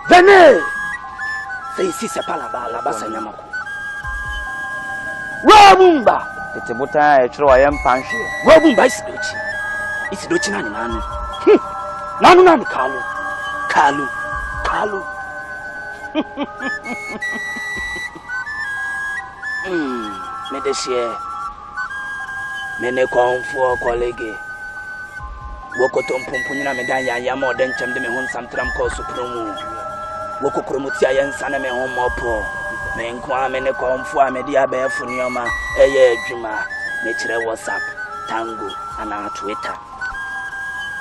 Venez! Fais ici palaba la basa nyamako. Wabumba! It's a buta a true I am panshi. Wabumba isidochi. Isidochi nani nanu. Nanu nani kalu. Kalu. Medesie. Mene konfu kolege. Woko tompumpunyina medanya ya moden chamde me hon samtram ko supromu. Woko kromotia yensana me hon mopo. Me nkwa me ne konfu amedi abefu nioma eye adwuma me kire WhatsApp, Tango ana Twitter.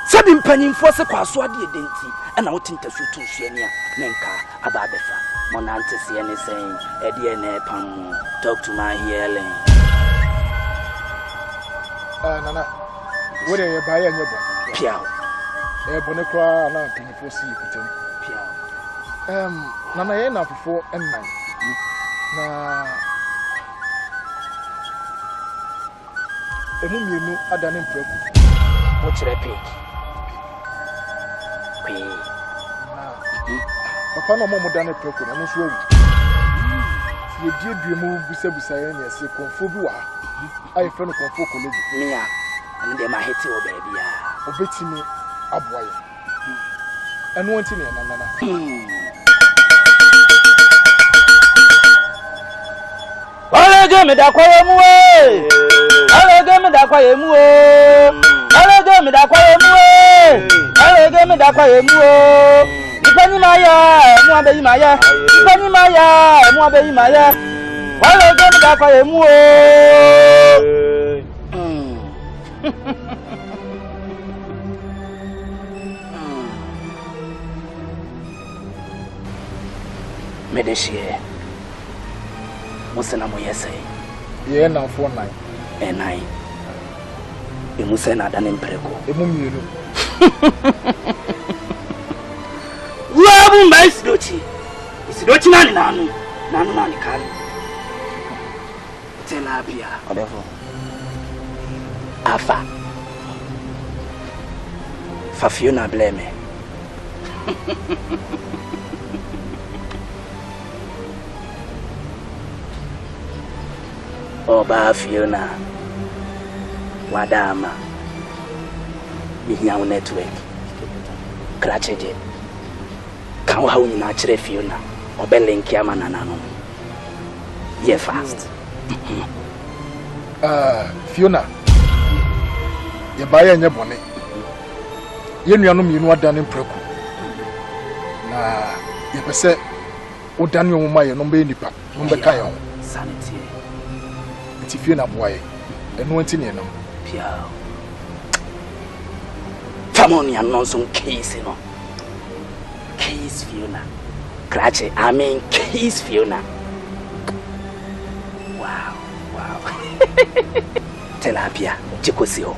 Sabi mpanyimfo se kwaso ade edenti ana wotinta sutu suania nenka ababefa. Monante se ne sen ede ne pam. Talk to my healing. Nana. What are you buying your book? Piao. Bonnequa, and I'm for see you. Piao. Nana, enough for and nine. Now, a moon you know, I done in purple. What's your epic? Papa, no more than a purple, I'm not sure. You did remove beside and say, Confu. I found a confu. Mia. And they might hit you, baby. Obey me, Abway. And one thing, Nana. I give me that quiet way. I give me that quiet way. I give me that quiet way. I give me that quiet way. Depending Maya, Moabe Maya. Depending Maya, Moabe Maya. I give me that quiet way. Medesie. Musena moyese. Ye na 49. Enai. Emusena dane mpreko. Emumienu. Wabu mba isidochi. Isidochi nani nanu. Nanu nani kali. Tilapia. Odefo. Afa. Fafiona bleme. Oba Fiona Wadama Mihiaw network Kracheje Kan ha unyina kire Fiona obelink ya mananano ye fast Fiona ye baye nya bone ye nuano mienu adane mpraku na ye pese odane omuma ye no be nipa no be kan yo sanity ti Fiona boy eno anti ne no pia famoni annonce case no case Fiona Krache I mean case Fiona wow Telapia chikosio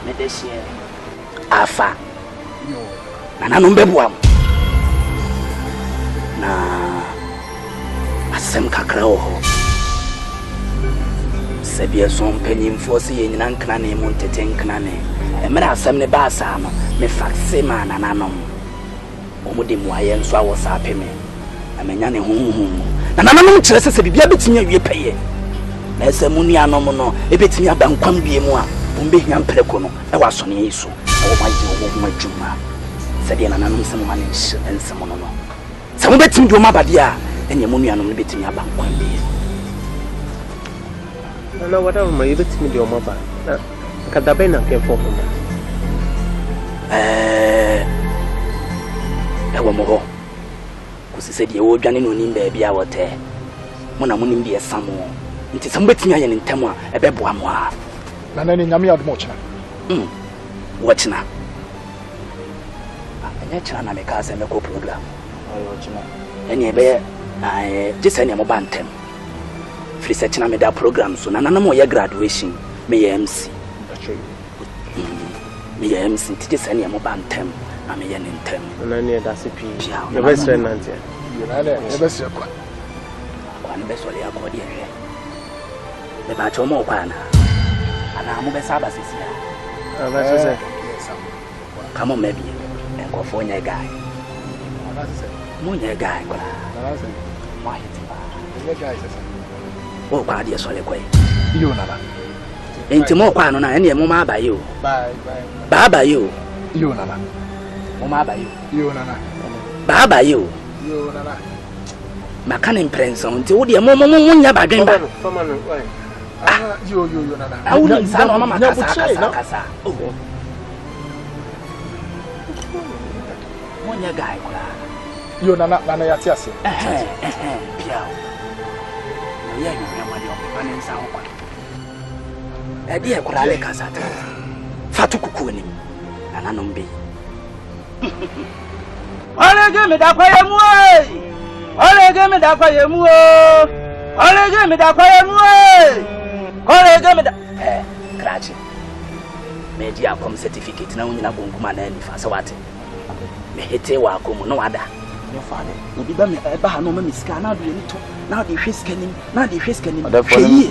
Medeshie afa nana no mbeboam na asem kakra ho sebie so mpanyimfo se yenyina nkna ne mu ntete nkna ne emra asem ne ba asa no me faxe ma nananom omudi mu aye nso awo sa apeme amenya ne honhom nananom kire se bibia betimi awie peye na esemu ni anom no ebetimi abankwam bie mu a ombehia mpreko no e wasone yesu o maji o majuma sede nananom se ma ne nsem no no se mo betimi do ma bade a enye mu nuanom no betimi abankwam bie na whatever my betimi do ma ba kada be na ke fofo ewo mo ho kusi se die wo dwane no nim ba bia wote mo na mo nim de esamo nti se mo betimi aye ne ntem a ebeboa mo a na na ni nyame admo china wachina anya china na me ka se me ko program ayo china eni ebe just eni mo bantem free search na me da program so na na mo ye graduation me ye MC me ye MC ti just eni mo bantem na me ye ntem na ni da CP ye best friend nantia na na ye best kwa ne be so le akodi ehwe me ba cho mo kwa na ana mo be saba sisi aba sese kama maybe enko fo nya guy mo nya guy kwa mo hiti ba nya guy sese o kwa dia so le kwa iyo na ba enti mo kwa no na ene mo ma abaye o ba abaye o iyo na ba mo ma abaye o iyo na ba abaye o iyo na makane imprensa nti wo de mo nya badwen ba fama no why yo na awuni sana mama kasa monya guy kula yo na ya ti ase pia no ya yo ma de opane nsa ho kwa e de kula le kasa ta fatu kuku ni nana no mbe olege me da kwa yemu olege me da kwa yemu olege me da kwa yemu olege me da krachi media com certificate na unyina gonkuma na ni fa se wate me hete wa akomu no wada me fa ne obi ba me ba ha no ma miska na do ni to na de hweskanim na de hweskanim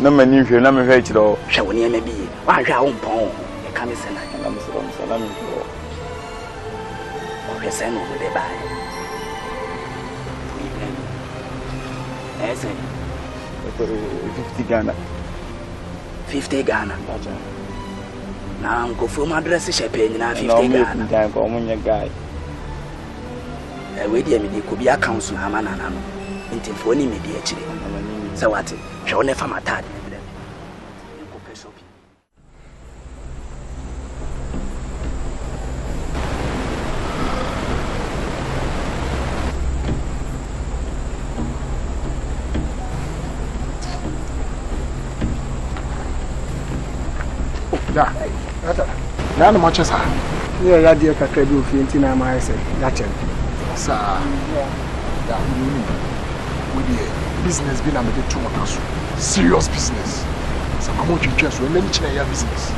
na mani hwe na me hwe kiro hwe woni e ma bi wa hwa wo mpon e ka me se na na me so salami ko o hwe se no mo de ba ese 50 Ghana 50 Ghana na nkofo ma address shepe nyina 50 Ghana na ko munye guy we dia me de ko bi account na ama nana no nti fo ni me de akire se wate hwe one fa matade ne bele ko peso bi na no mache sa ye ya die kakra bi ofi nti na ma ese ya che sa ya we dey business bi na me dey too much serious business sa ma mo twetwe so na ni kire ya business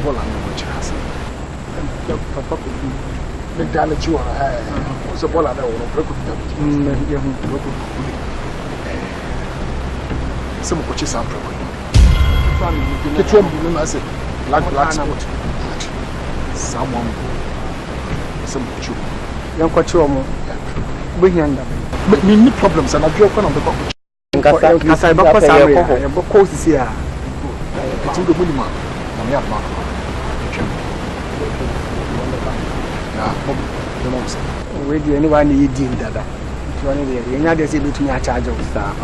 bola no mo kire sa papa ko bi the damage you are. What's a ball? I don't know. Some coaches are broken. Get your blue as a black spot. Someone, some coach. Young coach, bring in many problems, and I drove on the book. Because I bought a course here. To the minimum. We do anyone you deem that. You're not able to match charge of star.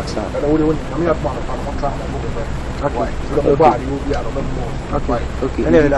Okay. And you're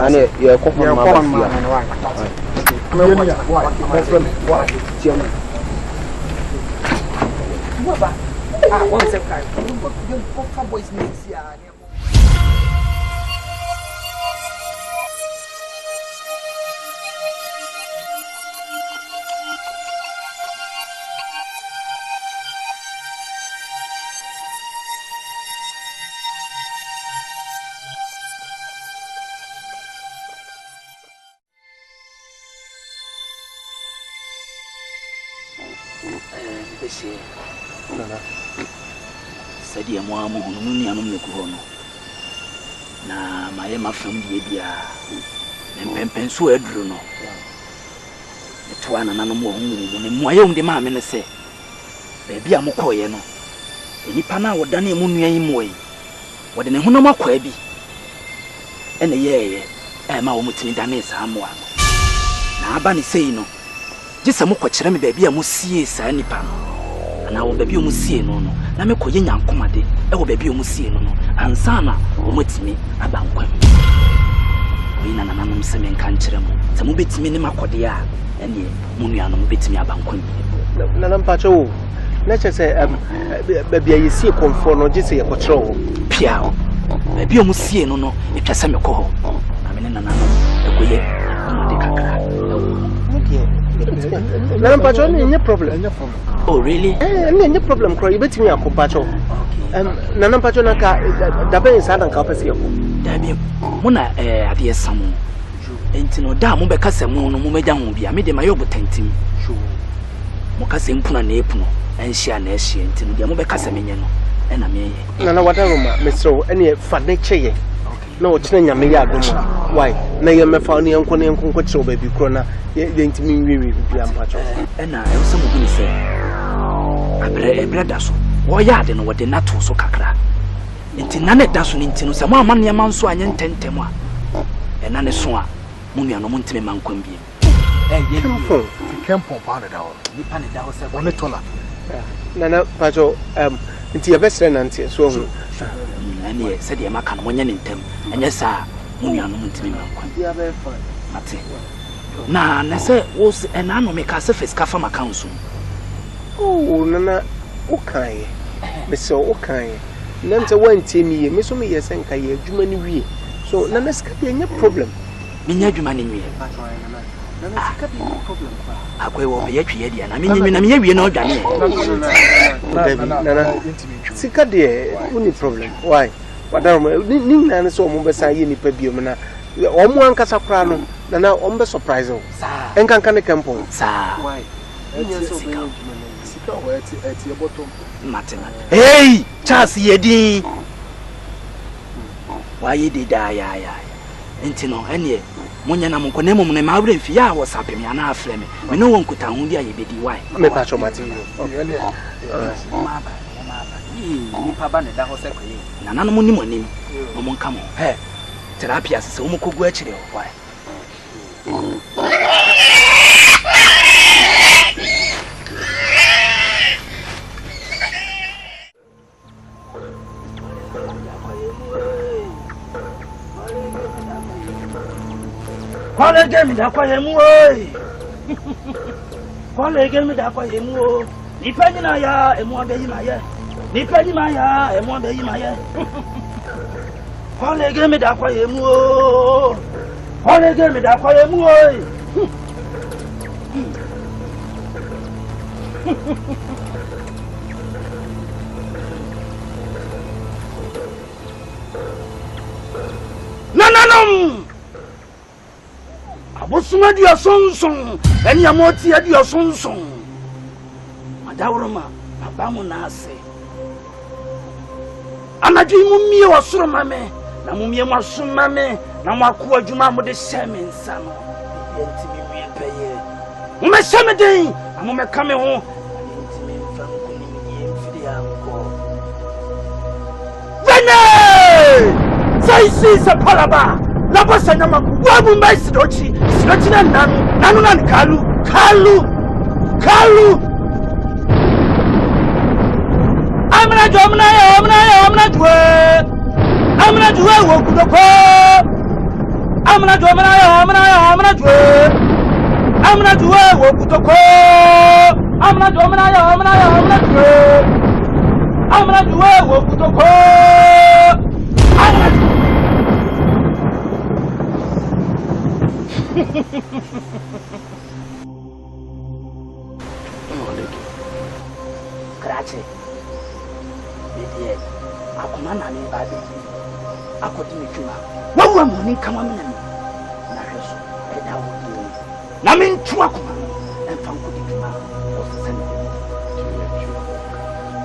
Sadia Mwamu, Nuni and Umukuhono. Na my family, dear, and Pensu Edruno. The TWI and animal whom my own demand and say, Baby, I'm a coyeno. Any pana would done a moon moy. What in a Hunama quabi? And a year, and my own Danes Hamwa. Now, Bunny say no. Just a mock cherry baby, I must see a NIPA. And I will be musi no. Na me koye nyankomade e wo baby omusie no and sana omotimi abankwam we na nananom se me nka nkire mu se mo betimi ne makode a ene mo nuanom betimi abankwam na mpacho wo na che se baby ayesie konfo no je se ye kokyere wo pia wo baby omusie no e twase me ko ho na me ne nananom e koye amade kakra na mpacho ni problem. Oh really? No problem, Croy. You bet me a compacho. Nana Pacho Naka, Dabe is Adam Capacity. Dabi, Mona, dear Samu. Entino Damu Becasamo, no Mumedam, be a medium, my obotentim. Mocasim Puna Nepuno, and she and she, and Tino Becasamino, and I mean, Nana, whatever, Mr. Any fat chair. No, China Miyago. Why? Naya me found young Conny and Conquecho baby crona, then to me, we be a macho. And I also going to say, I bread us. Why, I don't know what the natu so cacra. Into none doesn't into some more money among so I intend temwa. And none is swa, Munia no Montime Mancumbi. You can't pump on it out. You pan it down, one $1. Nana Pacho, into your best friend, auntie, so. And ye said ye macan when in them, and yes, sir, Munia no Montime Mancum. Mate. Na, I said, was an anno make us a face from a council. Oh, Nana, okay. Miss okay. Nanta went to me, Miss Omi, yes, and Kay, Jumani we. So, Nana's can no problem. Minya Jumani me. I will be actually, and I mean, you know, Danny. Nana, Sika dear, only problem. Why? But I don't know, so Mombasa, NIPA Biomana. One Casaprano, Nana, on the surprise. And can campo. Why? Martin. Hey, Charles Yedi. Why you did die? Intino, and ye, Moniana Monconemo, my brain fia was happy, and I flame. We no one could tell you be why. Me pacho Martin. Nana money money. Momon come on. Hey, Therapia, so much go actually. Why? Qual game da kwa yemu oi. Qual game da kwa yemu. Nipa nyina ya emu abeyi ma ye. Nipa nyina ya emu abeyi ma ye. Qual game da kwa yemu. Qual game da kwa yemu oi. Abosuma di osonson. Eni amoti adi osonson. Madawroma, abamu na ase. Anadwi mumie wasoro mame, na mumie mwaso mame, na mwaku adwuma mo de hyeme nsa no. Enti mi wie peye. Mume hyeme den, amume ka me ho. Enti mi mfa nkuni mi mfidi anko. Vene! Sai se palaba. Labo sanyama wabu mai sidochi na nanu nan kalu amna juwe wo kudoko amna juwe wo kudoko Krache. Bidie. Akuma na ni ba de. Akodi me twuma. Wawu amoni kama me na me. Na hweso. Eda wo ni. Na me ntu akuma. Emfa nkodi twuma. Osese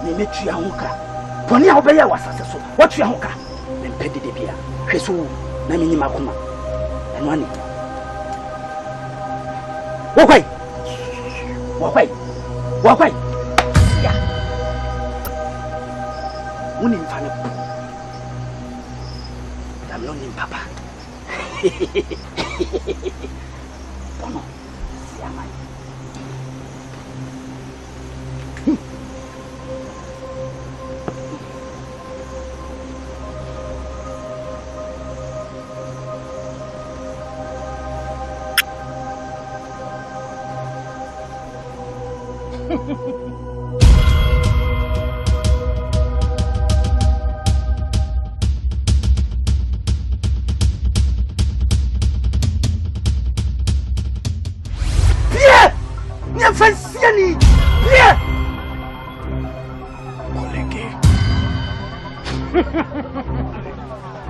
ne. Me tua ho ka. Boni a wo be ya wasase so. Watua ho ka. Me mpedi de bia. Hweso na me nyima akuma. Eno ani. Wakwai. Ya. Uni mfane bu. Damlo ni papa. Bono. Siama.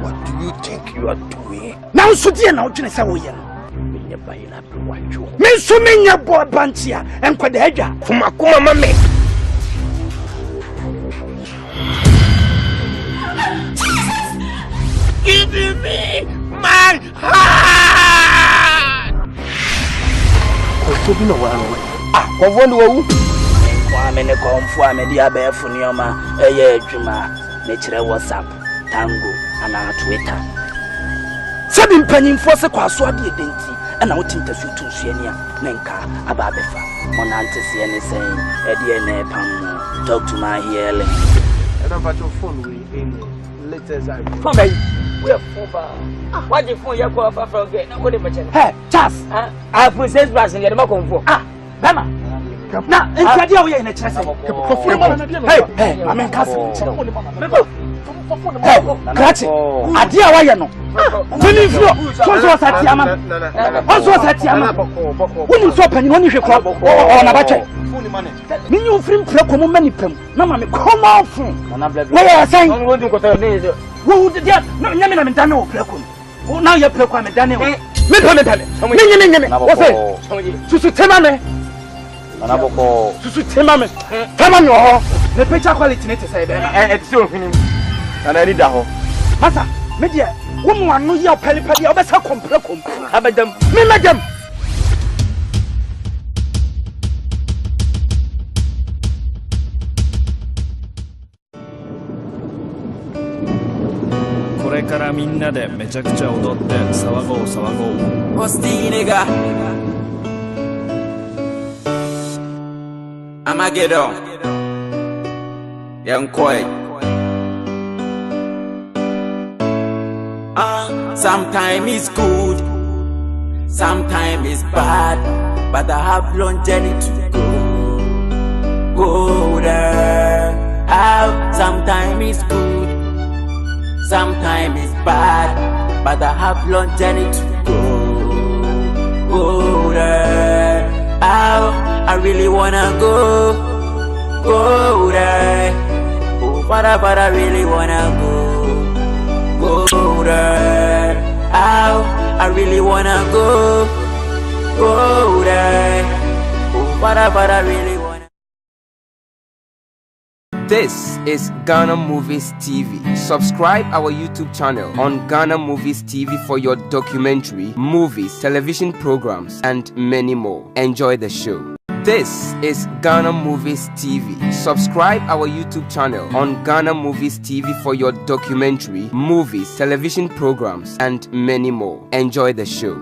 What do you think you are doing? Now, so dear, now, to say, we are. Miss Suminia boy Bantia and Quadeja from Akuma Mame. Give me my heart. Of one woo. Kwame ne komfo me dia be funioma eye adwuma me kire WhatsApp Tango ana Twitter. Sabi mpanyimfo se kwaso ade edenti na wotinta su tunsu ani a nenka aba abefa monante se ne sen ede ne pam talk to my healing. And about your phone we in latest I phone guy we are phone ba what the phone you call from get na what the mention hey Charles I process brass in the makonfo bema na entadi a we in a chance hey I mean castle hey Krachi ade a waye no fini flo so satiama so satiama woni so pani woni hwe kro o na batwe minyi ofrim preko mo manipam na ma me come off we are saying wodi nkoto ne wo dia na nyame na me dane o preko na ye preko a me dane o me dane nyame wo say susu tema me na boko susu tema me ho the picture quality ne te say be e te so hwini na ni da ho masa me dia wo mo anu ya pali obesa kompre abadam me madamこれからみんなでめちゃくちゃ踊って騒ごうホスティーネガアマゲドンヤンコイSometimes it's good, sometimes it's bad, but I have long journey to go there. Sometimes it's good, sometimes it's bad, but I have long journey to go there. I really wanna go there. Oh, but I really wanna go there. I really wanna go go there. Oh, what I really want. This is Ghana Movies TV. Subscribe our YouTube channel on Ghana Movies TV for your documentary, movies, television programs, and many more. Enjoy the show. This is Ghana Movies TV. Subscribe our YouTube channel on Ghana Movies TV for your documentary, movies, television programs, and many more. Enjoy the show.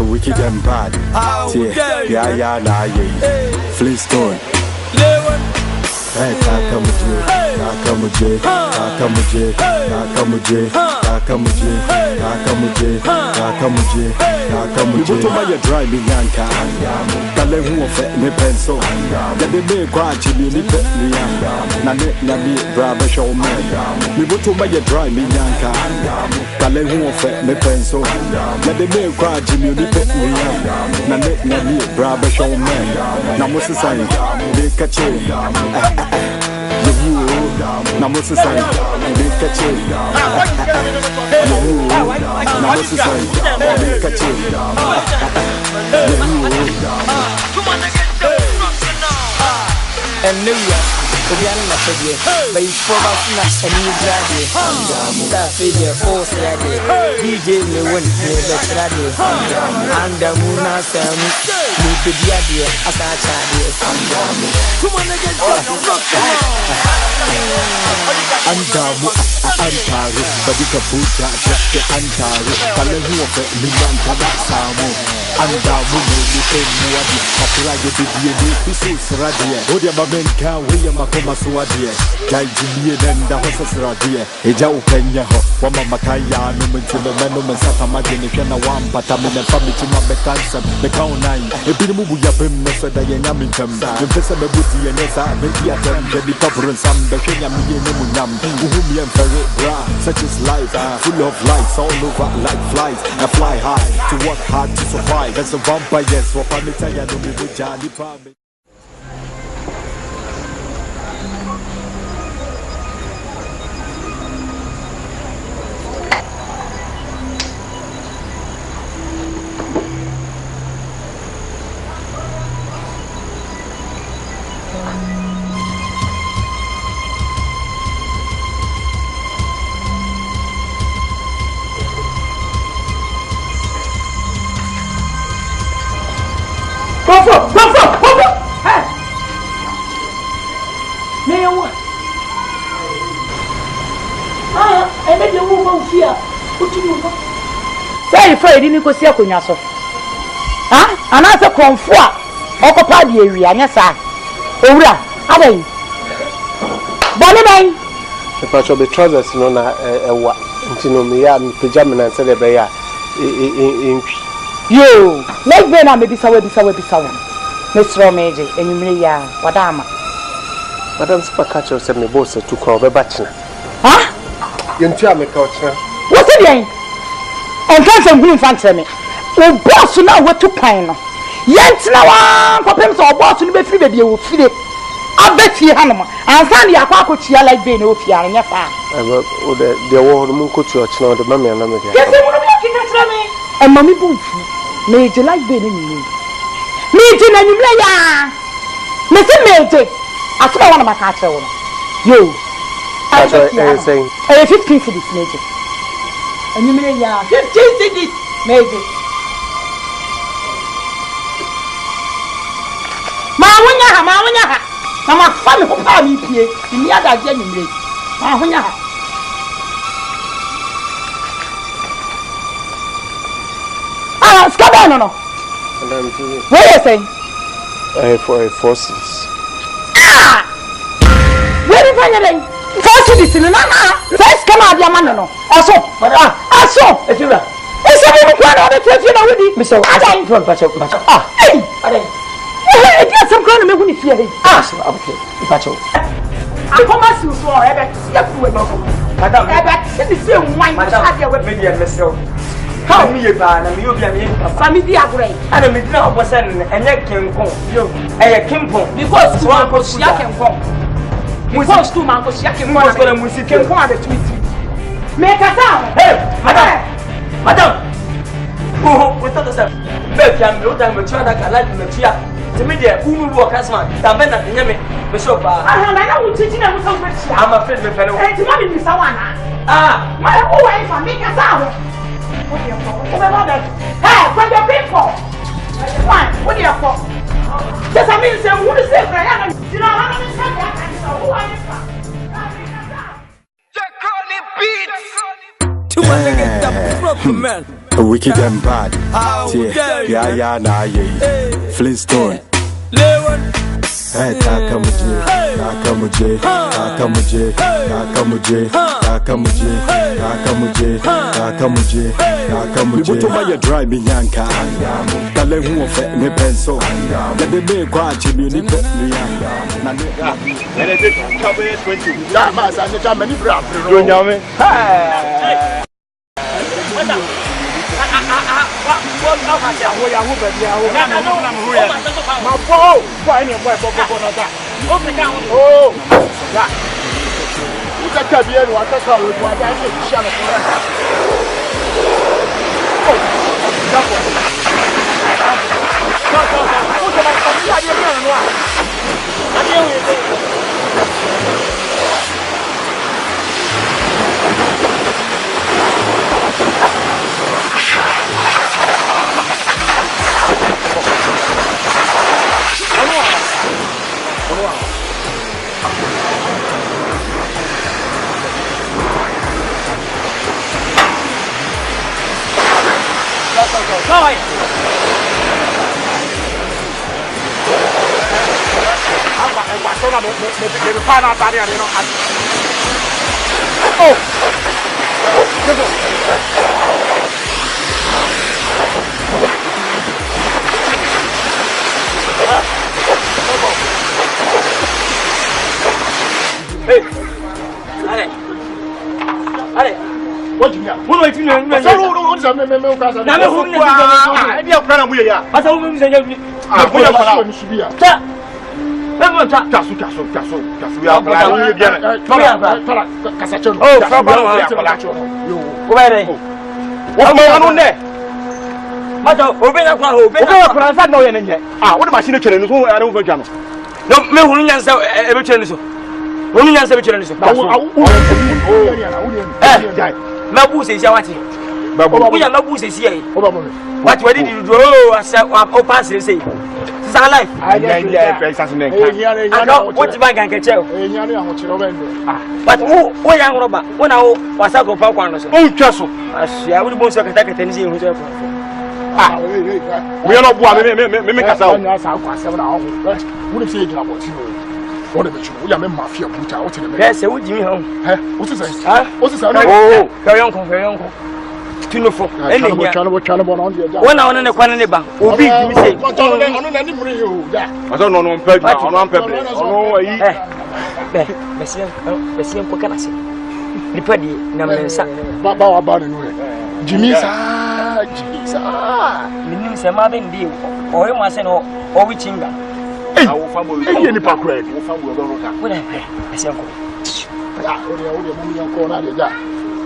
Wicked and bad. Yeah, Flintstone. Hey, you drive me yanka. Kale who of me pencil. Get the big quantity in the Nani, brother show me. Me buto you drive me yanka. Kale who of me pencil. Get the big quantity in the Nani, brother show me. Namus is saying, they catch you. Namus is saying, they catch you. Namus is saying, they catch you. And New Year, Obiana Fede, but it's probably not a new graduate. That figure, force ready. DJ me win, the radio. And the Muna Sam, the Diadia, as I tried. Come on again, Andamu, Antaru, Badika Puja, Jack Antaru, Kalehu of Milan Samu, Andamu, you came Muadi, Papaya, Pisus Radia, Odia Mamenka, William Makoma Suadia, Jai and the Hosses Radia, Ejau Kenya, Wama Makaya, Numentum, Manum and Satamagin, Kana, Patamin and Famitima Betansa, the Town 9, a Bimu Yapim, Nessa Dianamincum, the Pesama Buti and Nessa, Mediatem, the Copper and some, the Kenya Munam, Uhumi and Ferret Bra, such as life, full of lights all over like flies. I fly high to work hard to survive. As a vampire, yes, for Pamitaya, no me with NIPA. Say, Freddy, you go see a cunyaso. And as a comfort, Ocopa, the area, yes, sir. Ora, are you? Bonnie man. The patch of the trousers no na ewa. Ntino me ya me pajama na say be ya yo, like be na me bisa we. Mr. Meje, enyumire ya, wadama. Madam super catch us me boss to call be bachina. Huh? Yentua me ka ochina. What is yen? En kan se hu infante me. O boss na we to pan no. Yentina wa kopem so boss no be firi be de wo fire. Abeti hanoma. Ansan ya kwa kochia like be na ofiare nya fa. O de wo ho mu kotu ochina o de mama na me de. Yes, we no be kika tira me. E mami bunfu. Meje like be na ni. Meje na nyumle ya. Me se meje. Asuma wana maka kire wo no. Yo. I saying 15 cities meje. Enyumle ya 15 cities meje. Ma wonya ha. Na ma fa me ko pa mi pie. Ni adaje enyumle. Ma wonya ha. Ah, skaba no. What are you saying? For forces. Ah! Where is my forces in na. First come out your man no. Aso. Aso. Efira. Ese bi ko na de tefi na wudi. Mr. Adam from Pacho. Ah. Hey. Adam. Eh, get some kind of me wuni fear. Ah, okay. Pacho. Akoma si so ebe. Ya fuwe no. Madam. Ebe, see the wine. Madam. Me dey mesel. How me ye ba na me obi am ye family agure ana me dina obosa enye kenkon yo eye kimpon because one ko sia kenkon because two man ko sia kenkon na mu si kenkon ade tweet me kasa hey madam we thought that be fiam me odan me tua da kala me tua te me de unu wo kasma ta me na enye me so ba aha na na wo titi na mo so be tia am afraid me pere e ti ma me bisa wana ma o wa ifa me kasa ho. Hey, when the people, fine, what do you call? Just I mean, say, who is it? You know, how many times who are you? Wicked and bad. Yeah, nah, yeah. Flintstone. Hey, Takamuje. Buto my drive me yanka. Tale who of me pencil. Let the big quite community. That mass and the Germany brand. What do you mean? What do you mean? What do Mabu says, Babu, we are Mabu says here. What did you do? I pass and say, it's our life. I know what my gang can tell. But who young robber? When I was a go Paquanos. Oh, Castle. I would most of attack at Tennessee. We are not one. Make us out. Wouldn't say about you. What the bitch? We are men mafia put out in the Yes, I would Jimmy home. What is that? What is that? Oh, carry on, to no for any channel on the 1 hour and a quarter neighbor. Will be Jimmy say, I don't know, no pepper, no pepper. Oh, Messi, what can I say? The paddy, Namasa, Baba, about Jimmy, Jimmy, some Marvin deal, or you must know, or which Inga. Hey, any packard, what I say, Uncle.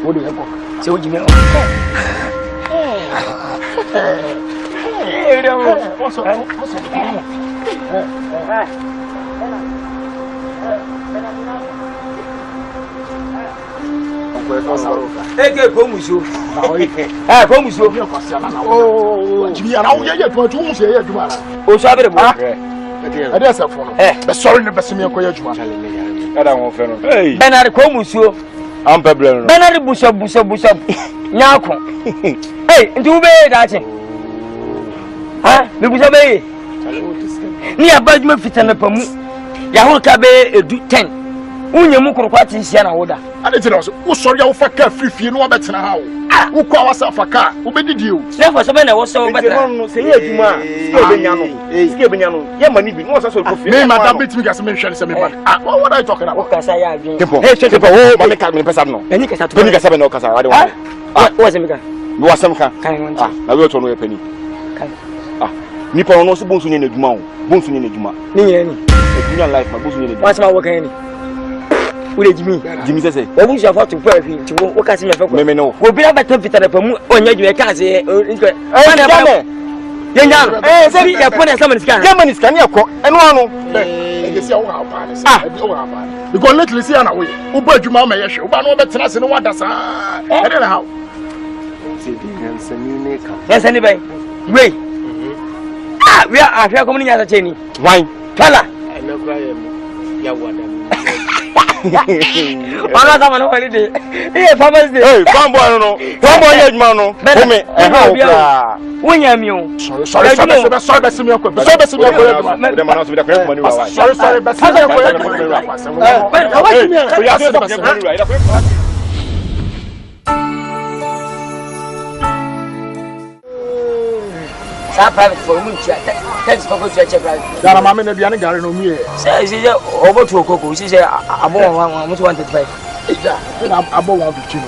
What do you have? So, Jimmy, come with you. Come with you. Oh, Jimmy, and I'll get you to say, oh, sorry, sorry, the best me acquire you. Bernard, come with you. I'm Pablo. Bernard Bushop. Nyako. Hey, do be that. Huh? The Bushabe. Near Badman Fitan Pamu. Yahoka be a 10. Unyamuko kwati nsiana woda. Ade tino so wo sori ya faka free no betina ha wo. Wo kwa wasa faka wo bedidi o. Never so be na wo so betina. No se ye adwuma. Ske benya no. Ye mani bi no so so kofi. Me madam betimi gas me hwele se me ban. What are you talking about? Kasa ya adwin. Hey, check oh, mama ka me pesa no. Eni kasa to. Eni kasa be no kasa. Ade wo. Wo se me ka. Wo asem ka. Na we to no ye pani. Nipa no so bonsu ni na adwuma o. Bonsu ni na adwuma. Ni ye ni. Adwuma life ma bonsu ni na adwuma. Wasa ma wo kan ni. Ule Jimmy say obu sha for to pray fi ti wo ka se me fe ko me no obi na beto fitara pa mu onya dwe ka se ye nya se bi e pon e sama niska Germany scan e ko eno anu e se wo ha pa ne se e wo ha pa because lately see na we wo ba adwuma ma ye hwe wo ba no be tena se no wada sa e dey na how se di nsa ni ne ka nsa ni bai we we are afia ko ni nya sa cheni why tala e me kura ye mu ya wada Wala kama no holiday. Eh, Father's Day. Hey, fambo no. Fambo ye juma no. Come e ha o bra. Wonya mi o. Sorry, besi mi akọ. Besi mi akọ. Dem na so be da kwe money wa. Sorry, besi mi akọ. So ya so besi money wa. Sa private for mu chia. Thanks for go to check right. Dara mama na biane gare no mi e. Say obo to okoko, say abo 125. Ja, na abo 150 no.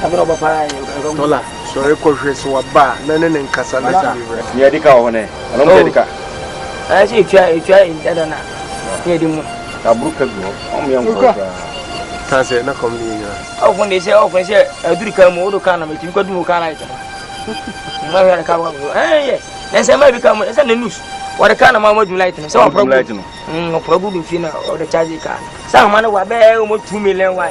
Abro ba para e. Dola, so e ko hwe so ba na ne nkasa na ti libre. Ni edika ho ne. Ano mo edika. Si twa in dada na. Ni edi mu. Abru ka bi ho. O mi yanko. Ta se na kom ni nya. O fun de se aduri ka mu o do kana me ti ko du kana ita. Ma ya ka wa. Eh. Nsa ma bi ka mo nsa na news. Wa ka na ma mo dum light no. Se wa problem. No problem fi na o de charge ka. Sa ma na wa be o mo 2 million wa.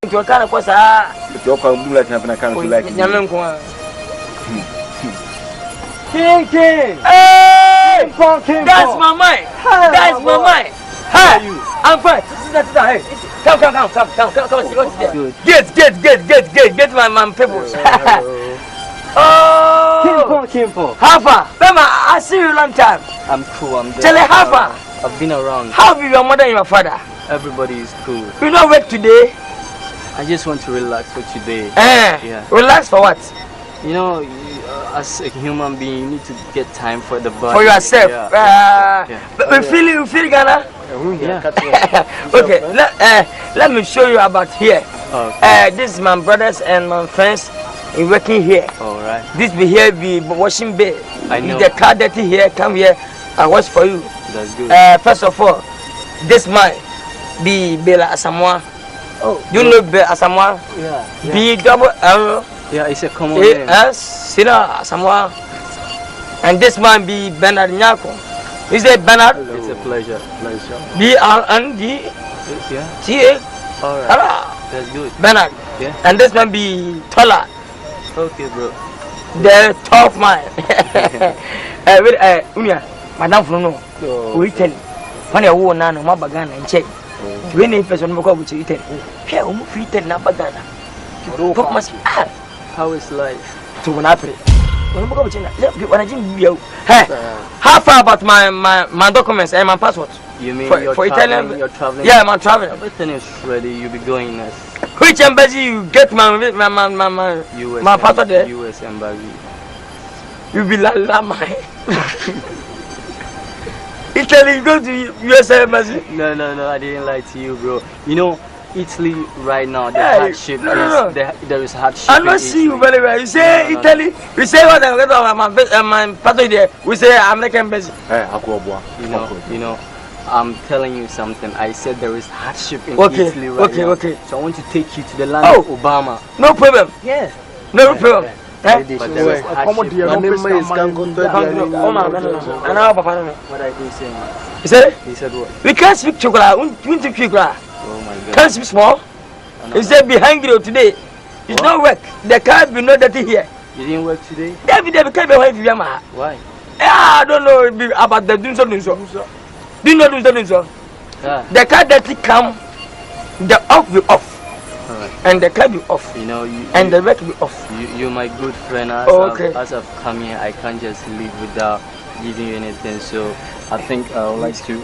Nti ka na ko sa. Nti o ka dum light na ka na light. Nyame nko a. King. Hey! That's my mind. That's my mind. Hi. I'm fine. Hey. Come. Get my people. Oh, Kimpo. Hafa, Bema, I see you long time. I'm cool. I'm there. Tell her Hafa. I've been around. How be your mother and your father? Everybody is cool. You don't work today? I just want to relax for today. Yeah. Relax for what? You know, as a human being, you need to get time for the body. For yourself. But you feel Ghana? Yeah. Okay. Let me show you about here. Okay. This is my brothers and my friends. In working here. All right. This be here be washing bay. I know. If the car dirty here, come here. I wash for you. That's good. First of all, this man be Bela Asamoah. Oh. You know Bela Asamoah? Yeah. B double L. Yeah, it's a common name. S Sina Asamoah. And this man be Bernard Nyako. Is it Bernard? Hello. It's a pleasure. B-R-N-D. Yeah. T-A. All right. That's good. Bernard. Yeah. And this man be Tola. Okay, bro. The tough man. Unia, Madam Fruno. We tell when I won none of my bagana and check. When a person will go with you, tell here, we tell Nabagana. How is life? To an apple. When I how far about my documents and my passport? You mean for you're Italian? You're traveling? Yeah, I'm traveling. Everything is ready. You'll be going next. Which embassy you get my passport there? US embassy. You be la my. Italy, go to US embassy. No, I didn't lie to you, bro. You know, Italy right now, the hardship is there is hardship. I don't see you very well. You say Italy, you say what I'm going to my passport there. We say American embassy. You know, I'm telling you something. I said there is hardship in Italy right now. Okay. So I want to take you to the land of Obama. No problem. Yeah. No problem. But there is hardship. What are you saying? He said? He said what? We can't speak chocolate. We want to speak chocolate. Oh my God. Can't speak small. He said be hungry today. It's not work. The car be not dirty here. You didn't work today? David can't be hungry. Why? I don't know about the doing so. Do not do so. The car dirty come, the off will off. And the car be off. You know, and the work be off. You're my good friend. As I've come here, I can't just leave without giving you anything. So I think I would like to.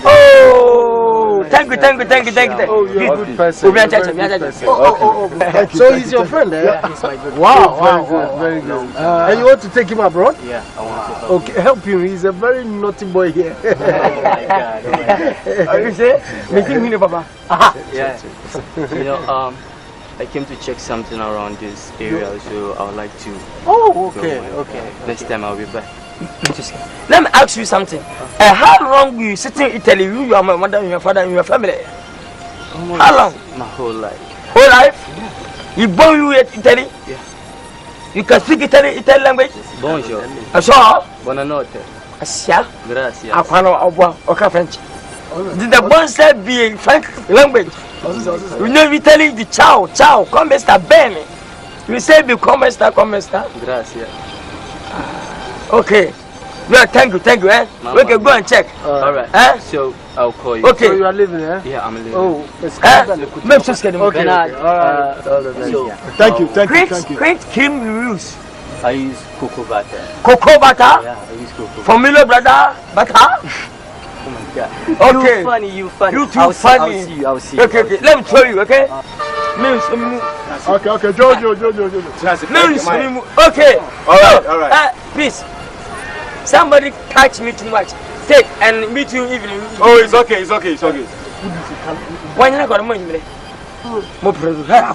Oh, thank you. Oh, you're a good person. Thank you. So he's your friend, eh? Yeah, he's my good friend. Wow, very good. And you want to take him abroad? Yeah, I want to. Okay, help him. He's a very naughty boy here. Oh my God. You say? Making me, Papa. Yeah. You know, I came to check something around this area, so I would like to. Oh, okay. Next time I'll be back. Let me ask you something. How long will you sit in Italy? You, your mother, your father, and your family? How long? My whole life. Whole life? Yeah. You born you in Italy? Yeah. You can speak Italian language? Bonjour. Bonjour. Buonanotte. Asia. Gracias. Aquano Obo, okay, French. Did the one say be French language? You know Italy the ciao, come sta bene. You say be come sta. Gracias. Okay. Yeah, thank you, eh? We can go and check. Alright. So I'll call you. Okay. So you are living here? Yeah, I'm living. Oh, make sure schedule. Okay. Alright. Thank you. Great cream you use. I use cocoa butter. Cocoa butter? Yeah, I use cocoa butter. For Milo brother butter? Oh my God. Okay. You funny. You too funny. I'll see you. Okay. Let me show you, okay? Okay, Jojo. Okay. Alright. Please. Somebody catch me too much. Take and meet you evening. Oh, it's okay. Why not got money? Mo producer.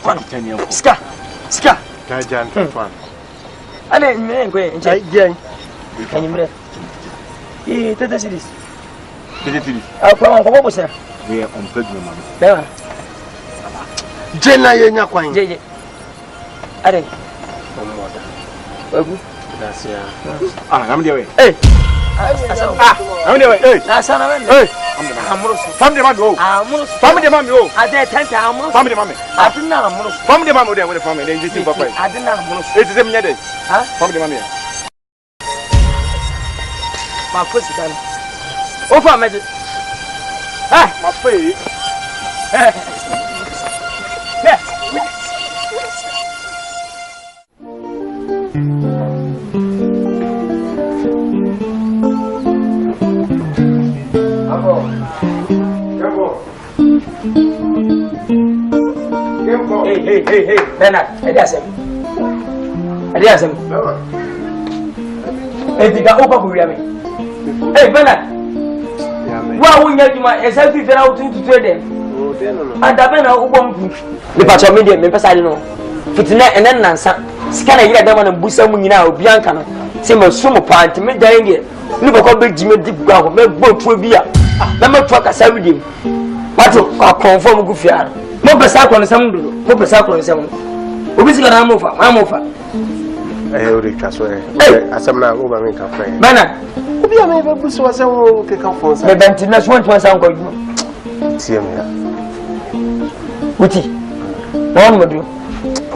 Ska. Gajan, fun. I didn't go in. Can you break? Yeah, that's this. I'll come on. What was that? We are on pregnant, man. There. Jenna yenya kwany. JJ. Are. Gracias. I'm the way. Hey. I'm the way. Hey. That's not a Hey. Family man go. Family man go. I did 10 times. Family man. I didn't know. Family man there with the family. Then you see papa. I didn't know. It's the same day. Huh? Family man here. My first time. Over magic. Ah, my face. Yeah. Hey, Bernard, Adiasem. Hey, did I open for me? Hey, Bernard. Why won't you my exactly out to trade them? And the man who won't the patch of media, members I know. Fitina and then Nansa. Scan a year, them and Busa Munina, Bianca. Same as Sumo Pant, me dying here. Never call big Jimmy Deep Ground, make boat to be a number truck as I with him. What to confirm good fear. Mo pesa kwa nsamu do. Mo pesa kwa nsamu. Obi sika na mofa, ma mofa. O de twa so asem na wo ba me ka fa. Bana. Obi a me be buso asem wo ke ka fon sa. Me benti na so ntwa sa nko djuma. Tie me ya. Uti. Won mo do.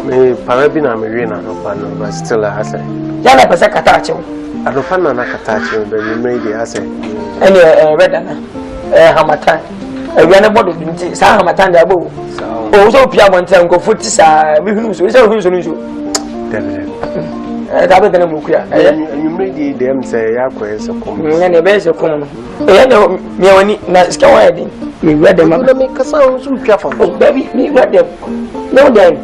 Me para bi na me we na no pa no but still I say. Ya na pesa kata ache. Adofa na kata ache be me dey ase. Ene reda na. Hamatan. Ewiane bodo binti sa hamatan da bo. O so pia monte nko futi sa mi hunu so. Debe. da be dana mukuya you ready them say ya kwese kom ne be se kom no me wani na ska wa din me ready ma na me kasa so twa fa baby me ready no then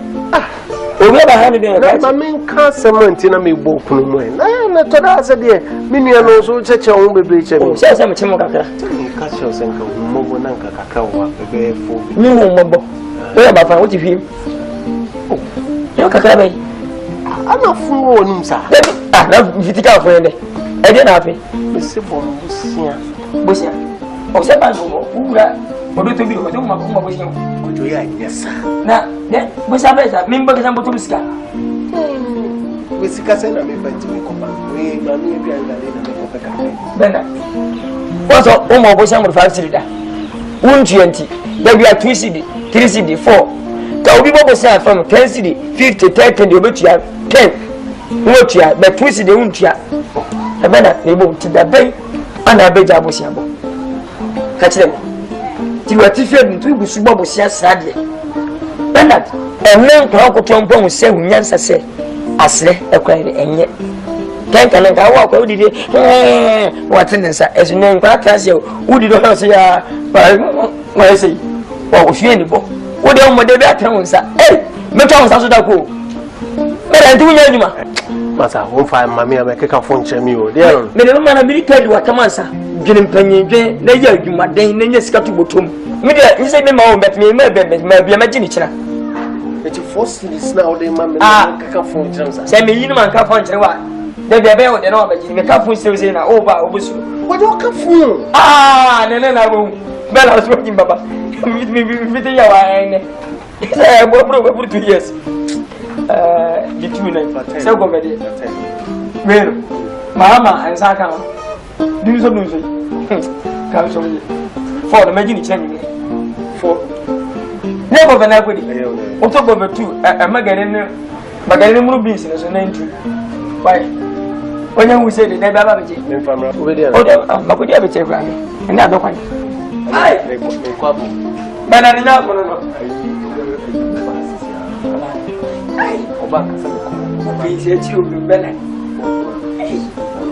obi ba ha ne de ma men ka cement na me bo kunu mo na to da ase de me nua no so cheche wo bebe che me se se me chemo kakra ka che o senka mo bo na nka kakawa bebe fo mi mo bo we ba fa wo ti fi yo kakra be ana fun wo nim sa na fitika fo ende e de na afi se bo bosia o se ba no ura o do to bi o do ma bosia o jo ya nyesa na ne bosia be sa mi mba ka mboto musika we sika se na me banti me ko ba we ma mi bi anga le na me ko peka bena what's up o mo bosia mo 5 cylinder 120 there be a 2 cd 3 cd 4 ka obi bo bosia from 10 cd 50 30 de obetua 10 wotua be 2 cd untua e bena ne bo ti da ben ana beja bosia bo ka kire mo ti wati fe ntu ibusu bo bosia srade bena emen kwa ko tompo mu se hunyansa se asre ekwa enye tanka nan ka wa ko udide watinsa esunen kwa kase udido na se ya wa se wa ko fie ni bo wo de mo de be atansa me twa so da ko me ntu nya nyuma masa wo fa mami ya ke ka fon chemi o de me de ma na bi kadi wa kamansa dwene mpanyedwe na ya adwuma den na nya sika to botom me de ni se me ma wo bet me ma bia ma gini kira eti fossilis na o de ma me ka fon chira se me yinu man ka fon chira wa de be o de na ba gini me ka fon se na o ba o busu wo de ka fon ne na bo be la so gin baba mi te ya wa ene se bo 2 years di tu na se go be de mero mama en sa kan du so ka so ni for the imagine change for never be na go di o to go be tu magare mu beans so na ntu why onye hu se de na ba be je me famra o de o de ma ko di be che fra mi ina do kwan ai me ko abu bana ni na ko no ai oba ka se ko bi se ti o be bana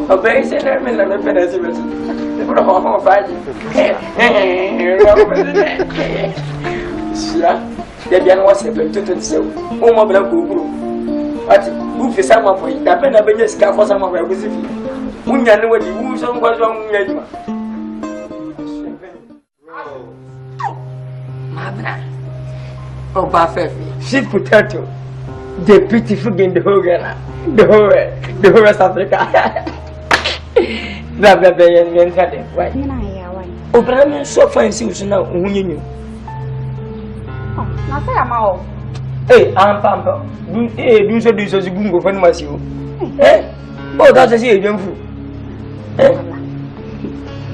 o be se na me na me peda se be bro ho faji sia de bia no se pe tutu se o mo bla ko guru ati u fi sama boy da pe na be nya sika fo sama boy ko si fi unya ne wadi u so ngwa so unya juma mabra o ba fefi sweet potato the beautiful in the whole Ghana the whole West Africa bla bla bla yen kade why o bra me so fancy u so na hunye nyu na say ama o ampa du so gungo fa ni masi o o da se edwamfu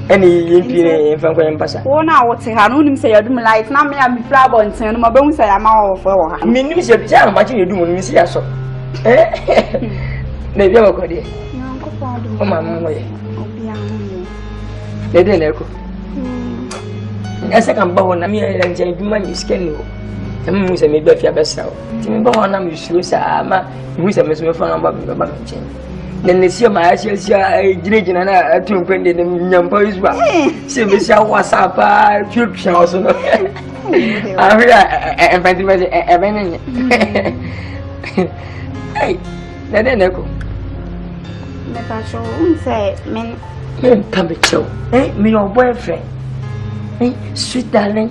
eni yempire yemfa kwa yempasa wo na wo te ha no nim say yadum light na me ya mi fra bonten no mabehu say ama o fo wo ha mi nim say ja ma chi edum no mi si aso na bia ko de o ma mo ye obi anu ye de na ko ese kan ba wona mi ya nje eduma ni scan o mu se me ba fia besa o ti me ba wona mi suro sa ma mu se me so me fa na ba nche nene sia ma sia gina na atu kwende ne nyampa isba se me sia whatsapp future so no ahia enfant me benenye ai nene ko me pa so unse men pambecho me your boyfriend sweet darling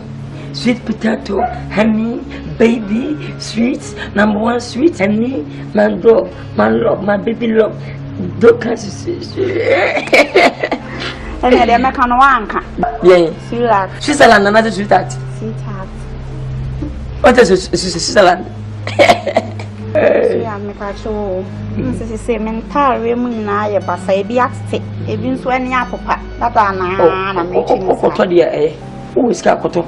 sweet potato, honey, baby, sweet, number one sweet, honey, my dog, my love, my baby love. Don't catch it. And then I can wanka. Yeah. Sweetheart. Switzerland, another sweetheart. Sweetheart. What is Switzerland? Yeah, me pacho. Mrs. say mental women na ye basa e bi akte. E bi nso ani apapa. Dada na mention. Okoto de who is kakoto.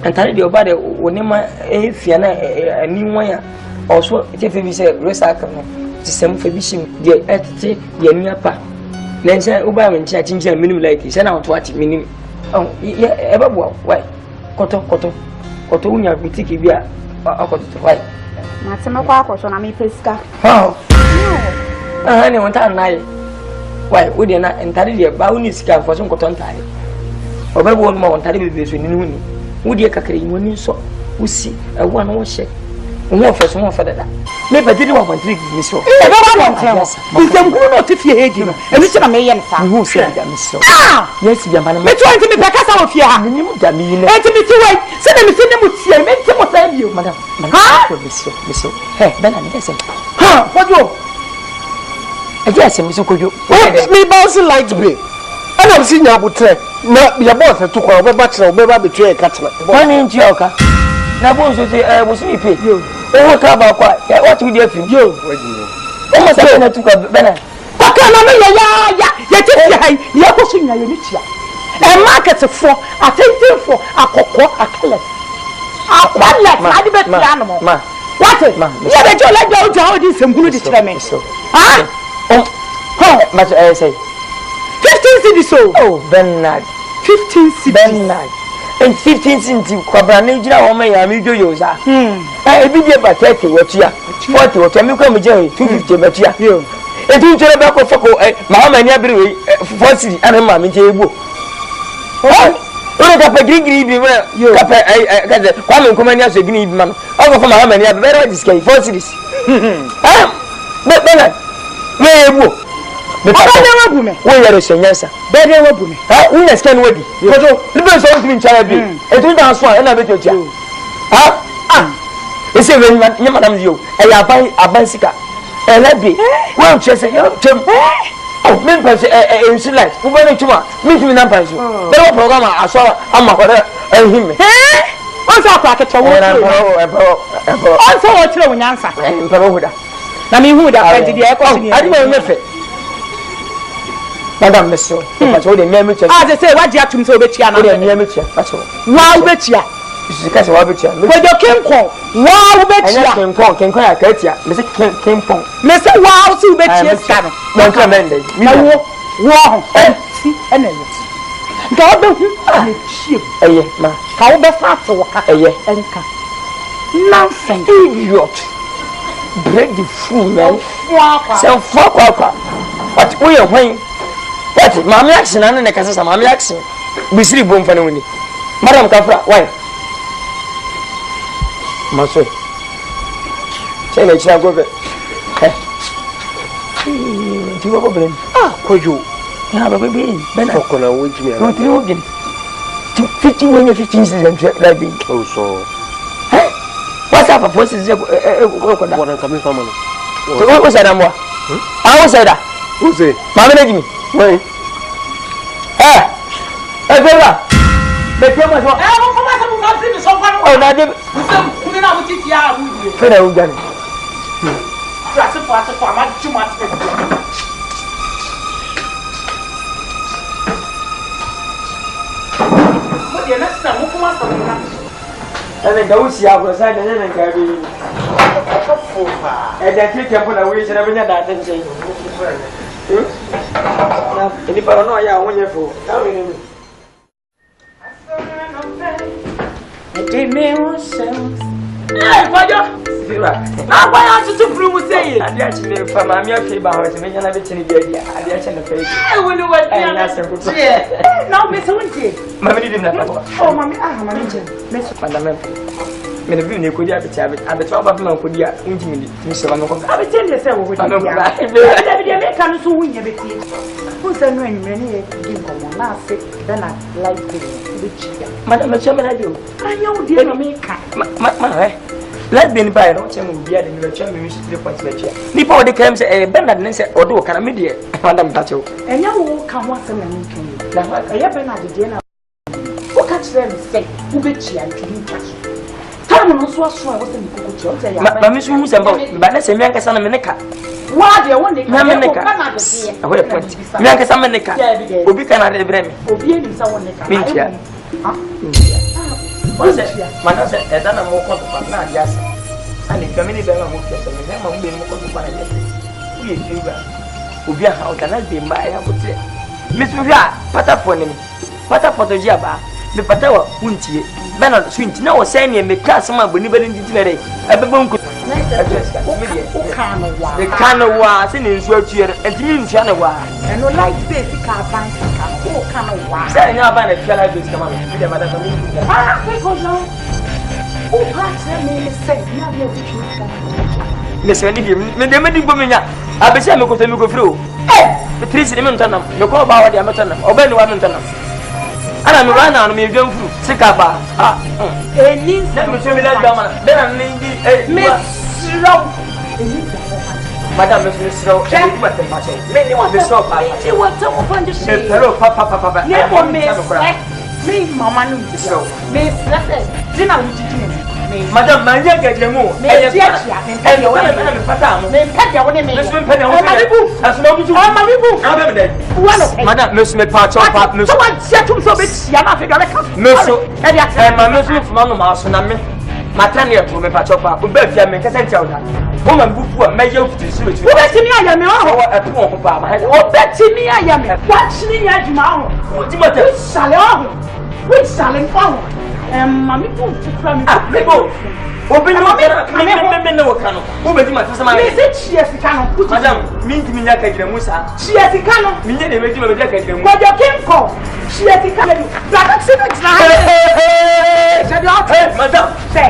Antare de oba de wonema efia na ani wan ya. Also, if you say recycle no. Ti sem fa bi shim de etete de ani apa. Na nse oba me ntia chinchina minimum like se na onto ati minimum. Oh, e ba bo why? Koto unya boutique bi a akoto why? Na te me kwa akoto na me peska. How? Aha ne wonta na ye. Why we dey na entare dey ba uni sika for so nkoto ntare. Obebo won ma wonta dey bebeso ni huni. Wo dey kakare yi woni so. Wo si ewo na wo hye. Wo fa so wo fa dada. Me ba didi wa kontri mi so. E ba wa kontri. Bizem guru no tifie hedi no. Emi ti na me ye nsa. Wo se da mi so. Yes bi amana. Me to anti me peka sa wo fie ha. Ni mu da mi ne. Enti mi ti wai. Se na mi se ne mu tie me ti mo sa bio. Madam. Ha? Mi so. Hey, bena ni dese. Ha, kojo. Eje ase mi so kojo. Me bounce light be. Ana am si nya butre. Na ya boss to kwa be ba kire be ba betwe ka kire. Wani nji oka. Na bo so se bo si pe. Yo. Owo ka ba kwa. What we dey film? Yo. O mo sa na tu kwa bena. Paka na me ya ti fi hai. Ya ko so nya ye ni tia. E market for attentive for akoko akele. Akwala adi be tia no mo. Ma. What? Ya be jo la jo ja o di semgunu di kire me. Ha? But I say 15 cedis so. Oh, Bernard. 15 cedis. Bernard. And 15 cedis. Kwabani jina wama ya mijo yoza. Ebi dia ba 30 watia. 40 watia. Mi kwa mje 250 watia. Yo. Etu nchele ba ko fako mama ni abiri 4 cedis ana ma mi je ebo. Ore ka pe grigri bi me ka pe ka kwa me nkoma ni aso gini bi man. O ko mama ni abiri very discount 4 cedis. Bernard. Me ebo. Obade wabu me. Wo yere senyansa. Bade wabu me. Ha, unya scan wadi. Kojo, libe so ntimi nchara bi. Etu nda so e na beto tia. Ha? Ese we nya madam dio. E ya aban sika. E na bi. Wo chese yo chem. Oh, me pese ensi light. Wo ba na chuma. Me timi na pan so. Be wo program aso ama ko de ehime. On sa kwa kecho wo. On sa wo kire wo nyansa. Mpero huda. Na mi hu da penti dia e ko sini. Adi me mefe. Madam Monsieur, but all the name is as I say, what you have to say, Betia, no, the name is wow, Betia. Because of Betia. When you came home, wow, Betia came home, came quite a Katia, Mr. Came home. Mr. Wow, see Betia, no commended. No, wow, see, and then God don't you, ma. How the fat to walk a year and nonsense, idiot. Break the fool, man. So fuck up. But we are when. What? Mami action anu ne kasa mami action. Bisiri bom fa ne woni. Madam Kafra, why? Maso. Che na chira go be. Ti go be. Kojo. Ya ba be. Ben akona wo jimi ala. No ti wo gin. 15 when 15 season like be. Oh so. What's up for this go ko da. What coming from no. Who said am wa? Ah, who said that? Who say? Mami na jimi. Wait. Bella. Betia mo so. Mo ko ma se mo fa mi so fa no. Oh, na de. Mo se na mo titi a hu die. Fera u gani. Ase po ma chuma te. Mo de na sa mo ko ma sa mo na. Ene da usi a go sa de ne nka bi. Ko fofa. E da ti tempo na we se na benya da attention. Na ni para no ya wonye fo. Ta we ni. Me ourselves. Hey, Fajo. Sira. Na kwa ya tutu furu mu sei. Ade a chine fa ma mi afi ba ho se me nyana be chine dia dia. Ade a chine fa yi. Eh, woni wa dia. Na se ko. Na me se wonje. Ma me di na fa. Oh, mami, mami je. Me so panda me. Me ne bi ne ko dia be cha be to ba ma ko dia unji mi mi se ba no ko. Abi tende se wo wo dia. Abi dia me kan so wunya be tie. Who say no anywhere ni e gi komo na se then I like it. Be chia. Madam me chama na dio. Anya wo dia no me ka. Ma let be ni ba no chama wo bia de me chama me 3.5 be chia. Ni pa o de kam se Bernard ne se o do kana me de madam ta chew. Enya wo ka ho asem na me kan. Na e ya Bernard de na. Wo ka kire me se wo be chia ntwi nta so. Tamu no so aso a wo se me koko chia o se ya. Ma me so hu se ba na se me anka sana me ne ka. Wa de won de ka me ne ka. Aho e point. Me anka sama ne ka. Obi kana de bre me. Obi eni sa won ne ka. Me chia. Ha? What's that? Mana se edana mo ko pa na jasa. Ani kamini be ma mo ko se me ma mo be mo ko pa na jasa. Uye fiba. Obi a ha o kana be ma ya bote. Me so hwa pata fo ni. Pata foto ji aba. Me pata wa huntie. Bena so nti na wo se ne me class ma boni be ndi ti na re. Abeba nko The kind of was in his work here and means Janawa. And no like this, car bank, oh, kind of was. Say, now, by the fellow is coming. Ah, because now, oh, perhaps I may say, now you're Listen, the medic woman, I bet I'm going to go through. The trees in Montana, the call about the Amatana, or Ben Montana. And I'm running on me, going through SIKA. Let me show me that woman. Then I'm Miss Row. Madame, Miss Row, many want to stop. You want to open the shade. Hello, Papa. Never me, Mamma, Miss Dinner with you. Madame, my young get the moon. And you and your women, Madame, Miss Patch, Miss One settled so bit, Yamafica, Miss and my Muslim from Mouse and I Matania to me, Pachopa, who bet you make a sense of that. Woman, who may you to see it. Who bet me I am a poor papa? Oh, Betty me I am. Watch me at Mao. Which salon? Which salon phone? Mammy, from people. Open your mouth. Who bet my customer? She has the cannon. Madame, mean to me like a Musa. She has the cannon. Me, they make you a jacket. What you came for? She has the cannon. That's it. Madame, say.